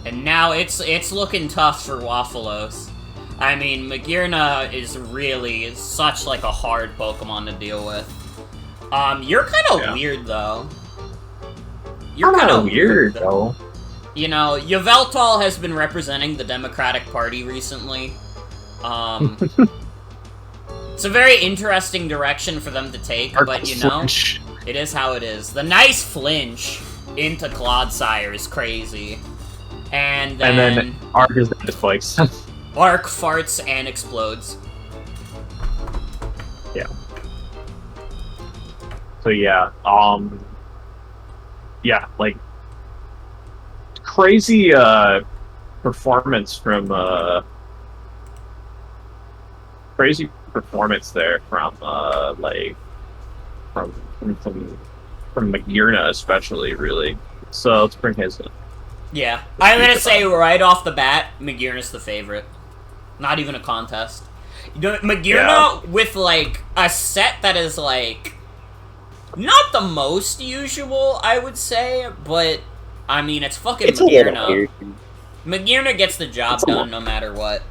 [SPEAKER 1] And now it's looking tough for WAFFLOES. I mean, Magirna is really such like a hard Pokemon to deal with. You're kind of weird though. You're kind of
[SPEAKER 2] weird though.
[SPEAKER 1] You know, Yveltal has been representing the Democratic Party recently. It's a very interesting direction for them to take, but you know, it is how it is. The nice flinch into Clodsire is crazy. And then
[SPEAKER 2] Arc is the spikes.
[SPEAKER 1] Arc farts and explodes.
[SPEAKER 2] Yeah. So yeah, yeah, like crazy performance from there from from Magirna especially, really. So let's bring his in.
[SPEAKER 1] Yeah, I'm gonna say right off the bat, Magirna's the favorite. Not even a contest. You know, Magirna with like a set that is like not the most usual, I would say, but I mean it's fucking Magirna. Magirna gets the job done no matter what.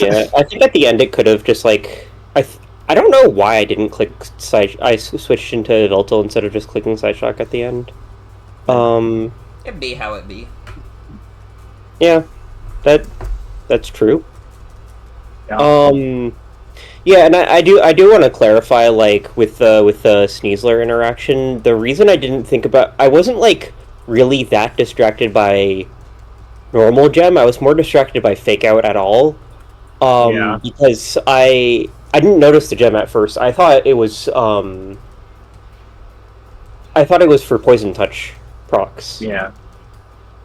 [SPEAKER 10] Yeah, I think at the end it could have just like I I don't know why I didn't click side. I switched into Veltal instead of just clicking side shock at the end.
[SPEAKER 1] It be how it be.
[SPEAKER 10] Yeah, that's true.
[SPEAKER 2] Yeah.
[SPEAKER 10] Yeah, and I do want to clarify, like, with the Sneasler interaction, the reason I didn't think about, I wasn't like really that distracted by normal gem. I was more distracted by fake out at all. Because I didn't notice the gem at first. I thought it was for poison touch procs.
[SPEAKER 2] Yeah.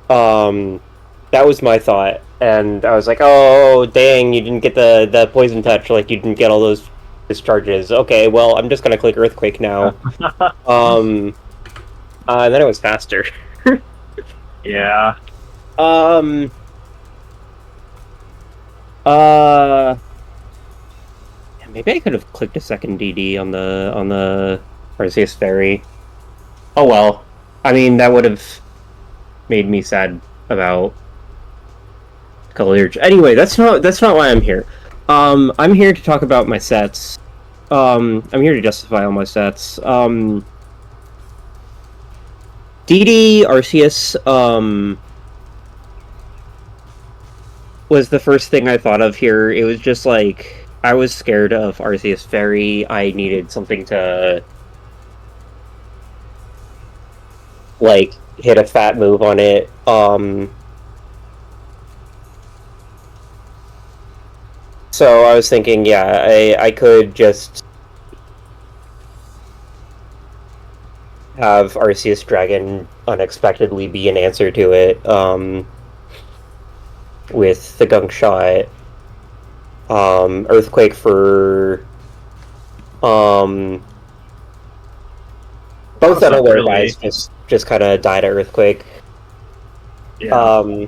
[SPEAKER 10] That was my thought, and I was like, oh dang, you didn't get the poison touch, like you didn't get all those discharges. Okay, well, I'm just gonna click earthquake now. Then it was faster.
[SPEAKER 2] Yeah.
[SPEAKER 10] Maybe I could have clicked a second DD on the Arceus Fairy. Oh well. I mean, that would have made me sad about Color. Anyway, that's not why I'm here. I'm here to talk about my sets. I'm here to justify all my sets. DD Arceus was the first thing I thought of here. It was just like I was scared of Arceus Fairy. I needed something to like hit a fat move on it. So I was thinking, yeah, I could just have Arceus Dragon unexpectedly be an answer to it, with the Gunk Shot, Earthquake for, both unaware guys just kind of died at Earthquake.
[SPEAKER 2] Yeah.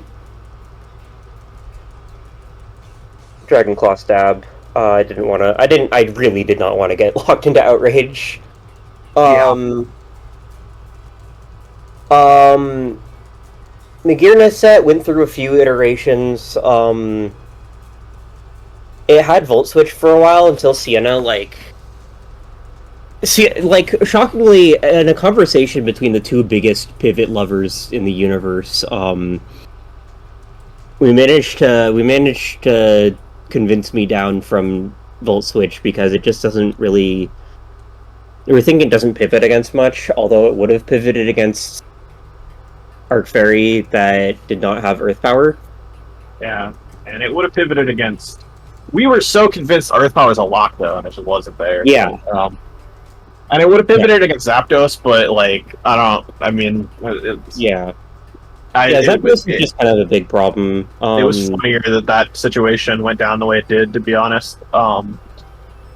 [SPEAKER 10] Dragon Claw Stab. I really did not want to get locked into Outrage. Magearna set went through a few iterations. It had Volt Switch for a while until Sienna, shockingly, in a conversation between the two biggest pivot lovers in the universe, we managed to convince me down from Volt Switch because it just doesn't really. We were thinking it doesn't pivot against much, although it would have pivoted against Arc Fairy that did not have Earth Power.
[SPEAKER 2] Yeah, and it would have pivoted against. We were so convinced Earth Power was a lock though, and it just wasn't there.
[SPEAKER 10] Yeah.
[SPEAKER 2] And it would have pivoted against Zapdos, but
[SPEAKER 10] Zapdos is just kind of a big problem.
[SPEAKER 2] It was funnier that situation went down the way it did, to be honest. So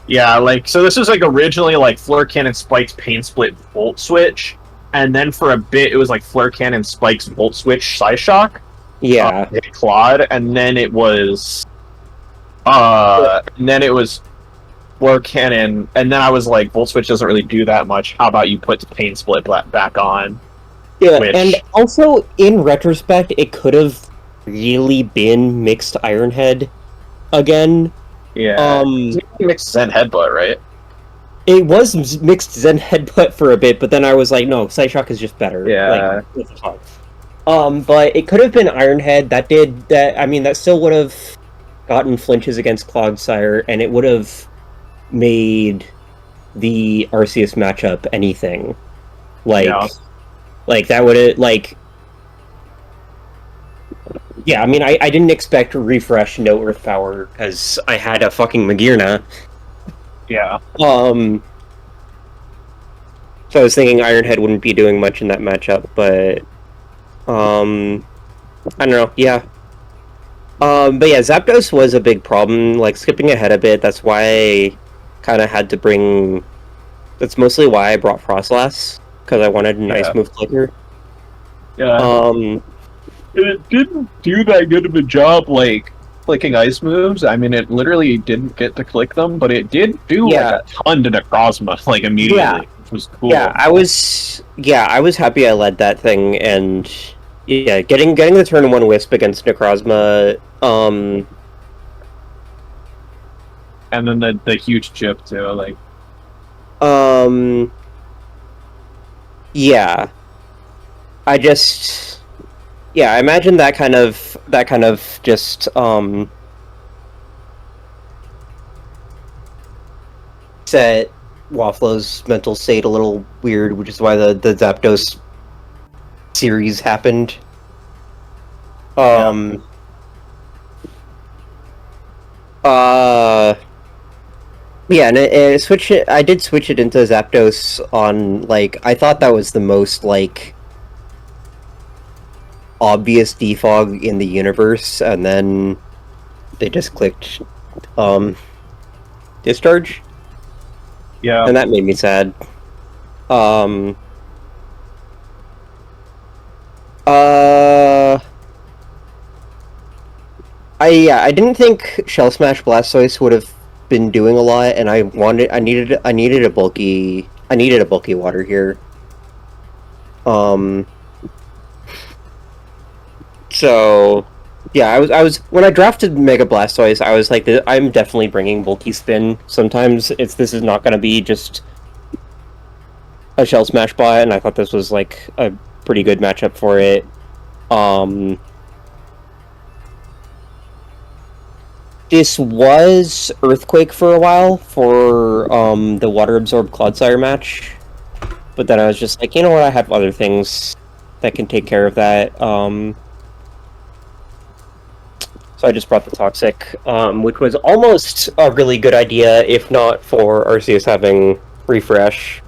[SPEAKER 2] this was originally Flare Cannon Spikes Pain Split Volt Switch, and then for a bit it was Flare Cannon Spikes Volt Switch Psyshock.
[SPEAKER 10] Yeah.
[SPEAKER 2] Claude, and then it was Flare Cannon, and then I was like, Volt Switch doesn't really do that much. How about you put Pain Split back on?
[SPEAKER 10] Yeah, and also, in retrospect, it could have really been Mixed Iron Head again.
[SPEAKER 2] Yeah. Mixed Zen Headbutt, right?
[SPEAKER 10] It was Mixed Zen Headbutt for a bit, but then I was like, no, Psyshock is just better.
[SPEAKER 2] Yeah.
[SPEAKER 10] But it could have been Iron Head. That still would have gotten flinches against Clodsire, and it would have made the Arceus matchup anything. That would have, yeah, I didn't expect Refresh, no Earth Power, because I had a fucking Magearna.
[SPEAKER 2] Yeah.
[SPEAKER 10] So I was thinking Iron Head wouldn't be doing much in that matchup, but, I don't know, yeah. But yeah, Zapdos was a big problem, skipping ahead a bit, that's why I kind of had to bring... That's mostly why I brought Frostlass, because I wanted an Ice Move clicker.
[SPEAKER 2] Yeah. It didn't do that good of a job, clicking ice moves. It literally didn't get to click them, but it did do a ton to Necrozma, immediately, which was cool.
[SPEAKER 10] Yeah, I was happy I led that thing, and yeah, getting the turn 1 Wisp against Necrozma,
[SPEAKER 2] And then the huge chip too, like.
[SPEAKER 10] Yeah. I imagine that kind of just set WAFFLOES' mental state a little weird, which is why the Zapdos series happened. Yeah, and I did switch it into Zapdos on, like, I thought that was the most, like, obvious defog in the universe, and then they just clicked, Discharge?
[SPEAKER 2] Yeah.
[SPEAKER 10] And that made me sad. I didn't think Shell Smash Blastoise would have been doing a lot, and I needed a bulky water here. So yeah, I was when I drafted Mega Blastoise, I was like, I'm definitely bringing bulky spin. Sometimes this is not going to be just a Shell Smash bot, and I thought this was like a pretty good matchup for it. This was Earthquake for a while for the Water Absorb Clodsire match, but then I was just like, you know what, I have other things that can take care of that. So I just brought the Toxic, which was almost a really good idea, if not for Arceus having Refresh.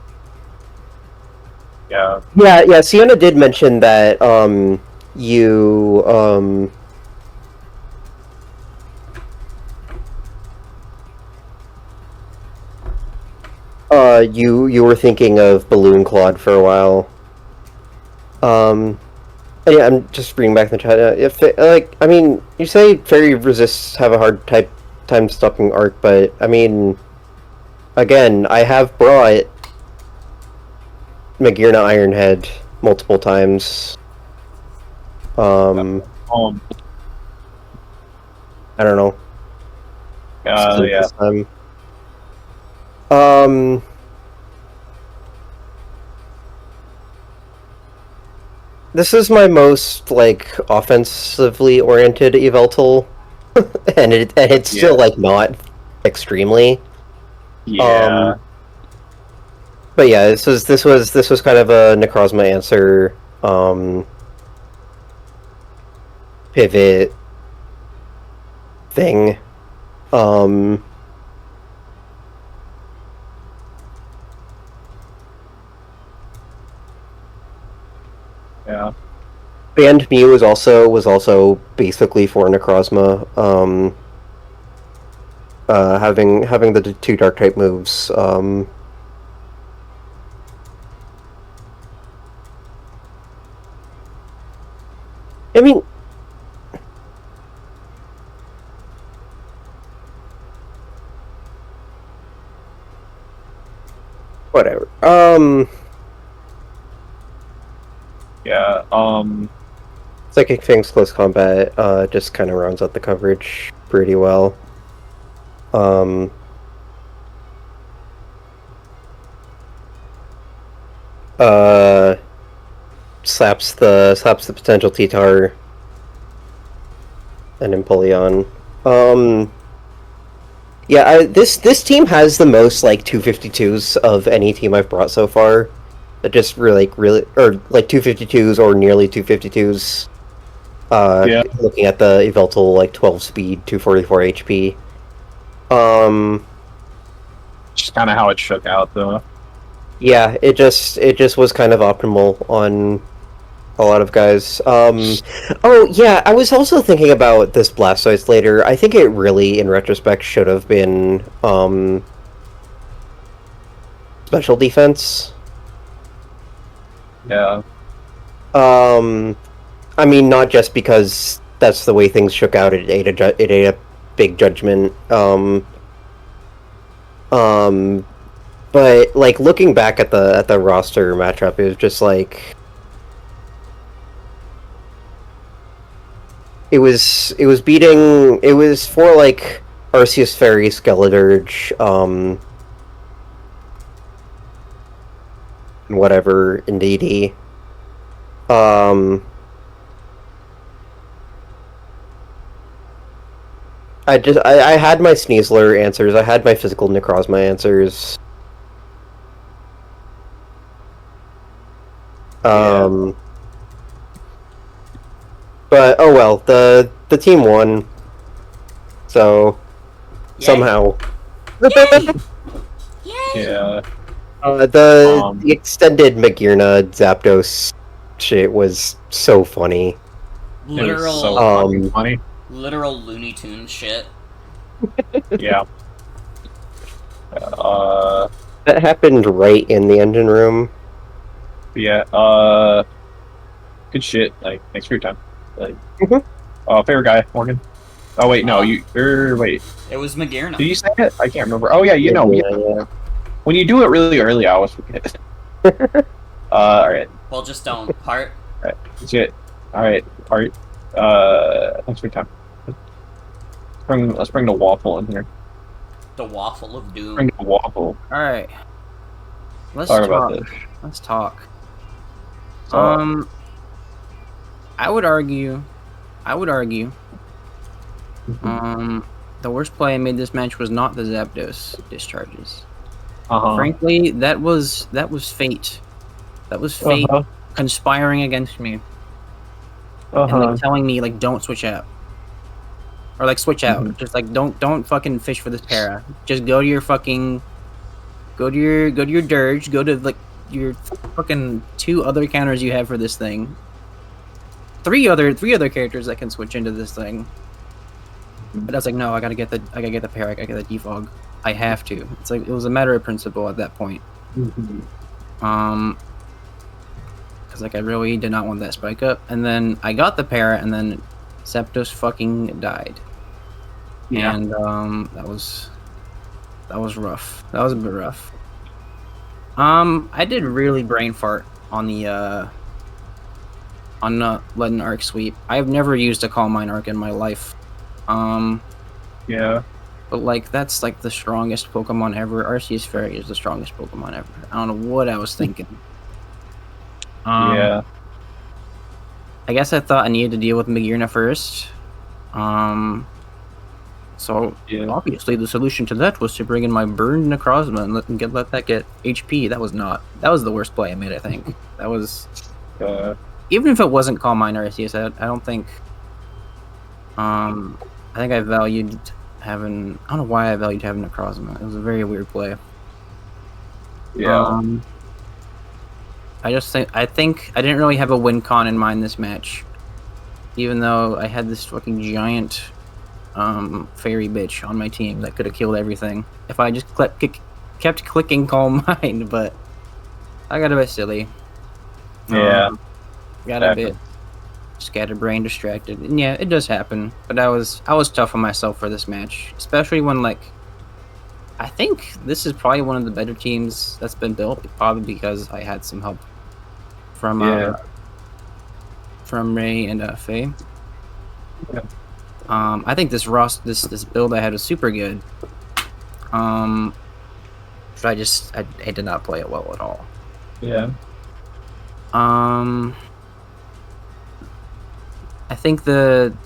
[SPEAKER 2] Yeah.
[SPEAKER 10] Yeah, Sienna did mention that you you were thinking of Balloon Claude for a while. Yeah, I'm just bringing back the chat. If I mean, you say Fairy Resists have a hard time stopping Arc, but I mean, again, I have brought Magirna Ironhead multiple times. I don't know.
[SPEAKER 2] Yeah.
[SPEAKER 10] This is my most, like, offensively oriented Yveltal, and it's still, like, not extremely.
[SPEAKER 2] Yeah.
[SPEAKER 10] But yeah, this was kind of a Necrozma answer, pivot thing.
[SPEAKER 2] Yeah.
[SPEAKER 10] Banned Mew was also basically for Necrozma. Having the two dark type moves. I mean, whatever.
[SPEAKER 2] Yeah.
[SPEAKER 10] Psychic Fang's close combat just kind of rounds out the coverage pretty well. Slaps the potential T-Tar and Empoleon. Yeah, this team has the most like 252s of any team I've brought so far. Just really, or like 252s or nearly 252s.
[SPEAKER 2] Yeah.
[SPEAKER 10] Looking at the Yveltal, like 12 speed, 244 HP.
[SPEAKER 2] Just kind of how it shook out, though.
[SPEAKER 10] Yeah, it just was kind of optimal on a lot of guys. Oh yeah, I was also thinking about this Blastoise later. I think it really, in retrospect, should have been special defense.
[SPEAKER 2] Yeah.
[SPEAKER 10] I mean, not just because that's the way things shook out. It ate a big judgment. But like looking back at the roster matchup, it was just like it was for like Arceus Fairy, Skeledirge, whatever, Indeedee. I had my Sneasler answers, I had my physical Necrozma answers. But oh well, the team won. So somehow.
[SPEAKER 2] Yeah.
[SPEAKER 10] The extended Magearna Zapdos shit was so funny.
[SPEAKER 1] Literal,
[SPEAKER 2] so fucking funny.
[SPEAKER 1] Literal Looney Tunes shit.
[SPEAKER 2] Yeah.
[SPEAKER 10] That happened right in the engine room.
[SPEAKER 2] Yeah. Good shit. Like, thanks for your time. Like, favorite guy, Morgan. Oh wait, no, wait.
[SPEAKER 1] It was Magearna.
[SPEAKER 2] Did you say it? I can't remember. Oh yeah, you know.
[SPEAKER 10] Yeah.
[SPEAKER 2] When you do it really early, I always forget. Alright.
[SPEAKER 1] Well, just don't. Heart.
[SPEAKER 2] Alright, that's it. Alright, Heart. Thanks for your time. Let's bring the waffle in here.
[SPEAKER 1] The waffle of doom.
[SPEAKER 2] Bring the waffle.
[SPEAKER 6] Alright. Let's
[SPEAKER 2] Sorry
[SPEAKER 6] talk.
[SPEAKER 2] about this.
[SPEAKER 6] Let's talk.
[SPEAKER 2] So,
[SPEAKER 6] I would argue, the worst play I made this match was not the Zapdos discharges. Frankly, that was fate. That was fate conspiring against me. And like telling me like don't switch out. Or like switch out. Just like don't fucking fish for this para. Just go to your fucking Dirge, go to like your fucking 2 other counters you have for this thing. 3 other characters that can switch into this thing. But I was like, no, I gotta get the para, I gotta get the defog. I have to. It's like it was a matter of principle at that point. Because like I really did not want that spike up, and then I got the para, and then Zapdos fucking died.
[SPEAKER 2] Yeah.
[SPEAKER 6] And that was rough. That was a bit rough. I did really brain fart on the on not letting Arc sweep. I've never used a Calm Mind Arc in my life.
[SPEAKER 2] Yeah.
[SPEAKER 6] But like that's like the strongest Pokemon ever. Arceus Fairy is the strongest Pokemon ever. I don't know what I was thinking.
[SPEAKER 2] Yeah.
[SPEAKER 6] I guess I thought I needed to deal with Magearna first. So obviously the solution to that was to bring in my burned Necrozma and let that get HP. That was the worst play I made, I think. That was even if it wasn't Calm Mind Arceus, I don't think I think I valued having I don't know why I valued having Necrozma. It was a very weird play.
[SPEAKER 2] Yeah.
[SPEAKER 6] I think I didn't really have a win con in mind this match. Even though I had this fucking giant fairy bitch on my team that could have killed everything if I just kept clicking Calm Mind, but I got a bit silly.
[SPEAKER 2] Yeah.
[SPEAKER 6] Got a bit scatterbrain distracted. And yeah, it does happen. But I was tough on myself for this match, especially when like I think this is probably one of the better teams that's been built, probably because I had some help from Ray and Faye.
[SPEAKER 2] Yeah.
[SPEAKER 6] I think this build I had was super good. But I did not play it well at all.
[SPEAKER 2] Yeah.
[SPEAKER 6] I think we'll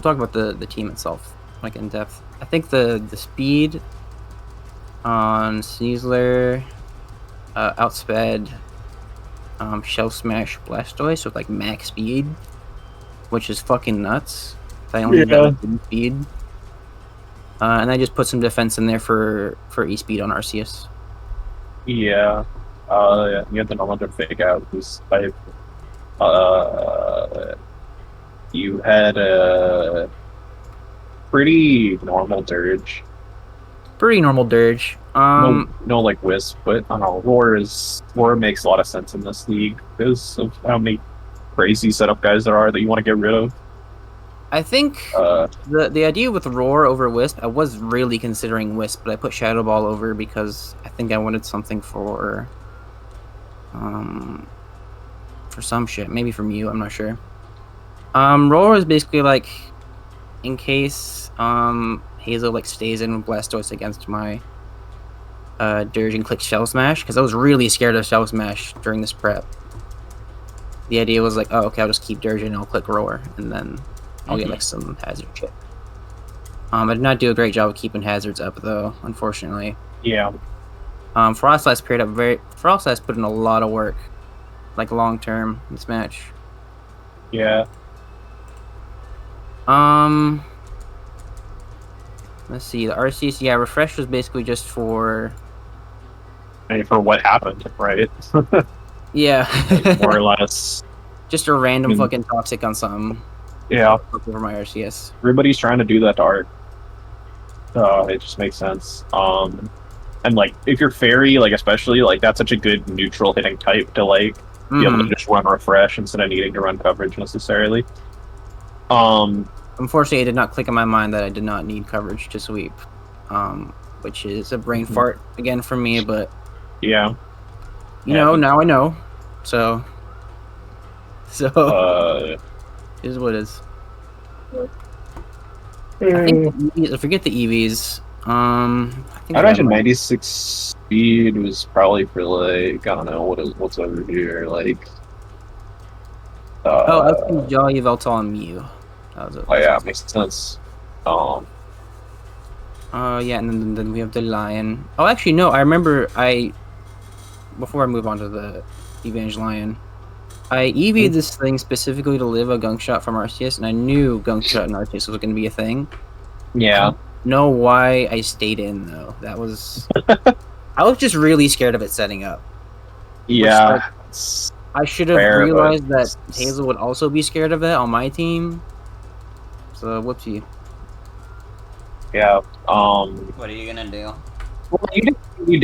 [SPEAKER 6] talk about the team itself, like in depth. I think the speed on Sneasler outsped Shell Smash Blastoise with like max speed, which is fucking nuts. I only got speed. And I just put some defense in there for E-Speed on Arceus.
[SPEAKER 2] Yeah. Yeah. You have the normal to fake out who's type. You had a pretty normal Dirge. No like Wisp, but I don't know. Roar makes a lot of sense in this league because of how many crazy setup guys there are that you want to get rid of.
[SPEAKER 6] I think the idea with Roar over Wisp, I was really considering Wisp, but I put Shadow Ball over because I think I wanted something for some shit, maybe from you, I'm not sure. Roar is basically like, in case Hazel like stays in with Blastoise against my Dirge and click Shell Smash, because I was really scared of Shell Smash during this prep. The idea was like, oh, okay, I'll just keep Dirge and I'll click Roar, and then I'll get like some hazard shit. I did not do a great job of keeping hazards up though, unfortunately.
[SPEAKER 2] Yeah.
[SPEAKER 6] Frostlass Frostlass put in a lot of work, like long term in this match.
[SPEAKER 2] Yeah.
[SPEAKER 6] Let's see, the RCs, yeah, refresh was basically just for...
[SPEAKER 2] And for what happened, right?
[SPEAKER 6] Yeah.
[SPEAKER 2] Like, more or less.
[SPEAKER 6] Just a random fucking toxic on something.
[SPEAKER 2] Yeah.
[SPEAKER 6] Over my RCS.
[SPEAKER 2] Everybody's trying to do that to Art. It just makes sense. And like, if you're Fairy, like, especially, like, that's such a good neutral hitting type to, like, be able to just run refresh instead of needing to run coverage necessarily.
[SPEAKER 6] Unfortunately, it did not click in my mind that I did not need coverage to sweep, which is a brain fart again for me. But
[SPEAKER 2] yeah,
[SPEAKER 6] you know, now I know. So is what it is. I think the EVs, I forget the EVs. I
[SPEAKER 2] imagine 96 speed was probably for like, I don't know what's over here, like.
[SPEAKER 6] I was thinking Jolly, Veltal, and Mew.
[SPEAKER 2] Oh yeah, makes sense.
[SPEAKER 6] Yeah, and then we have the Lion. Oh, actually, no. I remember before I move on to the Evanged Lion, I EV'd this thing specifically to live a gunk shot from Arceus, and I knew gunk shot and Arceus was going to be a thing.
[SPEAKER 2] Yeah.
[SPEAKER 6] I don't know why I stayed in though. That was I was just really scared of it setting up.
[SPEAKER 2] Yeah.
[SPEAKER 6] Which, like, I should have realized that Hazel would also be scared of that on my team. So whoopsie.
[SPEAKER 2] Yeah.
[SPEAKER 1] What are you gonna do?
[SPEAKER 2] Well, you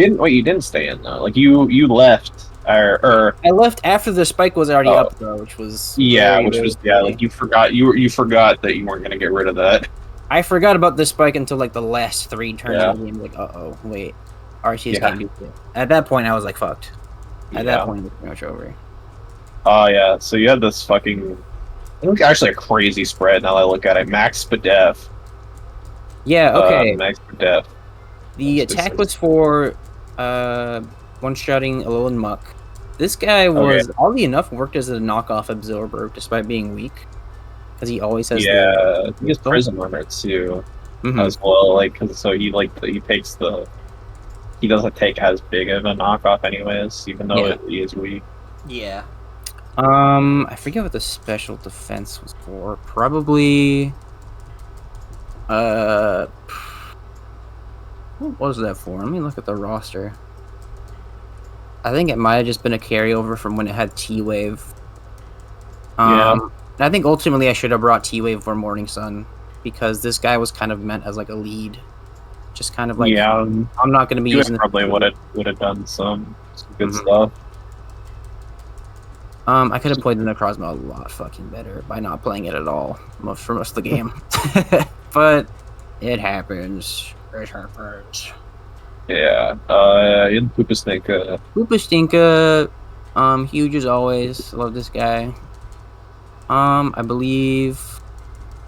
[SPEAKER 2] didn't stay in though. Like you left or
[SPEAKER 6] I left after the spike was already up though, which was
[SPEAKER 2] like you forgot that you weren't gonna get rid of that.
[SPEAKER 6] I forgot about the spike until like the last 3 turns of the game. Like, wait, Arceus can't do it. At that point, I was like, fucked. At that point, it was pretty much over.
[SPEAKER 2] Oh yeah, so you had this fucking. I think actually a crazy spread now that I look at it. Max Spadef.
[SPEAKER 6] Yeah, okay.
[SPEAKER 2] Max Spadef.
[SPEAKER 6] The attack was for one-shotting Alolan Muck. This guy was, oddly enough, worked as a knockoff absorber despite being weak. Because he always has
[SPEAKER 2] he has Prism Armor too, as well. Like, so he takes he doesn't take as big of a knockoff anyways, even though he is weak.
[SPEAKER 1] Yeah.
[SPEAKER 6] I forget what the special defense was for. Probably. What was that for? Let me look at the roster. I think it might have just been a carryover from when it had T-Wave. I think ultimately I should have brought T-Wave for Morning Sun, because this guy was kind of meant as like a lead. Just kind of like, I'm not going to be using
[SPEAKER 2] probably would have done some good stuff.
[SPEAKER 6] I could have played the Necrozma a lot fucking better by not playing it at all for most of the game. But it happens. It happens.
[SPEAKER 2] Yeah. In Pupastinka.
[SPEAKER 6] Pupastinka, huge as always. Love this guy. I believe.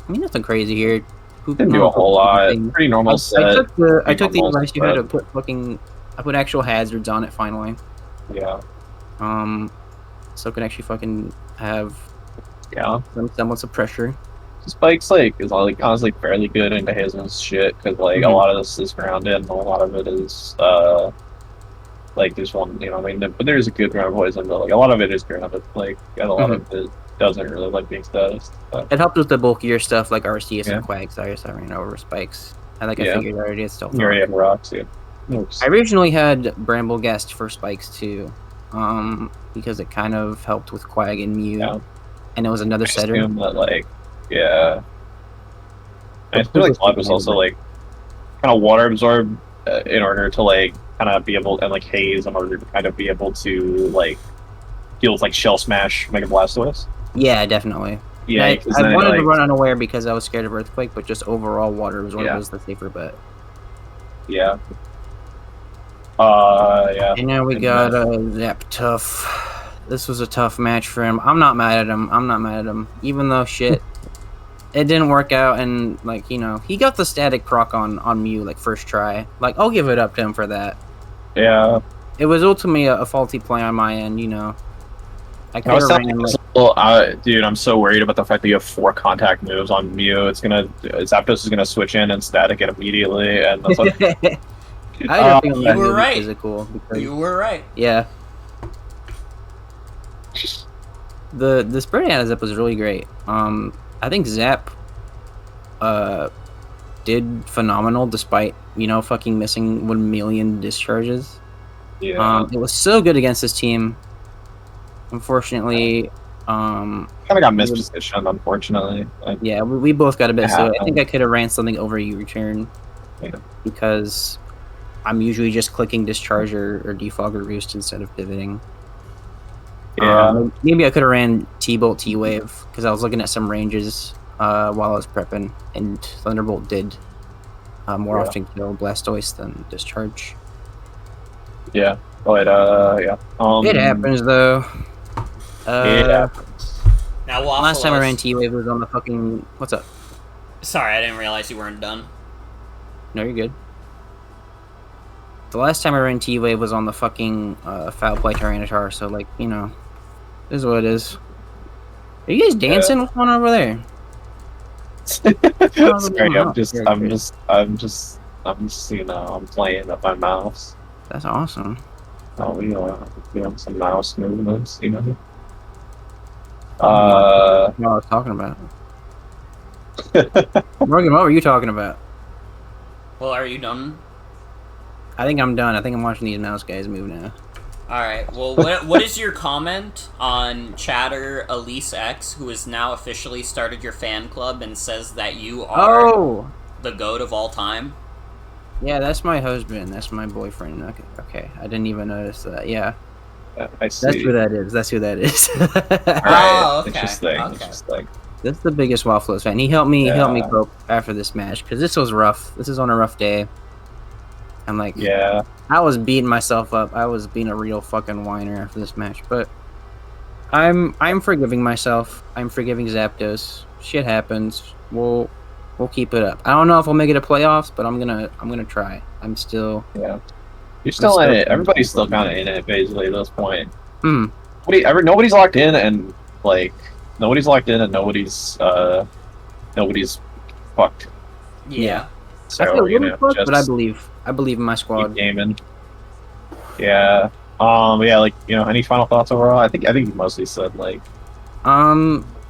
[SPEAKER 6] I mean, nothing crazy here.
[SPEAKER 2] Didn't do a whole lot. Pretty normal set.
[SPEAKER 6] I took the advice you had to put fucking. I put actual hazards on it finally.
[SPEAKER 2] Yeah.
[SPEAKER 6] So it can actually fucking have. Some semblance of pressure.
[SPEAKER 2] Spike's is honestly fairly good into Hazel's shit, because a lot of this is grounded and a lot of it is there's one, but there's a good round of poison, but a lot of it is grounded, and a lot of it doesn't really like being status.
[SPEAKER 6] It helped with the bulkier stuff like RCS and Quagsire, so I ran over spikes. I figured I already had stealth.
[SPEAKER 2] You already have rocks,
[SPEAKER 6] I originally had Bramblegast for spikes too, because it kind of helped with Quag and Mew, and it was another setter.
[SPEAKER 2] I feel like Blood was also kind of water absorb in order to kind of be able, and haze in order to kind of be able to deal with Shell Smash Mega Blastoise.
[SPEAKER 6] Yeah, definitely.
[SPEAKER 2] Yeah,
[SPEAKER 6] I wanted to run unaware because I was scared of Earthquake, but just overall water absorb was the safer bet.
[SPEAKER 2] Yeah.
[SPEAKER 6] And now we got Zap Tough. This was a tough match for him. I'm not mad at him. Even though shit. it didn't work out, and like he got the static proc on Mew like first try. Like I'll give it up to him for that.
[SPEAKER 2] Yeah.
[SPEAKER 6] It was ultimately a faulty play on my end, I could
[SPEAKER 2] I was
[SPEAKER 6] have
[SPEAKER 2] telling
[SPEAKER 6] ran.
[SPEAKER 2] you, dude, I'm so worried about the fact that you have 4 contact moves on Mew. Zapdos is gonna switch in and static it immediately, and that's like,
[SPEAKER 6] I don't think
[SPEAKER 1] you were right.
[SPEAKER 6] Physical because,
[SPEAKER 1] You were right.
[SPEAKER 6] yeah. The spread out Zap was really great. I think Zap did phenomenal despite fucking missing 1 million discharges.
[SPEAKER 2] yeah.
[SPEAKER 6] It was so good against this team. Unfortunately,
[SPEAKER 2] Kind of got mispositioned, unfortunately. Like,
[SPEAKER 6] yeah, we both got a bit. So I think
[SPEAKER 2] Yeah.
[SPEAKER 6] I could have ran something over U-return
[SPEAKER 2] Yeah.
[SPEAKER 6] because I'm usually just clicking discharge or defog or roost instead of pivoting.
[SPEAKER 2] Yeah.
[SPEAKER 6] Maybe I could have ran T-Bolt T-Wave because I was looking at some ranges while I was prepping, and Thunderbolt did more
[SPEAKER 2] Yeah.
[SPEAKER 6] often kill Blastoise than discharge.
[SPEAKER 2] Yeah. But yeah.
[SPEAKER 6] It happens though.
[SPEAKER 2] Yeah.
[SPEAKER 1] Now,
[SPEAKER 6] Last time I ran
[SPEAKER 1] Waffles.
[SPEAKER 6] T-Wave was on the fucking. What's up?
[SPEAKER 1] Sorry, I didn't realize you weren't done.
[SPEAKER 6] No, you're good. The last time I ran T-Wave was on the fucking Foul Play Tyranitar, so like, this is what it is. Are you guys dancing? What's going on over there?
[SPEAKER 2] Sorry, I'm just, I'm playing with my mouse.
[SPEAKER 6] That's awesome.
[SPEAKER 2] Oh, some mouse movements,
[SPEAKER 6] What I was talking about. Morgan, what were you talking about?
[SPEAKER 1] Well, are you done?
[SPEAKER 6] I think I'm done. I think I'm watching these mouse guys move now.
[SPEAKER 1] Alright, well, what is your comment on Chatter Elise X, who has now officially started your fan club and says that you are the GOAT of all time?
[SPEAKER 6] Yeah, that's my husband. That's my boyfriend. Okay. I didn't even notice that. Yeah.
[SPEAKER 2] I see.
[SPEAKER 6] That's who that is. That's who that is.
[SPEAKER 1] Oh, okay.
[SPEAKER 2] Interesting.
[SPEAKER 6] That's the biggest WAFFLOES fan. He helped me cope after this match because this was rough. This is on a rough day. I'm like,
[SPEAKER 2] yeah.
[SPEAKER 6] I was beating myself up. I was being a real fucking whiner after this match, but I'm forgiving myself. I'm forgiving Zapdos. Shit happens. We'll keep it up. I don't know if I'll make it to playoffs, but I'm gonna try. I'm still.
[SPEAKER 2] Yeah. You're still in it. Everybody's still kind of in it, basically, at this point.
[SPEAKER 6] Hmm.
[SPEAKER 2] Nobody's locked in, and nobody's fucked.
[SPEAKER 6] Yeah.
[SPEAKER 2] So,
[SPEAKER 6] I feel a little fucked,
[SPEAKER 2] just
[SPEAKER 6] but I believe in my squad.
[SPEAKER 2] keep gaming. Yeah. Any final thoughts overall? I think you mostly said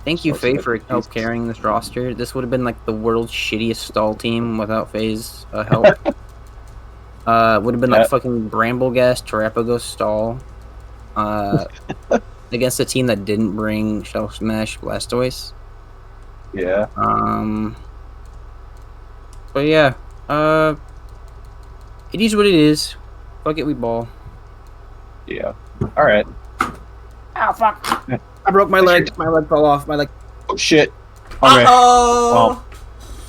[SPEAKER 6] Thank you, Faye, for help carrying this roster. This would have been like the world's shittiest stall team without Faye's help. Would have been like fucking Brambleghast, Terapagos stall. Against a team that didn't bring Shell Smash Blastoise.
[SPEAKER 2] Yeah.
[SPEAKER 6] But yeah, it is what it is. Fuck it, we ball.
[SPEAKER 2] Yeah. All right.
[SPEAKER 6] Ow, fuck. I broke my leg. My leg fell off. My leg.
[SPEAKER 2] Oh shit. Okay.
[SPEAKER 1] Uh-oh!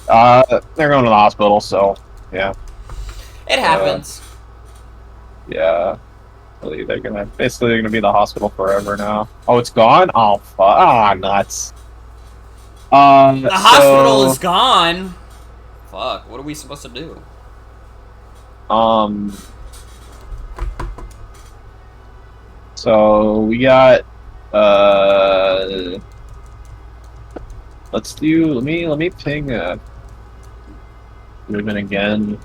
[SPEAKER 2] Well, they're going to the hospital, so yeah.
[SPEAKER 1] It happens.
[SPEAKER 2] Yeah. They're gonna be the hospital forever now. Oh, it's gone? Oh fuck. Ah, nuts.
[SPEAKER 1] The hospital is gone. Fuck, what are we supposed to do?
[SPEAKER 2] So we got let me ping Ribbon again.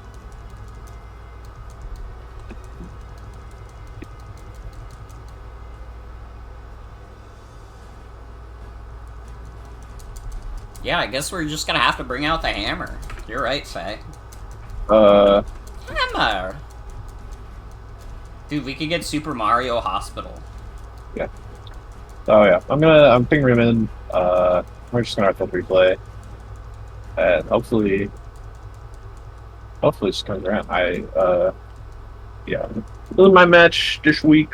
[SPEAKER 1] Yeah, I guess we're just gonna have to bring out the hammer. You're right, Faye. Hammer! Dude, we could get Super Mario Hospital.
[SPEAKER 2] Yeah. Oh yeah. I'm pinging Ribbon. We're just gonna have to replay. And hopefully it just comes around. This is my match this week.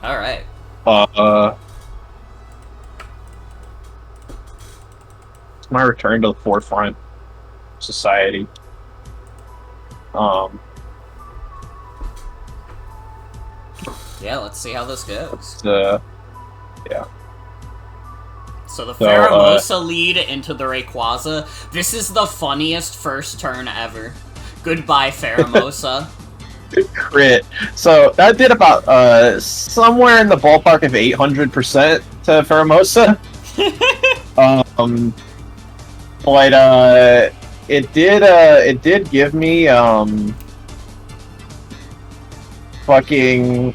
[SPEAKER 1] Alright.
[SPEAKER 2] It's my return to the forefront of society.
[SPEAKER 1] Yeah, let's see how this goes.
[SPEAKER 2] Yeah.
[SPEAKER 1] So the Pheromosa lead into the Rayquaza. This is the funniest first turn ever. Goodbye, Pheromosa.
[SPEAKER 2] Crit. So that did about somewhere in the ballpark of 800% to Pheromosa. But it did give me fucking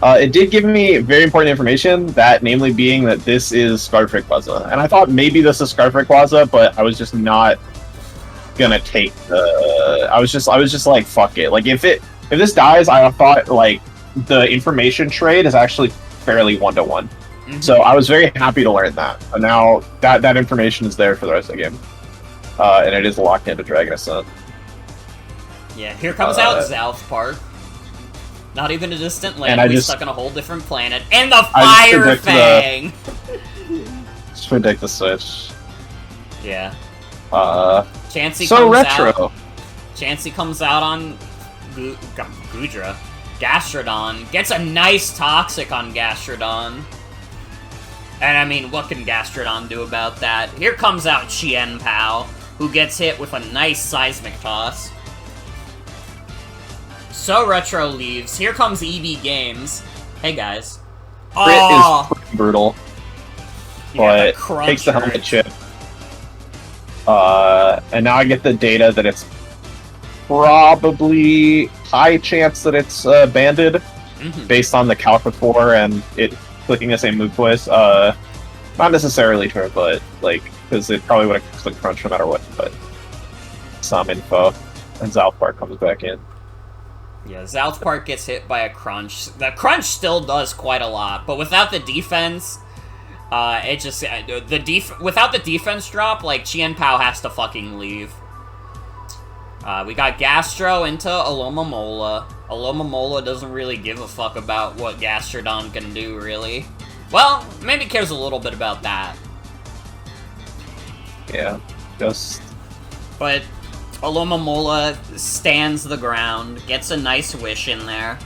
[SPEAKER 2] it did give me very important information, that namely being that this is Scarf Rayquaza. And I thought maybe this is Scarf Rayquaza, but I was just not gonna take the I was just like, fuck it. Like if this dies, I thought like the information trade is actually fairly 1-to-1. So I was very happy to learn that. And now that information is there for the rest of the game. And it is locked into Dragon Ascent.
[SPEAKER 1] Yeah, here comes out South Park. Not even a distant land, we're stuck on a whole different planet. And the Fire Fang!
[SPEAKER 2] Just predict the switch.
[SPEAKER 1] Yeah. Chansey
[SPEAKER 2] so
[SPEAKER 1] comes
[SPEAKER 2] retro.
[SPEAKER 1] out. Chansey comes out on Goodra. Gastrodon. Gets a nice Toxic on Gastrodon. And I mean, what can Gastrodon do about that? Here comes out Chien Pao, who gets hit with a nice Seismic Toss. So Retro leaves. Here comes EB Games. Hey guys.
[SPEAKER 2] Crit is pretty brutal.
[SPEAKER 1] Yeah,
[SPEAKER 2] but takes the helmet chip. And now I get the data that it's probably high chance that it's banded, based on the calc before and it clicking the same move twice. Not necessarily true, but like, because it probably would have clicked Crunch no matter what, but some info. And South Park comes back in.
[SPEAKER 1] Yeah, South Park gets hit by a Crunch. The Crunch still does quite a lot, but without the defense, it just without the defense drop, like Chien Pao has to fucking leave. We got Gastro into Alomomola. Alomomola doesn't really give a fuck about what Gastrodon can do, really. Well, maybe cares a little bit about that.
[SPEAKER 2] Yeah, just.
[SPEAKER 1] But Alomomola stands the ground, gets a nice wish in there.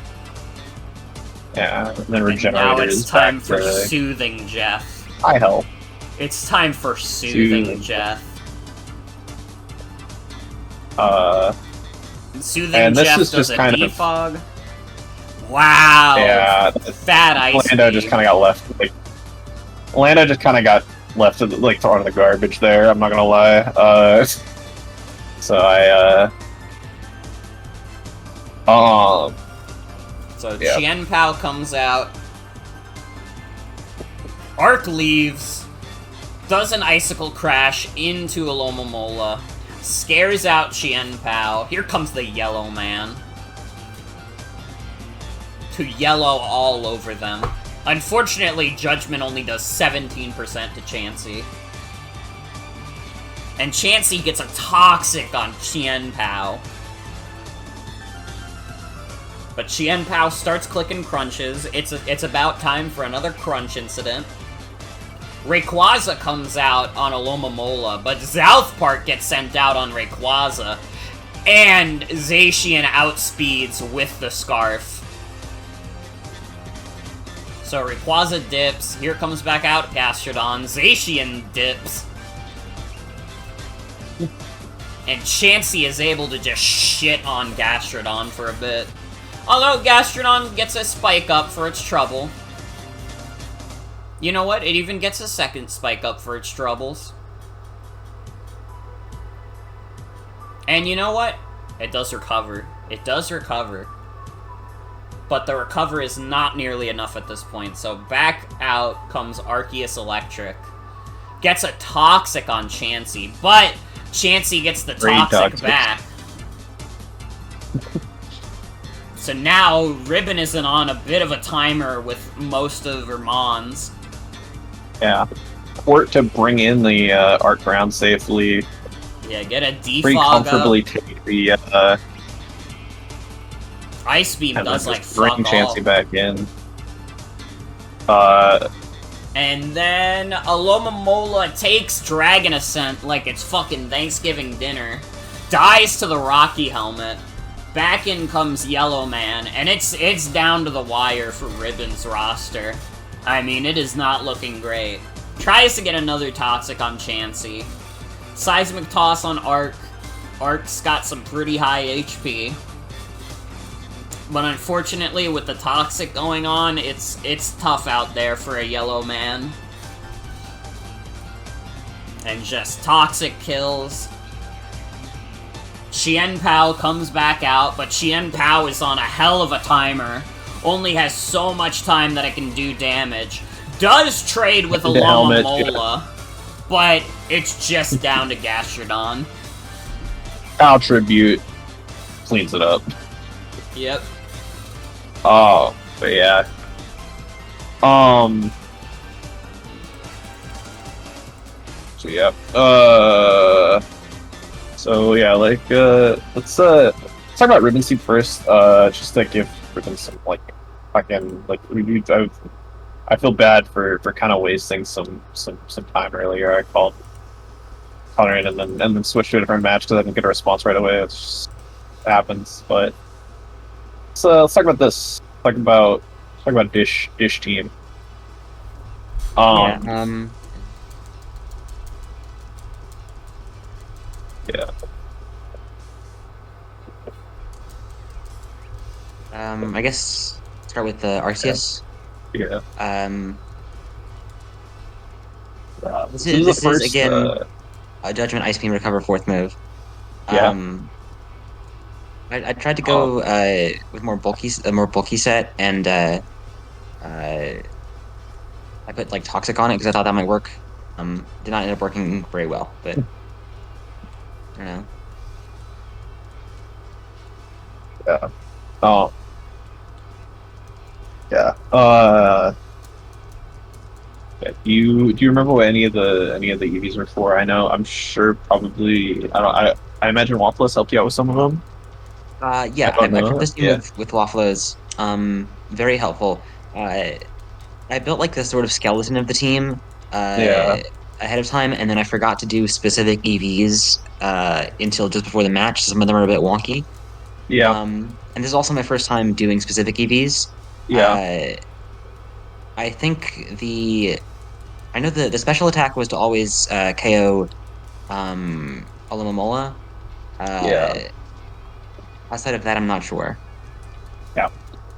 [SPEAKER 2] Yeah, and then Regenerator.
[SPEAKER 1] And now it's time for
[SPEAKER 2] to...
[SPEAKER 1] Soothing Jeff.
[SPEAKER 2] I help.
[SPEAKER 1] It's time for Soothing Jeff. Soothing
[SPEAKER 2] and this
[SPEAKER 1] Jeff
[SPEAKER 2] is
[SPEAKER 1] does
[SPEAKER 2] just
[SPEAKER 1] a
[SPEAKER 2] kind of
[SPEAKER 1] defog. Wow.
[SPEAKER 2] Yeah,
[SPEAKER 1] bad ice.
[SPEAKER 2] Lando just kind of got left. Like, Lando just kind of got left, like thrown in the garbage there. I'm not gonna lie. So I
[SPEAKER 1] So
[SPEAKER 2] yeah.
[SPEAKER 1] Chien Pao comes out. Arc leaves. Does an Icicle Crash into Alomomola. Scares out Chien Pao. Here comes the Yellow Man. To yellow all over them. Unfortunately, Judgment only does 17% to Chansey. And Chansey gets a Toxic on Chien Pao. But Chien Pao starts clicking crunches. It's about time for another crunch incident. Rayquaza comes out on Alomomola, but South Park gets sent out on Rayquaza. And Zacian outspeeds with the Scarf. So Rayquaza dips. Here comes back out Gastrodon. Zacian dips. And Chansey is able to just shit on Gastrodon for a bit. Although Gastrodon gets a spike up for its trouble. You know what? It even gets a second spike up for its troubles. And you know what? It does recover. It does recover. But the recover is not nearly enough at this point, so back out comes Arceus Electric. Gets a Toxic on Chansey, but Chansey gets the Toxic back. So now, Ribbon isn't on a bit of a timer with most of her Mons.
[SPEAKER 2] Yeah. Port to bring in the Arc Ground safely.
[SPEAKER 1] Yeah, get a defog
[SPEAKER 2] pretty comfortably
[SPEAKER 1] up.
[SPEAKER 2] take the
[SPEAKER 1] Ice Beam
[SPEAKER 2] and
[SPEAKER 1] does
[SPEAKER 2] then
[SPEAKER 1] like
[SPEAKER 2] just bring
[SPEAKER 1] fuck
[SPEAKER 2] Chansey
[SPEAKER 1] all.
[SPEAKER 2] back in.
[SPEAKER 1] And then Alomomola takes Dragon Ascent like it's fucking Thanksgiving dinner. Dies to the Rocky Helmet. Back in comes Yellow Man, and it's down to the wire for Ribbon's roster. I mean, it is not looking great. Tries to get another Toxic on Chansey. Seismic Toss on Arc. Arc's got some pretty high HP. But unfortunately, with the Toxic going on, it's tough out there for a yellow man. And just Toxic kills. Chien Pao comes back out, but Chien Pao is on a hell of a timer. Only has so much time that it can do damage. Does trade with a Llama Mola, but it's just down to Gastrodon.
[SPEAKER 2] Pao Tribute cleans it up.
[SPEAKER 1] Yep.
[SPEAKER 2] Oh, but yeah. So yeah. So yeah, like let's talk about Ribbon Team first. Just to give Ribbon some like fucking like I feel bad for kind of wasting some time earlier. I called her in and then switched to a different match because I didn't get a response right away. It just happens. But let's talk about this. Talk about Dish Team.
[SPEAKER 12] Yeah. I guess start with Arceus.
[SPEAKER 2] Yeah.
[SPEAKER 12] This is again a Judgment Ice Beam Recover 4th move.
[SPEAKER 2] Yeah.
[SPEAKER 12] I tried to go with a more bulky set, and I put like Toxic on it because I thought that might work. Did not end up working very well, but I don't know.
[SPEAKER 2] Yeah. Oh. Yeah. Do you remember what any of the EVs were for? I'm sure probably I imagine WAFFLOES helped you out with some of them.
[SPEAKER 12] Yeah, I tried this team with WAFFLOES. Very helpful. I built like this sort of skeleton of the team ahead of time, and then I forgot to do specific EVs until just before the match. Some of them are a bit wonky.
[SPEAKER 2] Yeah.
[SPEAKER 12] And this is also my first time doing specific EVs.
[SPEAKER 2] Yeah.
[SPEAKER 12] I think I know the special attack was to always KO Alomomola.
[SPEAKER 2] Yeah.
[SPEAKER 12] Outside of that, I'm not sure.
[SPEAKER 2] Yeah.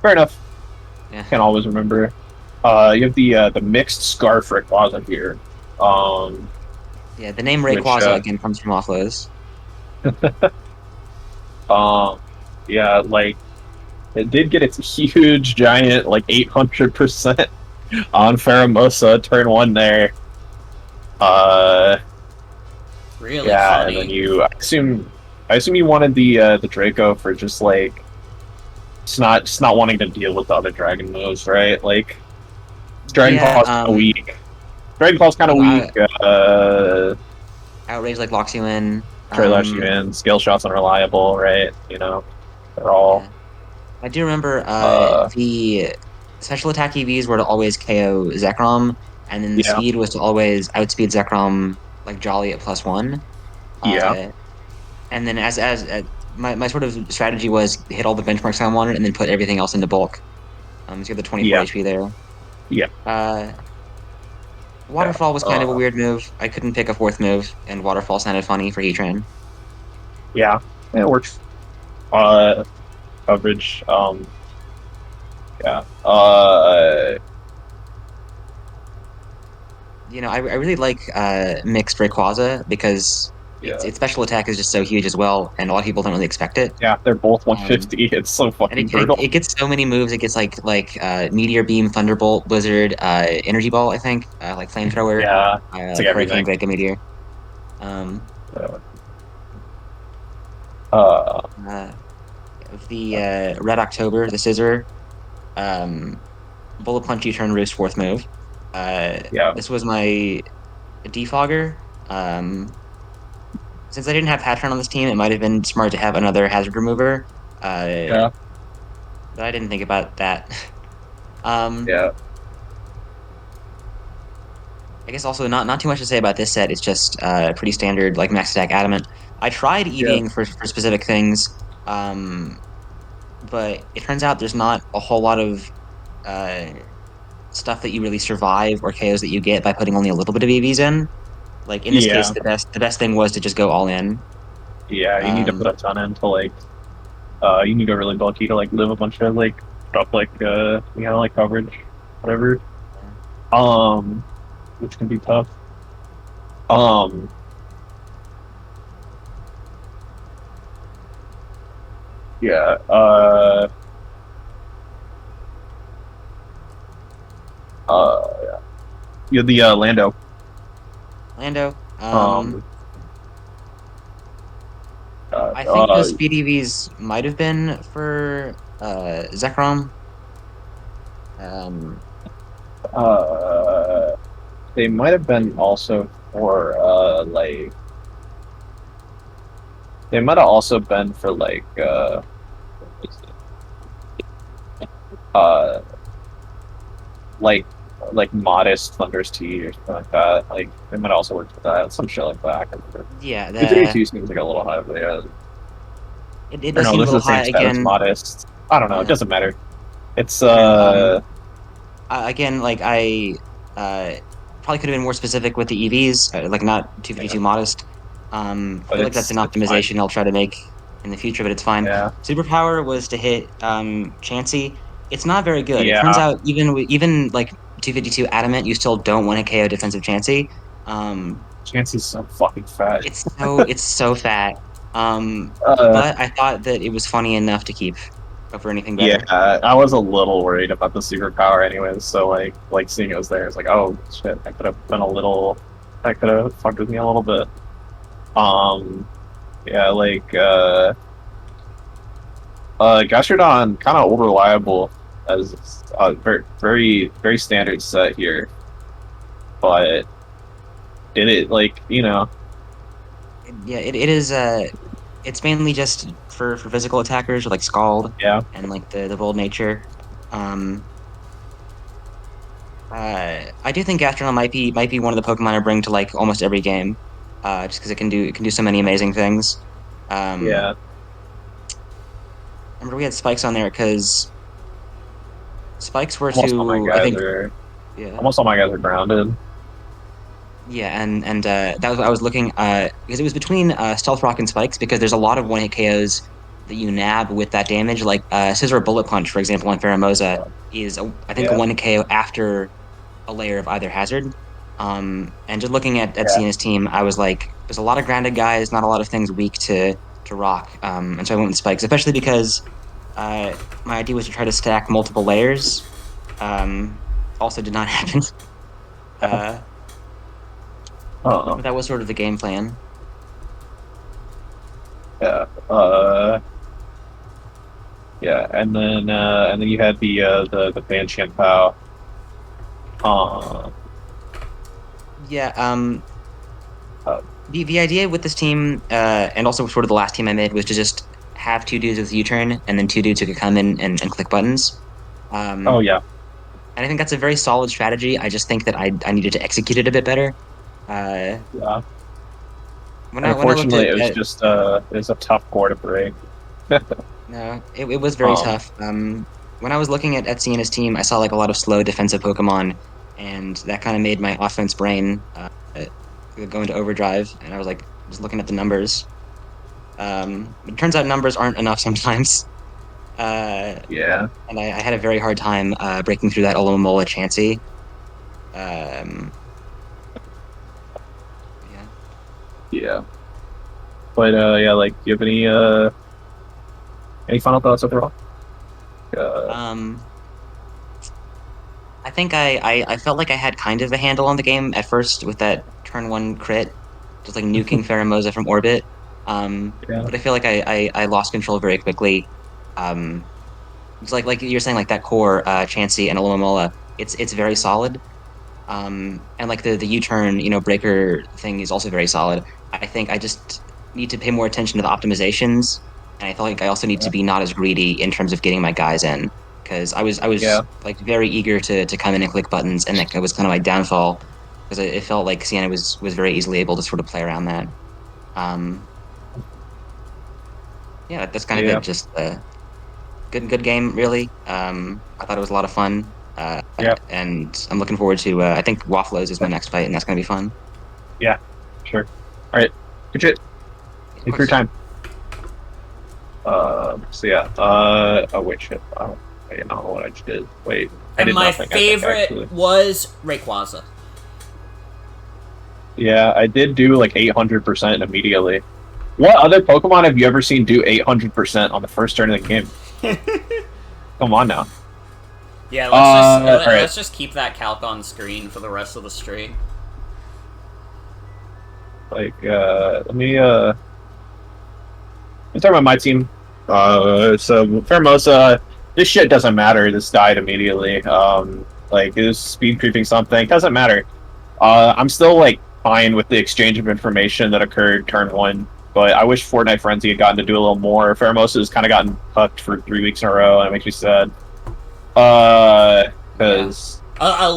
[SPEAKER 2] Fair enough.
[SPEAKER 12] Yeah.
[SPEAKER 2] Can't always remember. You have the mixed Scarf Rayquaza here.
[SPEAKER 12] Yeah, the name Rayquaza again comes from WAFFLOES.
[SPEAKER 2] Yeah, like it did get its huge giant like 800% on Pheromosa turn 1 there.
[SPEAKER 1] Really
[SPEAKER 2] yeah,
[SPEAKER 1] funny.
[SPEAKER 2] and then I assume you wanted the Draco for just like just not wanting to deal with the other dragon moves, right? Like Dragon Claw's kind of weak. Dragon Claw's kind of weak.
[SPEAKER 12] Outrage like locks you in.
[SPEAKER 2] Locks you in. Scale Shot's unreliable, right? You know, they're all.
[SPEAKER 12] Yeah. I do remember the special attack EVs were to always KO Zekrom, and then the speed was to always outspeed Zekrom like Jolly at +1.
[SPEAKER 2] Yeah.
[SPEAKER 12] And then as my sort of strategy was hit all the benchmarks I wanted, and then put everything else into bulk. So you have the 24 HP there.
[SPEAKER 2] Yeah.
[SPEAKER 12] Waterfall was kind of a weird move. I couldn't pick a 4th move, and Waterfall sounded funny for Heatran.
[SPEAKER 2] Yeah, it works. Coverage. Yeah.
[SPEAKER 12] You know, I really like mixed Rayquaza because its special attack is just so huge as well, and a lot of people don't really expect it.
[SPEAKER 2] Yeah, they're both 150. It's so fucking brutal.
[SPEAKER 12] It gets so many moves. It gets like Meteor Beam, Thunderbolt, Blizzard, Energy Ball. I think like Flamethrower.
[SPEAKER 2] Yeah, it's like everything.
[SPEAKER 12] Hurricane, Meteor. The Red October, the Scissor, Bullet Punch U-Turn Roost 4th move. This was my Defogger. Since I didn't have Patron on this team, it might have been smart to have another hazard remover. But I didn't think about that. I guess also not too much to say about this set. It's just pretty standard, like max attack adamant. I tried eating for specific things, but it turns out there's not a whole lot of stuff that you really survive or KOs that you get by putting only a little bit of EVs in. Like in this case,
[SPEAKER 2] Yeah.
[SPEAKER 12] the best thing was to just go all in.
[SPEAKER 2] Yeah, you need to put a ton into like you need to go really bulky to like live a bunch of like put up like like coverage, whatever. Which can be tough. Yeah, yeah, the Lando.
[SPEAKER 12] Lando.
[SPEAKER 2] Um,
[SPEAKER 12] I think those speed EVs might have been for Zekrom.
[SPEAKER 2] They might have been also for like they might have also been for like uh like modest Thunder's Tea or something like that. Like they might also work for that, some shit like that. I can't remember.
[SPEAKER 12] Yeah,
[SPEAKER 2] 232 seems like a little high, but yeah.
[SPEAKER 12] it
[SPEAKER 2] Or
[SPEAKER 12] does
[SPEAKER 2] no,
[SPEAKER 12] seem a
[SPEAKER 2] this is
[SPEAKER 12] little
[SPEAKER 2] the same
[SPEAKER 12] high
[SPEAKER 2] stat as
[SPEAKER 12] again.
[SPEAKER 2] modest. I don't know.
[SPEAKER 12] Yeah.
[SPEAKER 2] It doesn't matter. It's
[SPEAKER 12] again, like I probably could have been more specific with the EVs, like not 252 modest. I feel like that's an optimization I'll try to make in the future, but it's fine.
[SPEAKER 2] Yeah.
[SPEAKER 12] Superpower was to hit Chansey. It's not very good. It
[SPEAKER 2] Yeah.
[SPEAKER 12] turns out even like 252 adamant, you still don't want to KO defensive Chansey.
[SPEAKER 2] Chansey's so fucking fat.
[SPEAKER 12] It's so fat. But I thought that it was funny enough to keep over anything better.
[SPEAKER 2] Yeah, I was a little worried about the superpower anyways, so like seeing it was there, it's like, oh shit, that could have fucked with me a little bit. Yeah, like Gastrodon kind of over-reliable as a very, very standard set here. But did it
[SPEAKER 12] Yeah, it is it's mainly just for physical attackers or like Scald.
[SPEAKER 2] Yeah.
[SPEAKER 12] And like the bold nature. I do think Gastrodon might be one of the Pokemon I bring to like almost every game. Just because it can do so many amazing things.
[SPEAKER 2] Yeah.
[SPEAKER 12] Remember we had spikes on there because spikes were
[SPEAKER 2] Almost all my
[SPEAKER 12] to
[SPEAKER 2] guys
[SPEAKER 12] I think
[SPEAKER 2] are
[SPEAKER 12] yeah.
[SPEAKER 2] almost all my guys are grounded.
[SPEAKER 12] Yeah, and that was what I was looking because it was between Stealth Rock and Spikes because there's a lot of one-hit KOs that you nab with that damage, like Scissor Bullet Punch, for example, on Pheromosa is I think a one-hit KO after a layer of either hazard. And just looking at Sienna's team, I was like, there's a lot of grounded guys, not a lot of things weak to rock. And so I went with Spikes, especially because my idea was to try to stack multiple layers. Also did not happen. But that was sort of the game plan.
[SPEAKER 2] Yeah. Yeah, and then you had the Ban Qian Pao.
[SPEAKER 12] Yeah. The idea with this team, and also sort of the last team I made, was to just have two dudes with U-turn and then two dudes who could come in and click buttons.
[SPEAKER 2] Oh yeah.
[SPEAKER 12] And I think that's a very solid strategy. I just think that I needed to execute it a bit better.
[SPEAKER 2] Yeah.
[SPEAKER 12] Unfortunately,
[SPEAKER 2] it was a tough core to break.
[SPEAKER 12] No, it was very tough. When I was looking at Sienna's team, I saw like a lot of slow defensive Pokemon, and that kind of made my offense brain go into overdrive. And I was like, just looking at the numbers. It turns out numbers aren't enough sometimes.
[SPEAKER 2] Yeah.
[SPEAKER 12] And I had a very hard time breaking through that Olomomola Chansey.
[SPEAKER 2] Yeah. But yeah, like, do you have any final thoughts overall?
[SPEAKER 12] I think I felt like I had kind of a handle on the game at first with that turn 1 crit, just like nuking Pheromosa from orbit. But I feel like I lost control very quickly. It's like you're saying, like that core Chansey and Olomomola, it's very solid. And like the U-turn, breaker thing is also very solid. I think I just need to pay more attention to the optimizations, and I feel like I also need to be not as greedy in terms of getting my guys in, because I was like very eager to come in and click buttons, and that was kind of my downfall, because it felt like Sienna was very easily able to sort of play around that. Yeah, that's kind of it. Just good game, really. I thought it was a lot of fun. And I'm looking forward to. I think WAFFLOES is my next fight, and that's gonna be fun.
[SPEAKER 2] Yeah, sure. All right, good shit. Thank you for your time. So yeah. Oh wait, shit. I don't know what I just did. Wait. I
[SPEAKER 1] And
[SPEAKER 2] did
[SPEAKER 1] my
[SPEAKER 2] nothing,
[SPEAKER 1] favorite
[SPEAKER 2] I think,
[SPEAKER 1] was Rayquaza.
[SPEAKER 2] Yeah, I did do like 800% immediately. What other Pokemon have you ever seen do 800% on the first turn of the game? Come on now.
[SPEAKER 1] Yeah, let's just keep that calc on screen for the rest of the stream.
[SPEAKER 2] Like, let me talk about my team. So Pheromosa, this shit doesn't matter. This died immediately. Like, it was speed creeping something. Doesn't matter. I'm still, like, fine with the exchange of information that occurred turn 1, but I wish Fortnite Frenzy had gotten to do a little more. Pheromosa has kind of gotten fucked for 3 weeks in a row, and it makes me sad. Because
[SPEAKER 1] a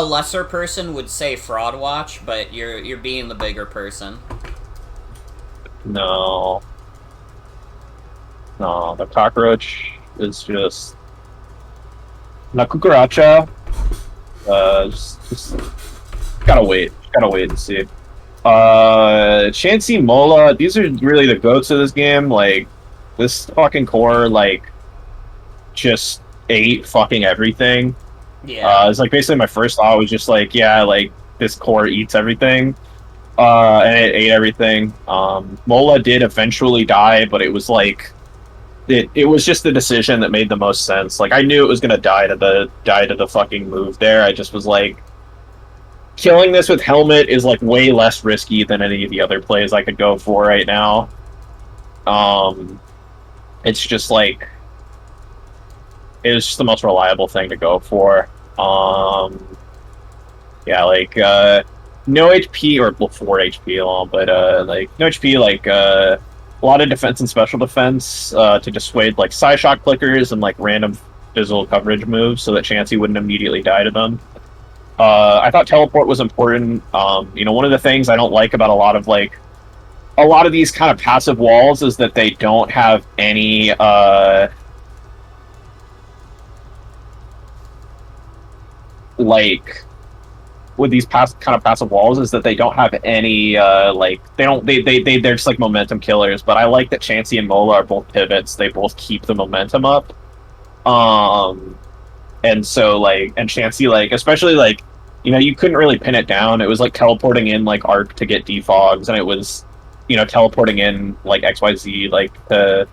[SPEAKER 1] lesser person would say Fraud Watch, but you're being the bigger person.
[SPEAKER 2] No, the cockroach is just La Cucaracha. Just gotta wait and see. Chansey, Mola, these are really the goats of this game. Like, this fucking core, like, just ate fucking everything.
[SPEAKER 1] Yeah.
[SPEAKER 2] It's like basically my first thought was just like, yeah, like, this core eats everything. And it ate everything. Mola did eventually die, but it was like, it was just the decision that made the most sense. Like, I knew it was gonna die to the fucking move there. I just was like, killing this with Helmet is like way less risky than any of the other plays I could go for right now. It's just like, it was just the most reliable thing to go for. Yeah, like, no HP, or well, 4 HP along, but like, no HP, like, a lot of defense and special defense to dissuade, like, Psyshock clickers and, like, random fizzle coverage moves so that Chansey wouldn't immediately die to them. I thought teleport was important. You know, one of the things I don't like about a lot of these kind of passive walls is that they don't have any, like, with these kind of passive walls is that they don't have any, like, they're just like momentum killers, but I like that Chansey and Mola are both pivots. They both keep the momentum up. And so, like, and Chansey, like, especially, like, you know, you couldn't really pin it down. It was, like, teleporting in, like, Arc to get defogs, and it was, you know, teleporting in, like, XYZ, like, to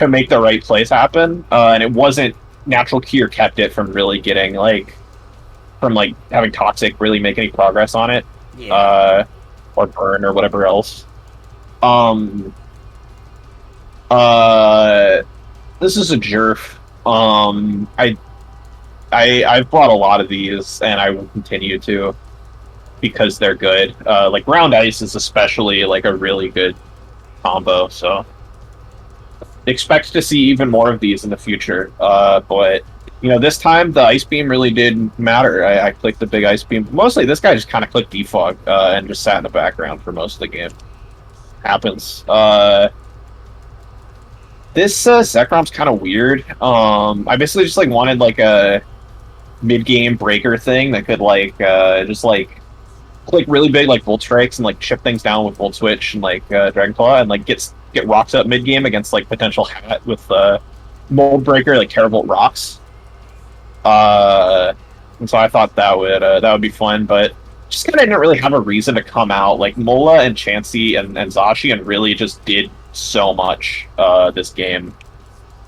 [SPEAKER 2] make the right plays happen. And it wasn't Natural Cure kept it from really getting, like, from, like, having Toxic really make any progress on it.
[SPEAKER 1] Yeah.
[SPEAKER 2] Or Burn or whatever else. This is a jerf. I've bought a lot of these, and I will continue to, because they're good. Like, Ground Ice is especially, like, a really good combo, so expect to see even more of these in the future. But, you know, this time, the Ice Beam really did matter. I clicked the big Ice Beam. Mostly, this guy just kind of clicked Defog, and just sat in the background for most of the game. Happens. This Zekrom's kind of weird. I basically just, like, wanted, like, a mid-game breaker thing that could, like, just, like, click really big, like, Volt Strikes and, like, chip things down with Volt Switch and, like, Dragon Claw, and, like, get rocks up mid-game against, like, potential Hat with Mold Breaker, like, Terravolt Rocks. And so I thought that would be fun, but just kind of didn't really have a reason to come out. Like, Mola and Chansey and Zacian really just did so much this game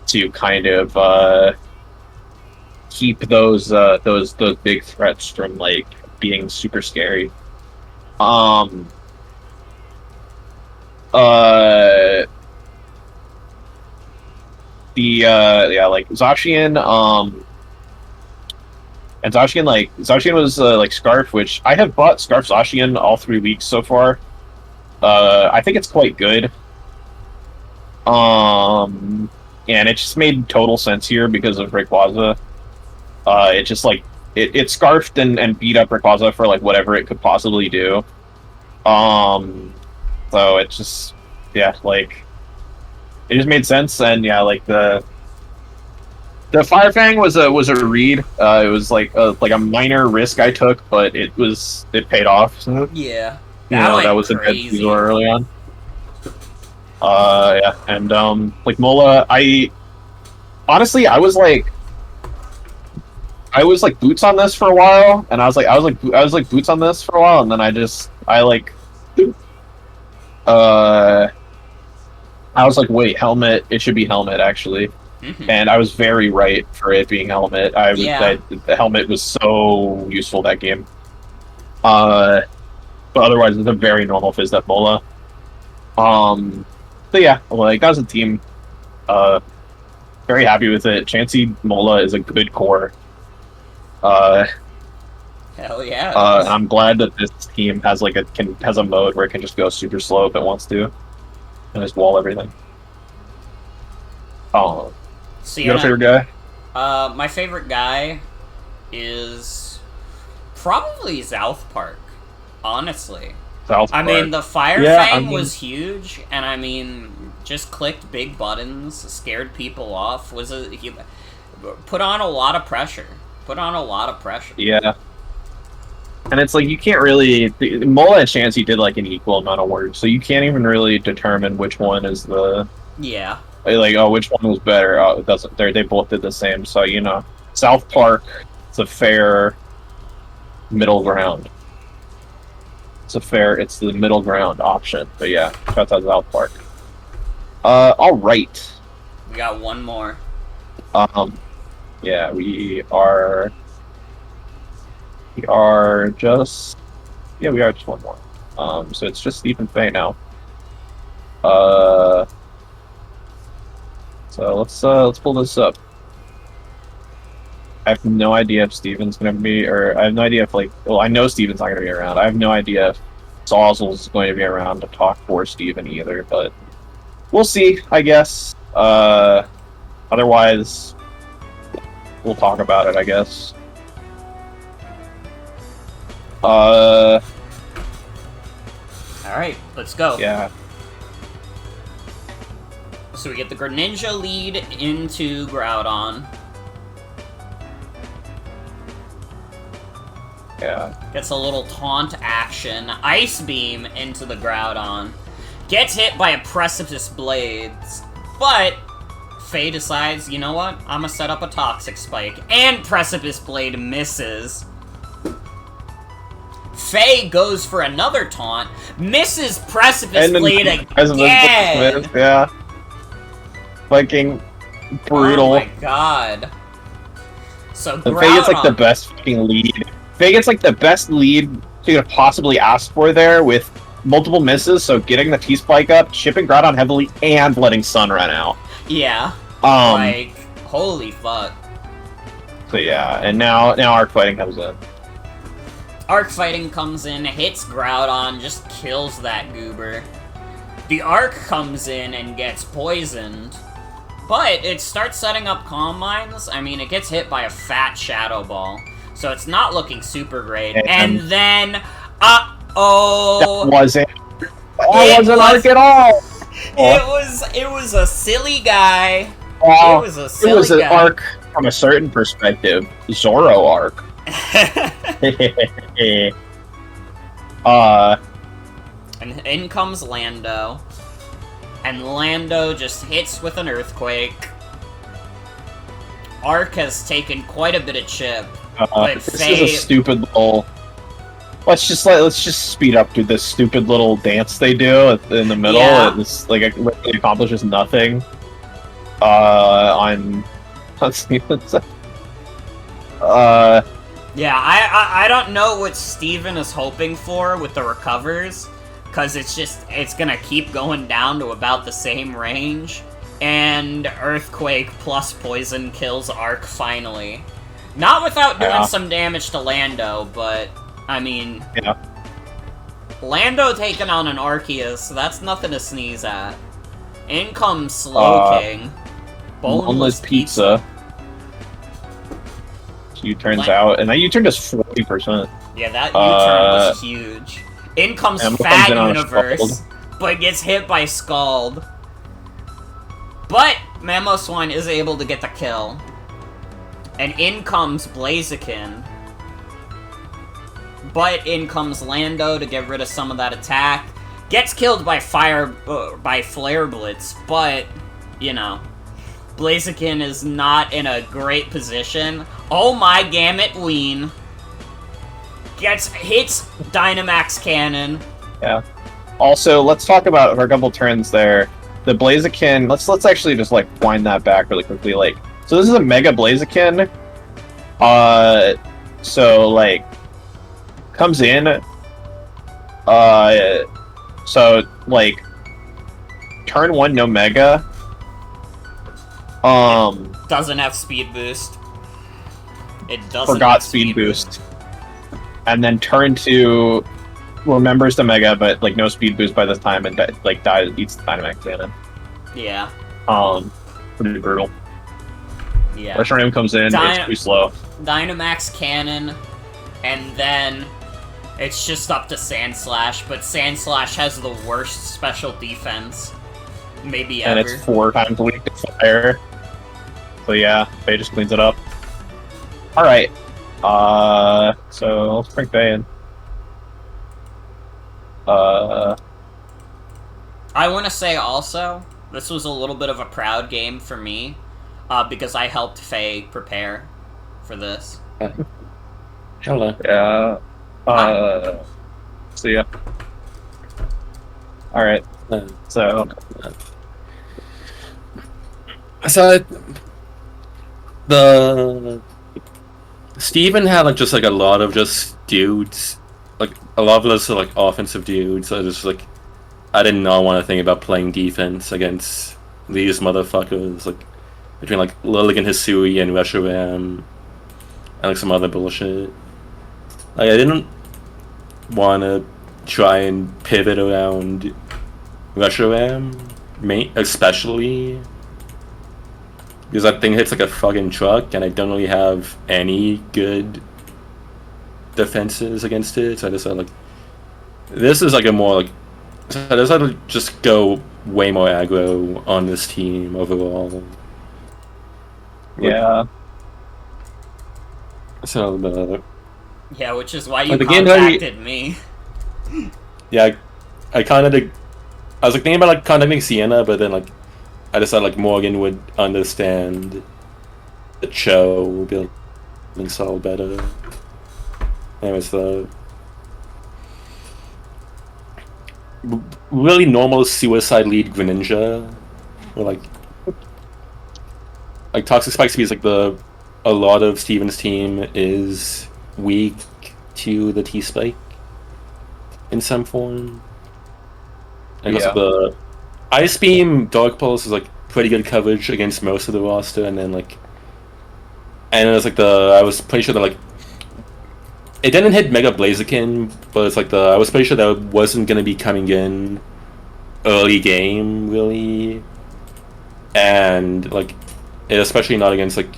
[SPEAKER 2] to kind of keep those big threats from, like, being super scary. Yeah, like, Zacian, and Zacian was, like, Scarf, which I have bought Scarf Zacian all 3 weeks so far. I think it's quite good. And it just made total sense here because of Rayquaza. It just, like, it scarfed and beat up Rayquaza for, like, whatever it could possibly do. So it just, yeah, like, it just made sense, and yeah, like, The Fire Fang was a read. It was like a minor risk I took, but it paid off. So,
[SPEAKER 1] Yeah.
[SPEAKER 2] that was a good season early on. Yeah, and like Mola, I was like boots on this for a while, and I was like boots on this for a while, and then I was like, wait, helmet. It should be helmet actually. And I was very right for it being helmet. The helmet was so useful that game. But otherwise, it's a very normal Fizz Def Mola. So yeah, like as a team, very happy with it. Chansey Mola is a good core.
[SPEAKER 1] Hell yeah.
[SPEAKER 2] I'm glad that this team has has a mode where it can just go super slow if it wants to, and just wall everything. Oh.
[SPEAKER 1] Sienna,
[SPEAKER 2] you got a favorite
[SPEAKER 1] guy? My favorite guy is probably South Park, honestly.
[SPEAKER 2] South Park.
[SPEAKER 1] I mean, the Fire Fang was huge, and I mean, just clicked big buttons, scared people off. He put on a lot of pressure.
[SPEAKER 2] Yeah. And it's like, you can't really... Mola and Chansey did like an equal amount of work, so you can't even really determine which one is the...
[SPEAKER 1] Yeah.
[SPEAKER 2] Like, oh, which one was better? Oh, it doesn't. They both did the same. So South Park, it's a fair middle ground. It's the middle ground option. But yeah, shout out to South Park. All right.
[SPEAKER 1] We got one more.
[SPEAKER 2] Yeah, we are just one more. So it's just Steve and Faye now. So let's pull this up. I have no idea if Steven's gonna be, or I have no idea if I know Steven's not gonna be around. I have no idea if Sauzels is going to be around to talk for Steven either, but we'll see, I guess. Otherwise, we'll talk about it, I guess.
[SPEAKER 1] Alright, let's go.
[SPEAKER 2] Yeah.
[SPEAKER 1] So we get the Greninja lead into Groudon.
[SPEAKER 2] Yeah.
[SPEAKER 1] Gets a little taunt action. Ice Beam into the Groudon. Gets hit by a Precipice Blades. But Faye decides, you know what? I'm gonna set up a Toxic Spike. And Precipice Blade misses. Faye goes for another taunt. Misses Precipice Blade again!
[SPEAKER 2] Yeah. Fucking brutal.
[SPEAKER 1] Oh my god. So
[SPEAKER 2] Faye gets like the best fucking lead. Faye gets like the best lead she could possibly ask for there with multiple misses, so getting the T-Spike up, chipping Groudon heavily, and letting Sun run out.
[SPEAKER 1] Yeah. Like, holy fuck.
[SPEAKER 2] So yeah, and now Arc Fighting comes in.
[SPEAKER 1] Arc Fighting comes in, hits Groudon, just kills that goober. The Arc comes in and gets poisoned. But it starts setting up Calm Minds. I mean, it gets hit by a fat Shadow Ball. So it's not looking super great. And then, uh-oh!
[SPEAKER 2] That wasn't Arc at all!
[SPEAKER 1] It was a silly guy.
[SPEAKER 2] It
[SPEAKER 1] was a silly guy.
[SPEAKER 2] It was an Arc from a certain perspective. Zoro Arc.
[SPEAKER 1] And in comes Lando. And Lando just hits with an Earthquake. Arc has taken quite a bit of chip. But
[SPEAKER 2] this
[SPEAKER 1] Faye...
[SPEAKER 2] is a stupid little... Let's just speed up to this stupid little dance they do in the middle.
[SPEAKER 1] Yeah.
[SPEAKER 2] It's like it accomplishes nothing. Let's see.
[SPEAKER 1] Yeah, I don't know what Steven is hoping for with the recovers, because it's gonna keep going down to about the same range, and Earthquake plus Poison kills Arc finally. Not without doing some damage to Lando, but, I mean...
[SPEAKER 2] Yeah.
[SPEAKER 1] Lando taking on an Arceus, so that's nothing to sneeze at. In comes Slowking. Boneless Pizza.
[SPEAKER 2] U-turns out, and that U-turn does 40%.
[SPEAKER 1] Yeah, that U-turn was huge. In comes Fat Universe, but gets hit by Scald. But Mamoswine is able to get the kill. And in comes Blaziken. But in comes Lando to get rid of some of that attack. Gets killed by by Flare Blitz, but, you know, Blaziken is not in a great position. Oh my Gamut Ween. Hits Dynamax Cannon.
[SPEAKER 2] Yeah. Also, let's talk about for a couple turns there. The Blaziken, let's actually just like wind that back really quickly. Like, so this is a Mega Blaziken. So like comes in. So like turn 1 no Mega.
[SPEAKER 1] Doesn't have speed boost. It doesn't.
[SPEAKER 2] Forgot speed boost. And then turn 2 remembers the Mega, but like no speed boost by this time, and like eats the Dynamax Cannon.
[SPEAKER 1] Yeah.
[SPEAKER 2] Pretty brutal.
[SPEAKER 1] Yeah.
[SPEAKER 2] Rush comes in, it's pretty slow.
[SPEAKER 1] Dynamax Cannon, and then it's just up to Sandslash, but Sandslash has the worst special defense maybe ever.
[SPEAKER 2] And it's 4 times weak to fire. So yeah, Faye just cleans it up. Alright. So let's bring Faye in.
[SPEAKER 1] I want to say also, this was a little bit of a proud game for me, because I helped Faye prepare for this.
[SPEAKER 2] Hello. Yeah. So yeah. Alright. So
[SPEAKER 13] the Steven had like just like a lot of just dudes, like a lot of those are like offensive dudes. So just like I did not want to think about playing defense against these motherfuckers, like between like Lilly and Hisui and Reshiram and like some other bullshit. Like I didn't want to try and pivot around Reshiram, especially because that thing hits like a fucking truck, and I don't really have any good defenses against it. So I decided like this is like a more like. So I decided to just go way more aggro on this team overall.
[SPEAKER 2] Yeah.
[SPEAKER 13] So
[SPEAKER 1] yeah, which is why you
[SPEAKER 13] like
[SPEAKER 1] contacted me.
[SPEAKER 13] Yeah, I kind of did. I was like thinking about like contacting Sienna, but then like I decided like Morgan would understand the show, would be like installed better. Anyways, the really normal suicide lead Greninja, or like Toxic Spike Speed is like a lot of Steven's team is weak to the T-Spike in some form. And also the Ice Beam Dark Pulse is like pretty good coverage against most of the roster, and then like it was like I was pretty sure that like it didn't hit Mega Blaziken, but it's like I was pretty sure that wasn't gonna be coming in early game really, and like it especially not against like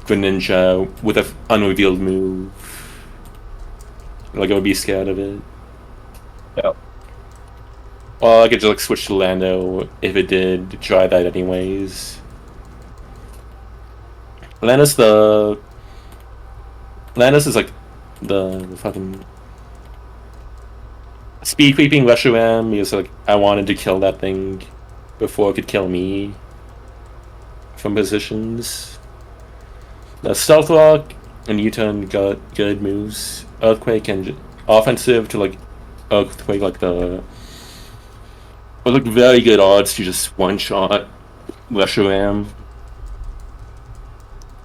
[SPEAKER 13] Greninja with an unrevealed move. Like I would be scared of it.
[SPEAKER 2] Yep.
[SPEAKER 13] Well, I could just like switch to Lando if it did try that anyways. Landis is like the fucking speed creeping Reshiram because like I wanted to kill that thing before it could kill me from positions. The Stealth Rock and U-turn got good moves. Earthquake and offensive to like Earthquake, like but like very good odds to just one shot Reshiram.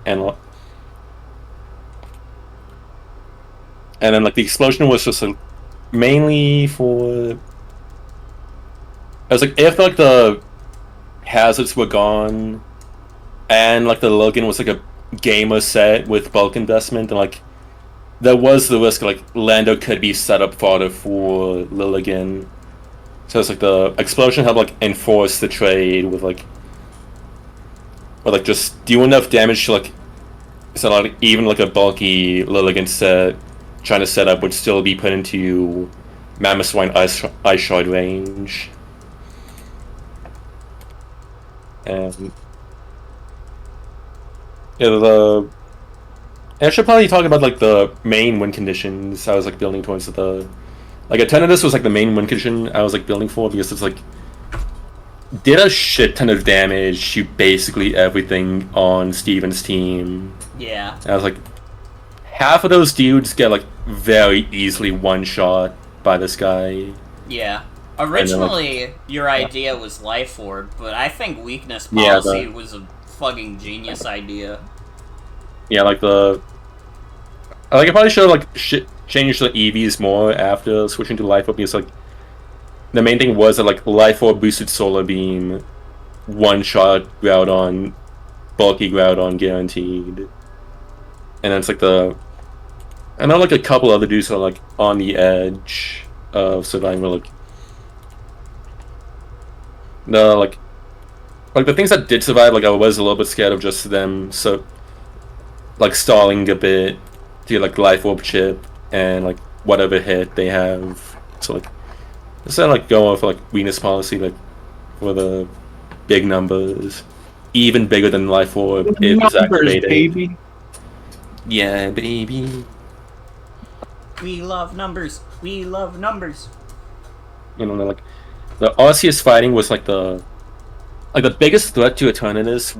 [SPEAKER 13] And then like the explosion was just like mainly for I was like if like the hazards were gone and like the Logan was like a gamer set with bulk investment, and like there was the risk like Lando could be set up fodder for Lilligan. So it's like the explosion helped like enforce the trade with like or like just do enough damage to like so like even like a bulky Lilligan set trying to set up would still be put into Mamoswine Ice Shard range. And yeah, I should probably talk about like the main win conditions I was like building towards. The like Eternatus was like the main win condition I was like building for, because it's like did a shit ton of damage to basically everything on Steven's team.
[SPEAKER 1] Yeah.
[SPEAKER 13] And I was like, half of those dudes get like very easily one shot by this guy.
[SPEAKER 1] Yeah. Originally,
[SPEAKER 13] like,
[SPEAKER 1] your idea was Life Orb, but I think Weakness Policy was a fucking genius idea.
[SPEAKER 13] Yeah, like the... I probably should have like changed the EVs more after switching to Life Orb, because like the main thing was that like Life Orb boosted Solar Beam, one shot Groudon, bulky Groudon guaranteed. And then it's like the... I know like a couple other dudes are like on the edge of surviving, like the things that did survive, like I was a little bit scared of just them, so like stalling a bit to get like Life Orb chip and like whatever hit they have. So like instead of like going for like Weakness Policy, like for the big numbers, even bigger than Life Orb if it's activated.
[SPEAKER 2] Baby.
[SPEAKER 13] Yeah, baby.
[SPEAKER 1] We love numbers. We love numbers.
[SPEAKER 13] You know, like the Arceus fighting was like the biggest threat to Eternatus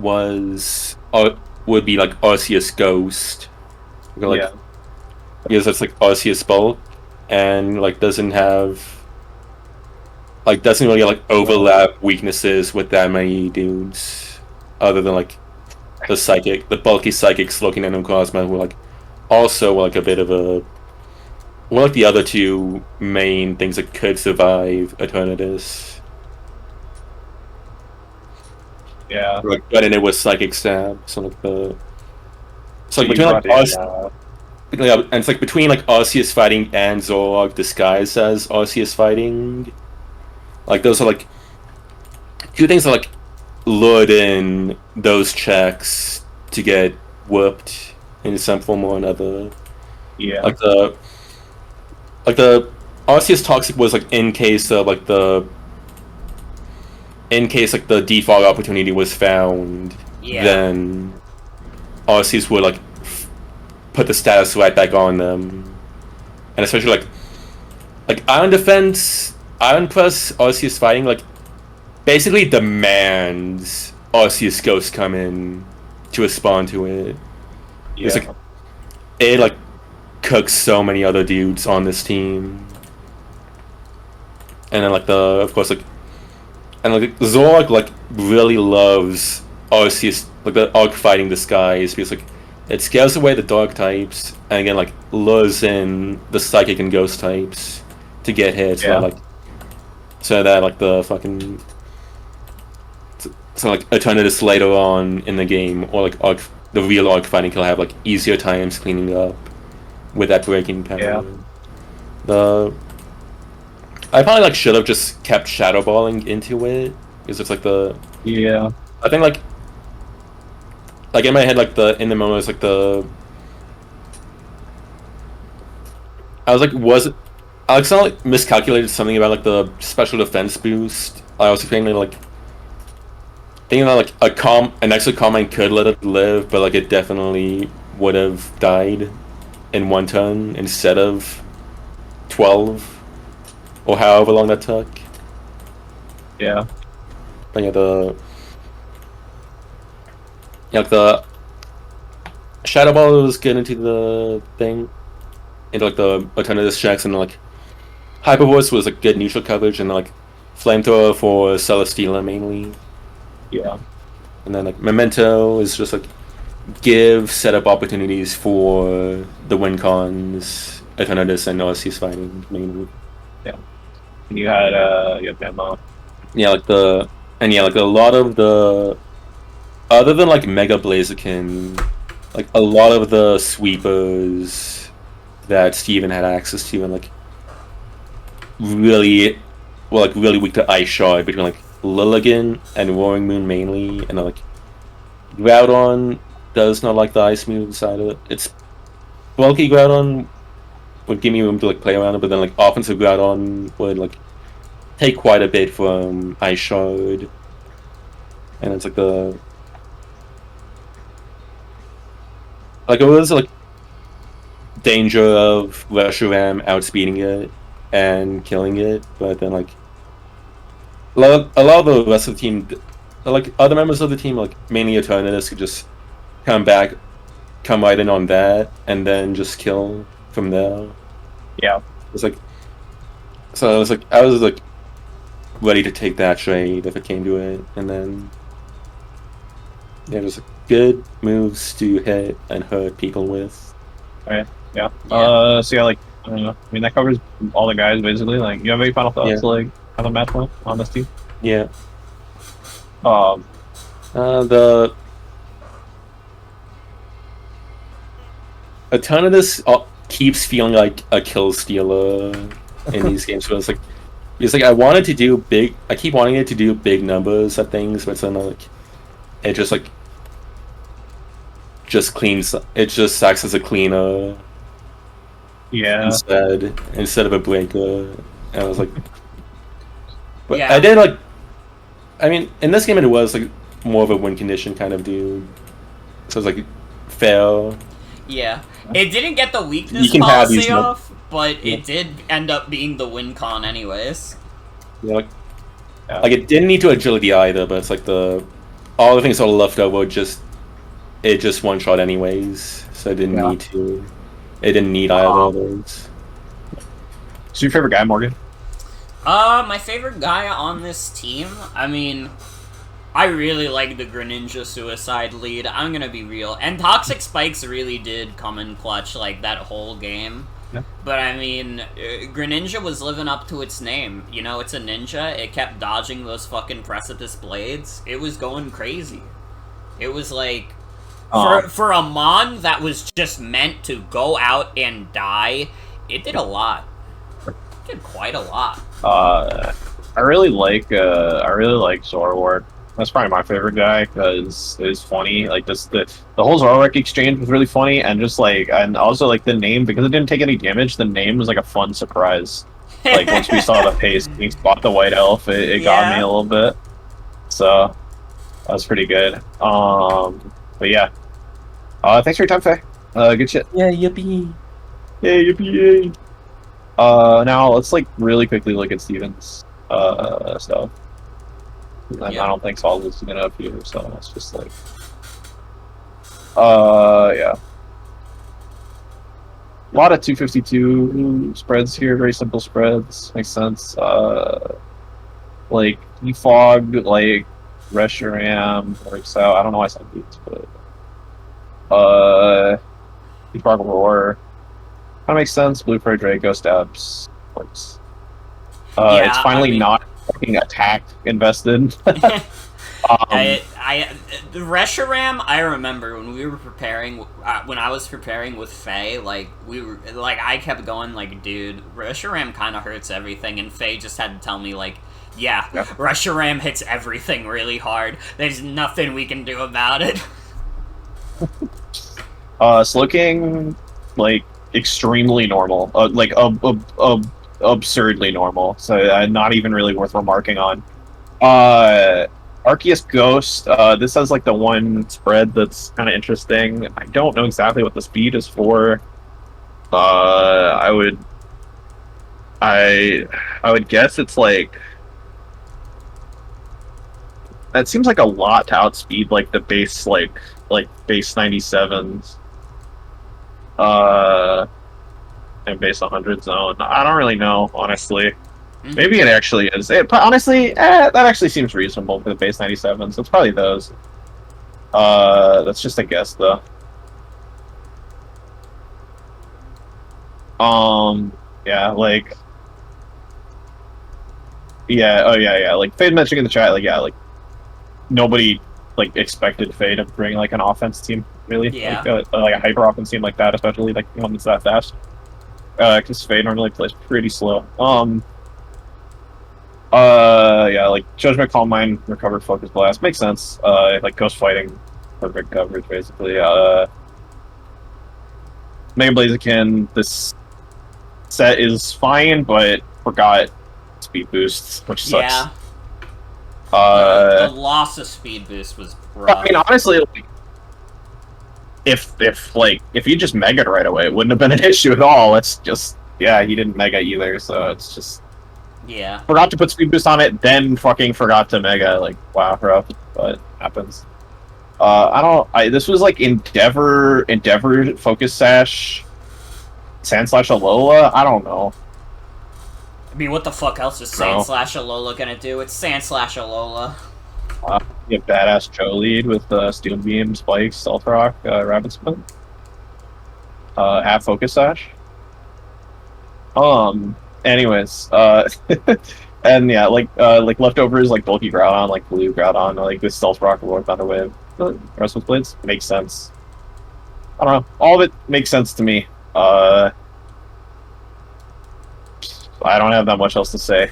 [SPEAKER 13] would be like Arceus Ghost. Like,
[SPEAKER 2] yeah.
[SPEAKER 13] Because it's like Arceus bulk and like doesn't really like overlap weaknesses with that many dudes, other than like the bulky psychic Slowking and Cosmo were like also like a bit of a like the other two main things that could survive Eternatus.
[SPEAKER 2] Yeah.
[SPEAKER 13] Like, but in it was Psychic Stab, so like the... So like between like and it's like between like Arceus fighting and Zoroark disguised as Arceus fighting. Like those are like two things that like lured in those checks to get whooped in some form or another.
[SPEAKER 2] Yeah.
[SPEAKER 13] Like the Arceus Toxic was like in case like the default opportunity was found, then Arceus would like put the status right back on them. And especially like Iron Defense, Iron Press, Arceus fighting like basically demands Arceus Ghost come in to respond to it.
[SPEAKER 2] Yeah.
[SPEAKER 13] It's like it like cooks so many other dudes on this team. And then like of course Zoroark like really loves Arceus, like the Arc fighting disguise, because like it scares away the dark types and again like lures in the psychic and ghost types to get hit, so that like the fucking like Eternatus later on in the game, or like the real Arc fighting can have like easier times cleaning up with that breaking power. Yeah. I probably like should have just kept Shadow Balling into it, because it's like the...
[SPEAKER 2] Yeah.
[SPEAKER 13] I think like in my head, like in the moment, it's like I was like miscalculated something about like the special defense boost. I was thinking that like an extra comment could let it live, but like it definitely would have died in one turn instead of 12. Or however long that took.
[SPEAKER 2] Yeah.
[SPEAKER 13] But yeah, the Shadow Ball was good into the thing, into like the Eternatus checks, and like Hyper Voice was like good neutral coverage, and like Flamethrower for Celesteela mainly.
[SPEAKER 2] Yeah.
[SPEAKER 13] And then like Memento is just like give setup opportunities for the win cons, Eternatus and Arceus fighting mainly.
[SPEAKER 2] Yeah. And you had Memo.
[SPEAKER 13] Yeah, like a lot of the, other than like Mega Blaziken, like a lot of the sweepers that Steven had access to, and like really weak to Ice Shard between like Lilligan and Roaring Moon mainly, and like Groudon does not like the ice move side of it. It's bulky Groudon would give me room to like play around it, but then like offensive Groudon would like take quite a bit from Ice Shard, and it's like it was like danger of Reshiram outspeeding it and killing it, but then like a lot of the rest of the team, like other members of the team, like mainly Eternatus, could just come right in on that, and then just kill from there.
[SPEAKER 2] Yeah.
[SPEAKER 13] It's like, so I was like ready to take that trade if it came to it, and then yeah, just like, good moves to hit and hurt people with.
[SPEAKER 2] Right. Yeah. So yeah, like I don't know. I mean, that covers all the guys basically. Like, you have any final thoughts?
[SPEAKER 13] Yeah.
[SPEAKER 2] Like, how the match went on this team?
[SPEAKER 13] Yeah.
[SPEAKER 2] The
[SPEAKER 13] a ton of this keeps feeling like a kill stealer in these games. So it's like I wanted to do big. I keep wanting it to do big numbers of things, but then like it just like cleans. It just acts as a cleaner.
[SPEAKER 2] Yeah.
[SPEAKER 13] Instead of a breaker, and I was like, but
[SPEAKER 1] Yeah.
[SPEAKER 13] I did like. I mean, in this game it was like more of a win condition kind of dude. So it's like fair.
[SPEAKER 1] Yeah. It didn't get the
[SPEAKER 13] You
[SPEAKER 1] weakness
[SPEAKER 13] can have these
[SPEAKER 1] policy off, but it did end up being the win con anyways.
[SPEAKER 13] Yeah, like it didn't need to agility either, but it's like all the things that were left over it just one shot anyways, so it didn't need to. It didn't need either of those.
[SPEAKER 2] So your favorite guy, Morgan?
[SPEAKER 1] My favorite guy on this team, I mean, I really like the Greninja Suicide lead, I'm gonna be real. And Toxic Spikes really did come in clutch, like, that whole game.
[SPEAKER 2] Yeah.
[SPEAKER 1] But, I mean, Greninja was living up to its name. You know, it's a ninja, it kept dodging those fucking precipice blades. It was going crazy. It was like, for a Mon that was just meant to go out and die, it did a lot. It did quite a lot.
[SPEAKER 2] I really like Zoroark. That's probably my favorite guy because it's funny. Like the whole Zoroark exchange was really funny, and just like, and also like the name, because it didn't take any damage. The name was like a fun surprise. Like once we saw the pace, we spot the white elf. It got me a little bit. So that was pretty good. But yeah. Thanks for your time, Faye. Good shit.
[SPEAKER 8] Yeah, yippee.
[SPEAKER 2] Yeah, yippee. Now let's like really quickly look at Steven's stuff. And I don't think Sauzels is gonna appear, so it's just like yeah. A lot of 252 spreads here, very simple spreads, makes sense. Like Defog, like Reshiram works out. I don't know why I said beats, but Defog Roar. Kinda makes sense. Blue Prairie Draco Steps works. It's finally not fucking attack invested.
[SPEAKER 1] The Reshiram, I remember when we were preparing, when I was preparing with Faye, like, I kept going, like, dude, Reshiram kind of hurts everything, and Faye just had to tell me, like, yeah, Reshiram hits everything really hard. There's nothing we can do about it.
[SPEAKER 2] Slowking, like, extremely normal. Like, absurdly normal. So, not even really worth remarking on. Arceus Ghost, this has, like, the one spread that's kind of interesting. I don't know exactly what the speed is for. I would guess it's, like... That seems like a lot to outspeed, like, the base, like base 97s. And base 100 zone. I don't really know, honestly. Maybe it actually is. Honestly, that actually seems reasonable for the base 97s. It's probably those. That's just a guess, though. Yeah, like... Yeah, oh yeah, like, Fade mentioning in the chat, like, yeah, like, nobody, like, expected Fade to bring, like, an offense team, really.
[SPEAKER 1] Yeah.
[SPEAKER 2] Like a hyper offense team like that, especially, like, one that's that fast. Because Fade normally plays pretty slow. Yeah, like, Judgment, Calm Mind, Recover, Focus Blast, makes sense. Like, Ghost Fighting, perfect coverage, basically. Mega Blaziken, this set is fine, but forgot speed boosts, which sucks.
[SPEAKER 1] Yeah. The loss of speed boost was rough.
[SPEAKER 2] I mean, honestly, like, if you just megaed right away, it wouldn't have been an issue at all. It's just, yeah, he didn't mega either, so it's just...
[SPEAKER 1] Yeah.
[SPEAKER 2] Forgot to put speed boost on it, then fucking forgot to mega, like, wow, bro. But happens. This was like Endeavor Focus Sash, Sand/Alola? I don't know.
[SPEAKER 1] I mean, what the fuck else is Sand/Alola gonna do? It's Sand/Alola.
[SPEAKER 2] You have badass Joe lead with Steel Beam, Spikes, Stealth Rock, Rapid Spin. Have Focus Sash. Anyways, and yeah, like leftovers like bulky Groudon, like blue Groudon, like with Stealth Rock or Thunder Wave. Restless Blades makes sense. I don't know. All of it makes sense to me. I don't have that much else to say.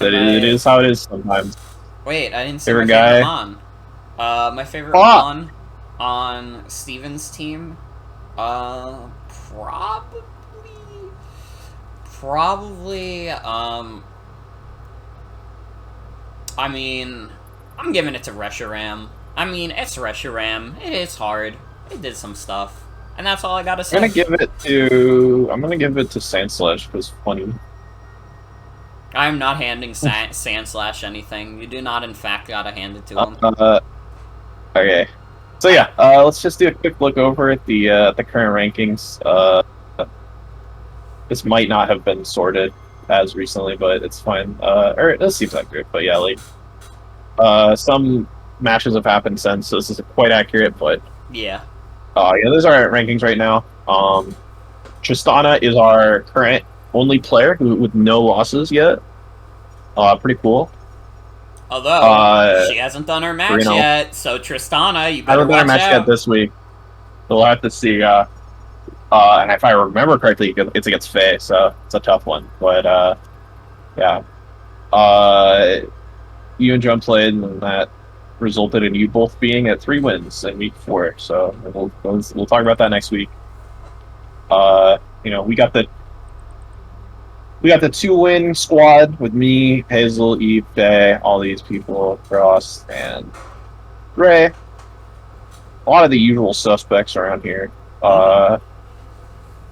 [SPEAKER 2] It is how it is sometimes.
[SPEAKER 1] Wait, I didn't say
[SPEAKER 2] Favorite
[SPEAKER 1] my
[SPEAKER 2] guy?
[SPEAKER 1] favorite Mon. My favorite Mon on Steven's team, probably, I mean, I'm giving it to Reshiram. I mean, it's Reshiram. It is hard. It did some stuff. And that's all I gotta say.
[SPEAKER 2] I'm gonna give it to Sandslash because funny.
[SPEAKER 1] I'm not handing Sandslash anything. You do not, in fact, gotta hand it to him.
[SPEAKER 2] Okay. So yeah, let's just do a quick look over at the current rankings. This might not have been sorted as recently, but it's fine. Or it does seem accurate, but yeah, like some matches have happened since, so this is quite accurate. But
[SPEAKER 1] yeah,
[SPEAKER 2] those are our rankings right now. Tristana is our current only player with no losses yet. Pretty cool.
[SPEAKER 1] Although she hasn't done her match yet, so Tristana, you better
[SPEAKER 2] I haven't done her match yet this week. So we'll have to see. And if I remember correctly, it's against Faye, so it's a tough one. But yeah, you and John played, and that resulted in you both being at 3 wins in week 4. So we'll talk about that next week. We got the 2-win squad with me, Hazel, Eve, Faye, all these people, Frost, and Gray. A lot of the usual suspects around here.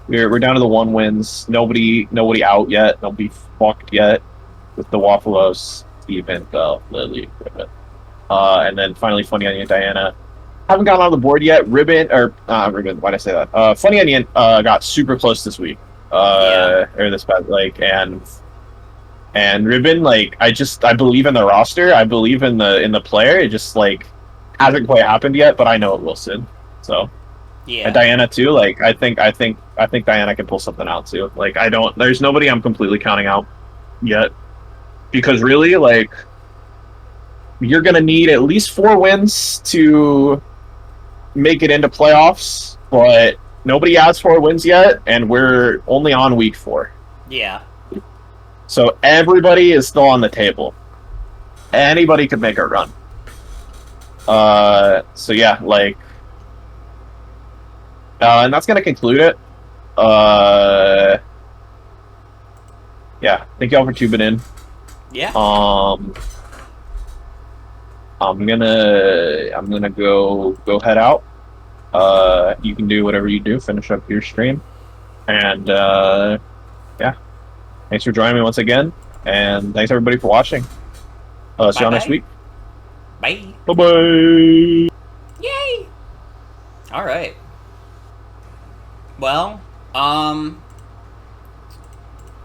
[SPEAKER 2] We're down to the 1 wins. Nobody out yet. Nobody fucked yet with the WAFFLOES Team and Lilly, Ribbon. And then finally Funyonion and Diana. Haven't gotten on the board yet. Ribbon. Why'd I say that? Funyonion got super close this week. Or this past, and Ribbon, I believe in the roster. I believe in the player. It just hasn't quite happened yet, but I know it will soon. So.
[SPEAKER 1] Yeah.
[SPEAKER 2] And Diana too. I think Diana can pull something out too. There's nobody I'm completely counting out yet, because really, you're gonna need at least 4 wins to make it into playoffs. But nobody has 4 wins yet, and we're only on week 4.
[SPEAKER 1] Yeah.
[SPEAKER 2] So everybody is still on the table. Anybody could make a run. So yeah, and that's gonna conclude it. Yeah, thank y'all for tuning in.
[SPEAKER 1] Yeah.
[SPEAKER 2] I'm gonna go head out. You can do whatever you do, finish up your stream, and yeah, thanks for joining me once again, and thanks everybody for watching. See y'all next week.
[SPEAKER 1] Bye.
[SPEAKER 2] Bye bye.
[SPEAKER 1] Yay! All right. Well,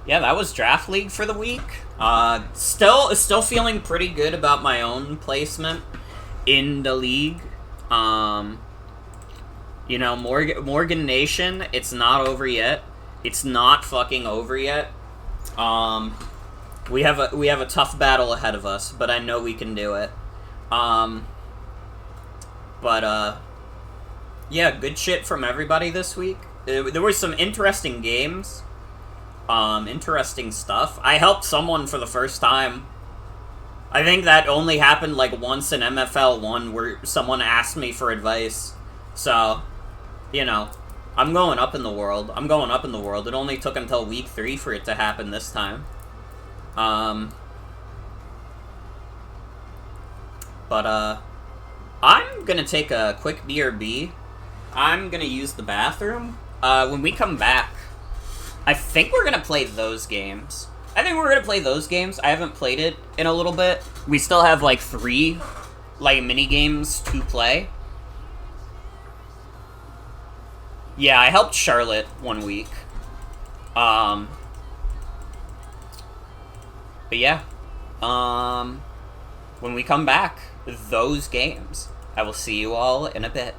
[SPEAKER 1] yeah, that was Draft League for the week. Still feeling pretty good about my own placement in the league. Morgan Nation, it's not over yet. It's not fucking over yet. We have a tough battle ahead of us, but I know we can do it. Yeah, good shit from everybody this week. There were some interesting games. Interesting stuff. I helped someone for the first time. I think that only happened once in MFL 1 where someone asked me for advice. So, I'm going up in the world. It only took until week 3 for it to happen this time. I'm gonna take a quick BRB. I'm gonna use the bathroom. When we come back, I think we're gonna play those games. I haven't played it in a little bit. We still have like 3 mini games to play. Yeah, I helped Charlotte 1 week. But yeah. When we come back, those games. I will see you all in a bit.